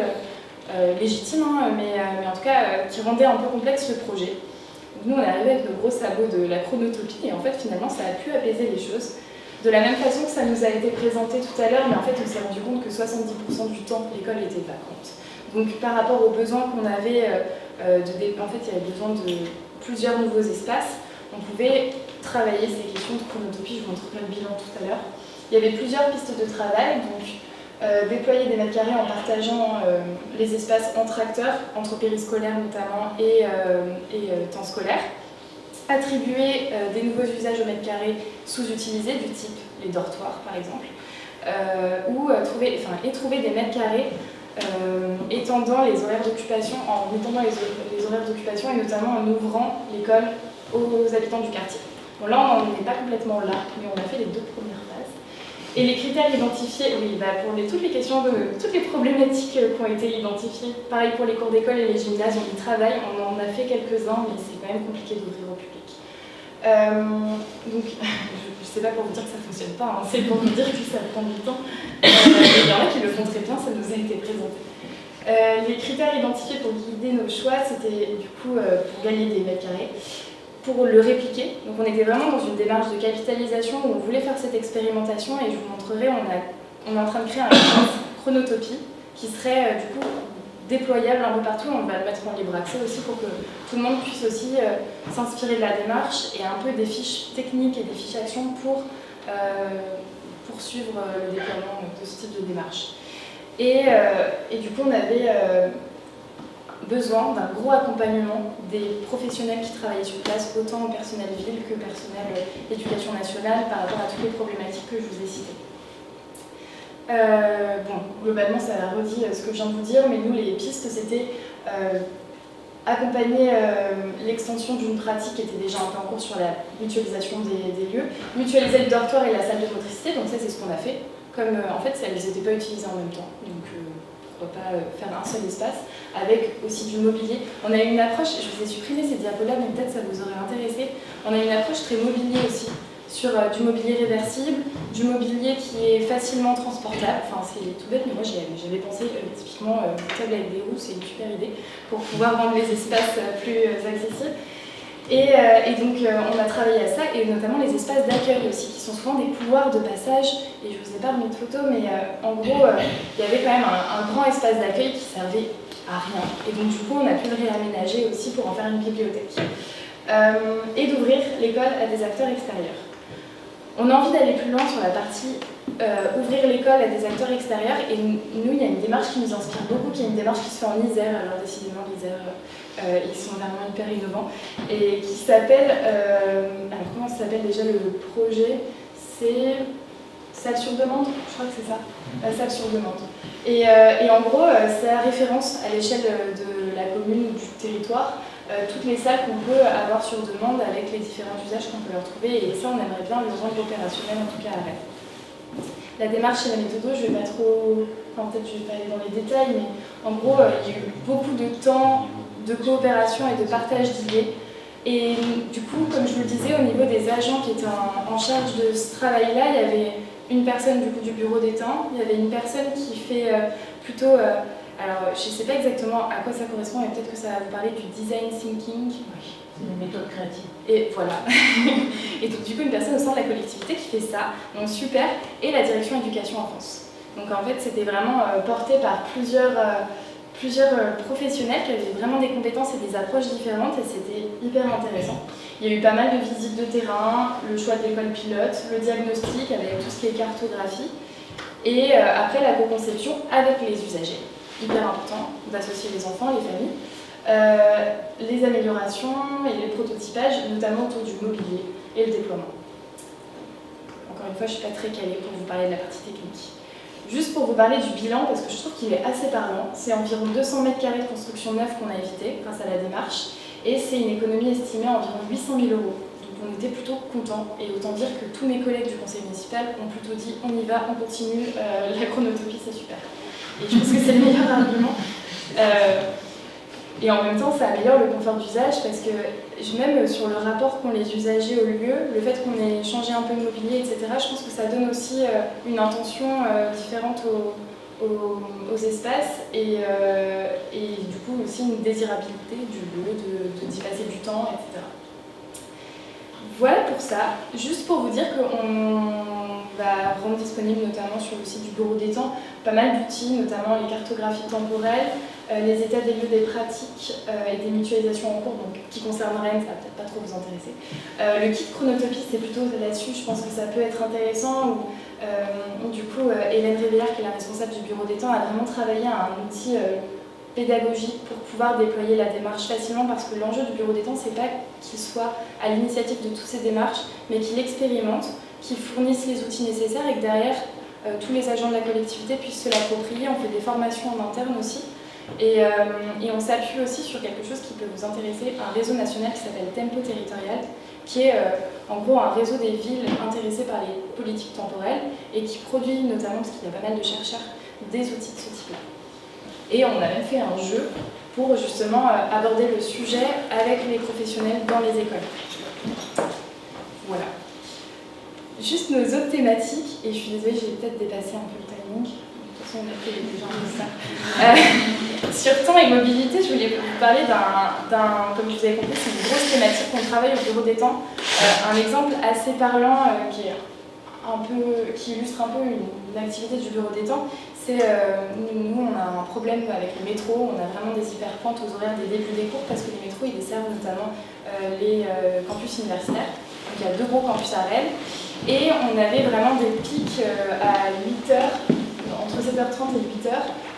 légitime, hein, mais en tout cas qui rendait un peu complexe le projet. Donc, nous, on est arrivé avec le gros sabot de la chronotopie, et en fait, finalement, ça a pu apaiser les choses. De la même façon que ça nous a été présenté tout à l'heure, mais en fait, on s'est rendu compte que 70% du temps, l'école était vacante. Donc, par rapport aux besoins qu'on avait, en fait, il y avait besoin de plusieurs nouveaux espaces. On pouvait travailler ces questions de chronotopie, je vous montrerai le bilan tout à l'heure. Il y avait plusieurs pistes de travail, donc déployer des mètres carrés en partageant les espaces entre acteurs, entre périscolaires notamment et temps scolaire. Attribuer des nouveaux usages au mètre carré sous-utilisés, du type les dortoirs par exemple, et trouver des mètres carrés étendant les horaires d'occupation, et notamment en ouvrant l'école aux habitants du quartier. Bon, là, on n'en est pas complètement là, mais on a fait les 2 premières phases. Et les critères identifiés, pour toutes les questions, toutes les problématiques qui ont été identifiées, pareil pour les cours d'école et les gymnases, on y travaille, on en a fait quelques-uns, mais c'est quand même compliqué d'ouvrir au public. Donc, je ne sais pas pour vous dire que ça ne fonctionne pas, hein, c'est pour vous dire que ça prend du temps. Il y en a qui le font très bien, ça nous a été présenté. Les critères identifiés pour guider nos choix, c'était du coup pour gagner des mètres carrés, pour le répliquer. Donc on était vraiment dans une démarche de capitalisation où on voulait faire cette expérimentation, et je vous montrerai, on est en train de créer un chronotopie qui serait du coup déployable un peu partout. On va le mettre en libre accès aussi pour que tout le monde puisse aussi s'inspirer de la démarche, et un peu des fiches techniques et des fiches actions pour poursuivre le déploiement de ce type de démarche. Et du coup, on avait besoin d'un gros accompagnement des professionnels qui travaillaient sur place, autant au personnel ville que personnel éducation nationale, par rapport à toutes les problématiques que je vous ai citées. Globalement, ça redit ce que je viens de vous dire, mais nous, les pistes, c'était accompagner l'extension d'une pratique qui était déjà un peu en cours sur la mutualisation des lieux, mutualiser le dortoir et la salle de motricité, donc ça, c'est ce qu'on a fait. Comme en fait, elles n'étaient pas utilisées en même temps, donc pourquoi pas faire un seul espace, avec aussi du mobilier. On a une approche, je vous ai supprimé ces diapos-là, mais peut-être ça vous aurait intéressé. On a une approche très mobilier aussi, sur du mobilier réversible, du mobilier qui est facilement transportable. Enfin, c'est tout bête, mais moi j'avais pensé typiquement une table avec des roues, c'est une super idée pour pouvoir rendre les espaces plus accessibles. Et donc on a travaillé à ça, et notamment les espaces d'accueil aussi, qui sont souvent des couloirs de passage. Et je vous ai pas remis de photos, mais en gros, il y avait quand même un grand espace d'accueil qui servait à rien. Et donc du coup, on a pu le réaménager aussi pour en faire une bibliothèque. Et d'ouvrir l'école à des acteurs extérieurs. On a envie d'aller plus loin sur la partie ouvrir l'école à des acteurs extérieurs, et nous, il y a une démarche qui nous inspire beaucoup, qui est une démarche qui se fait en Isère. Alors décidément, l'Isère, ils sont vraiment hyper innovants, et qui s'appelle, alors comment ça s'appelle déjà le projet? C'est salle sur demande, je crois que c'est ça, la salle sur demande. Et en gros, ça référence à l'échelle de la commune ou du territoire, toutes les salles qu'on peut avoir sur demande avec les différents usages qu'on peut leur trouver, et ça, on aimerait bien le rendre opérationnel, en tout cas à Rennes. La démarche et la méthode, je vais pas trop, enfin peut-être je vais pas aller dans les détails, mais en gros, il y a eu beaucoup de temps de coopération et de partage d'idées. Et du coup, comme je vous le disais, au niveau des agents qui étaient en charge de ce travail-là, il y avait une personne du coup du bureau des temps, il y avait une personne qui fait plutôt, alors je ne sais pas exactement à quoi ça correspond, mais peut-être que ça va vous parler du design thinking. Oui, c'est une méthode créative. Et voilà. Et donc du coup, une personne au sein de la collectivité qui fait ça, donc super, et la direction éducation enfance. Donc en fait, c'était vraiment porté par plusieurs professionnels qui avaient vraiment des compétences et des approches différentes, et c'était hyper intéressant. Il y a eu pas mal de visites de terrain, le choix de l'école pilote, le diagnostic avec tout ce qui est cartographie, et après la co-conception avec les usagers. Hyper important d'associer les enfants, les familles, les améliorations et les prototypages, notamment autour du mobilier et le déploiement. Encore une fois, je ne suis pas très calée pour vous parler de la partie technique. Juste pour vous parler du bilan, parce que je trouve qu'il est assez parlant, c'est environ 200 mètres carrés de construction neuve qu'on a évité grâce à la démarche, et c'est une économie estimée à environ 800 000 €. Donc on était plutôt contents, et autant dire que tous mes collègues du conseil municipal ont plutôt dit on y va, on continue, la chronotopie c'est super. Et je pense que c'est le meilleur argument. Et en même temps, ça améliore le confort d'usage, parce que même sur le rapport qu'ont les usagers au lieu, le fait qu'on ait changé un peu de mobilier, etc., je pense que ça donne aussi une intention différente aux espaces, et du coup aussi une désirabilité du lieu, d'y passer du temps, etc. Voilà pour ça. Juste pour vous dire qu'on va rendre disponible, notamment sur le site du Bureau des Temps, pas mal d'outils, notamment les cartographies temporelles, les états des lieux des pratiques et des mutualisations en cours, donc, qui concernent Rennes, ça va peut-être pas trop vous intéresser. Le kit chronotopie, c'est plutôt là-dessus, je pense que ça peut être intéressant, où du coup, Hélène Réveillard, qui est la responsable du bureau des temps, a vraiment travaillé à un outil pédagogique pour pouvoir déployer la démarche facilement, parce que l'enjeu du bureau des temps, c'est pas qu'il soit à l'initiative de toutes ces démarches, mais qu'il expérimente, qu'il fournisse les outils nécessaires et que derrière, tous les agents de la collectivité puissent se l'approprier. On fait des formations en interne aussi. Et on s'appuie aussi sur quelque chose qui peut vous intéresser, un réseau national qui s'appelle Tempo Territorial, qui est en gros un réseau des villes intéressées par les politiques temporelles et qui produit notamment, parce qu'il y a pas mal de chercheurs, des outils de ce type-là. Et on a même fait un jeu pour justement aborder le sujet avec les professionnels dans les écoles. Voilà. Juste nos autres thématiques, et je suis désolée, j'ai peut-être dépassé un peu le timing. On a fait déjà ça. Sur temps et mobilité, je voulais vous parler comme vous avez compris, c'est une grosse thématique qu'on travaille au bureau des temps. Un exemple assez parlant qui illustre un peu une activité du bureau des temps, c'est nous on a un problème avec le métro, on a vraiment des hyperpointes aux horaires des débuts des cours parce que les métros ils desservent notamment les campus universitaires. Donc il y a 2 gros campus à Rennes et on avait vraiment des pics à 8h. Entre 7h30 et 8h,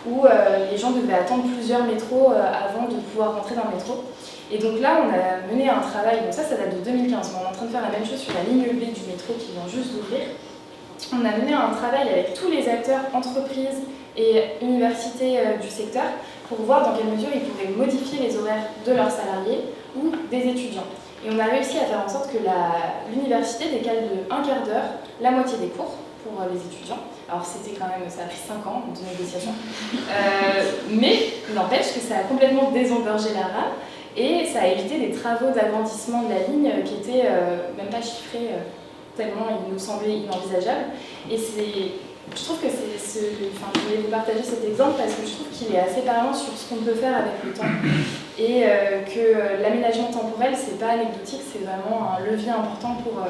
où les gens devaient attendre plusieurs métros avant de pouvoir rentrer dans le métro. Et donc là, on a mené un travail, donc ça date de 2015, mais on est en train de faire la même chose sur la ligne B du métro qui vient juste d'ouvrir. On a mené un travail avec tous les acteurs, entreprises et universités du secteur, pour voir dans quelle mesure ils pouvaient modifier les horaires de leurs salariés ou des étudiants. Et on a réussi à faire en sorte que l'université décale de 1/4 d'heure la moitié des cours pour les étudiants. Alors c'était quand même, ça a pris 5 ans de négociation, mais n'empêche que ça a complètement désengorgé la rame et ça a évité des travaux d'agrandissement de la ligne qui étaient même pas chiffrés tellement ils nous semblaient inenvisageables. Et je trouve que je voulais vous partager cet exemple parce que je trouve qu'il est assez parlant sur ce qu'on peut faire avec le temps et que l'aménagement temporel c'est pas anecdotique, c'est vraiment un levier important pour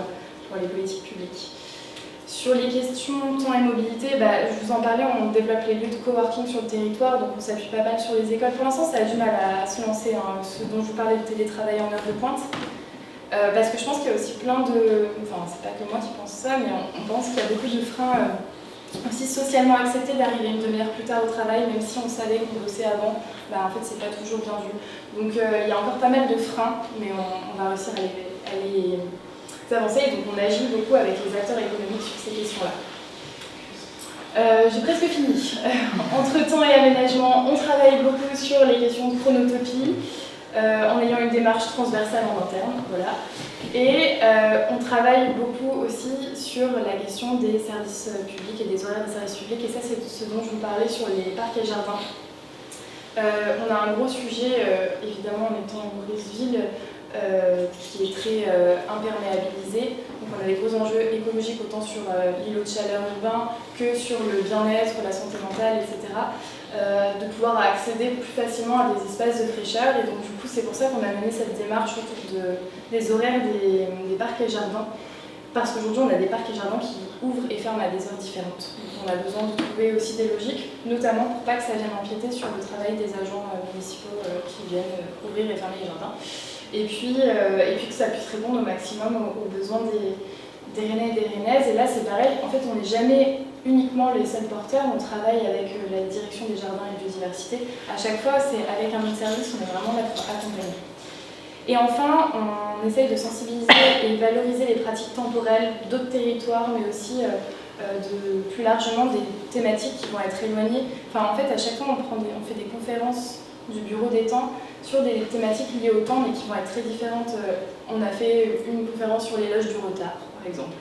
les politiques publiques. Sur les questions temps et mobilité, je vous en parlais, on développe les lieux de coworking sur le territoire, donc on s'appuie pas mal sur les écoles. Pour l'instant, ça a du mal à se lancer, ce dont je vous parlais de télétravail en heure de pointe, parce que je pense qu'il y a aussi plein de... Enfin, c'est pas que moi qui pense ça, mais on pense qu'il y a beaucoup de freins aussi socialement acceptés d'arriver une demi-heure plus tard au travail, même si on savait qu'on bossait avant, en fait, c'est pas toujours bien vu. Donc il y a encore pas mal de freins, mais on va réussir à les avancer, et donc on agit beaucoup avec les acteurs économiques sur ces questions-là. J'ai presque fini. Entre temps et aménagement, on travaille beaucoup sur les questions de chronotopie, en ayant une démarche transversale en interne, voilà. Et on travaille beaucoup aussi sur la question des services publics et des horaires des services publics, et ça c'est ce dont je vous parlais sur les parcs et jardins. On a un gros sujet, évidemment en étant une grosse ville, qui est très imperméabilisé. Donc on a des gros enjeux écologiques autant sur l'îlot de chaleur urbain que sur le bien-être, la santé mentale, etc. De pouvoir accéder plus facilement à des espaces de fraîcheur. Et donc du coup c'est pour ça qu'on a mené cette démarche autour des horaires des parcs et jardins. Parce qu'aujourd'hui on a des parcs et jardins qui ouvrent et ferment à des heures différentes. Donc on a besoin de trouver aussi des logiques, notamment pour pas que ça vienne empiéter sur le travail des agents municipaux qui viennent ouvrir et fermer les jardins. Et puis que ça puisse répondre au maximum aux besoins des Rennais et des Rennaises. Et là, c'est pareil, en fait, on n'est jamais uniquement les seuls porteurs, on travaille avec la direction des jardins et de biodiversité. À chaque fois, c'est avec un autre service, on est vraiment là pour accompagner. Et enfin, on essaye de sensibiliser et valoriser les pratiques temporelles d'autres territoires, mais aussi plus largement des thématiques qui vont être éloignées. Enfin, en fait, à chaque fois, on fait des conférences du bureau des temps sur des thématiques liées au temps mais qui vont être très différentes. On a fait une conférence sur l'éloge du retard, par exemple.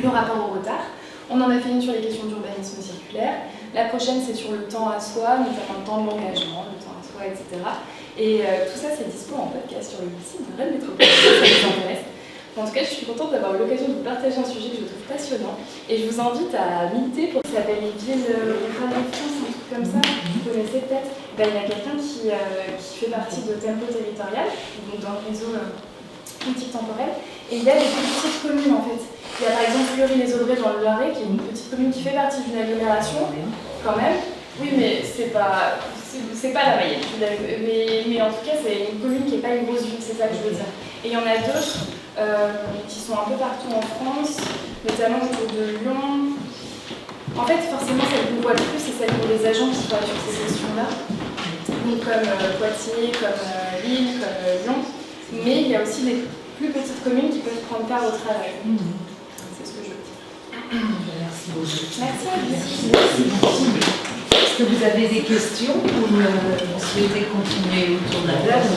Le rapport au retard. On en a fait une sur les questions d'urbanisme circulaire. La prochaine, c'est sur le temps à soi, notamment le temps de l'engagement, le temps à soi, etc. Et tout ça, c'est dispo en podcast sur le site de Rennes Métropole, si ça vous intéresse. En tout cas, je suis contente d'avoir eu l'occasion de vous partager un sujet que je trouve passionnant. Et je vous invite à militer pour ce qui s'appelle les villes rurales de France, un truc comme ça. Vous connaissez peut-être. Il y a quelqu'un qui fait partie de Tempo Territorial, donc dans le réseau politique temporelle. Et il y a des petites communes en fait. Il y a par exemple Fleury-les-Aubrais dans le Loiret, qui est une petite commune qui fait partie d'une agglomération, quand même, Oui, mais c'est pas la Mayenne. Mais en tout cas, c'est une commune qui n'est pas une grosse ville, c'est ça que je veux dire. Et il y en a d'autres qui sont un peu partout en France, notamment autour de Lyon. En fait, forcément, celle qu'on voit le plus, c'est celle pour les agents qui travaillent sur ces questions-là. Donc comme Poitiers, comme Lille, comme Lyon. Mais il y a aussi des plus petites communes qui peuvent prendre part au travail. C'est ce que je veux dire. Merci beaucoup. Merci à vous. Est-ce que vous avez des questions ou vous souhaitez continuer autour de la table?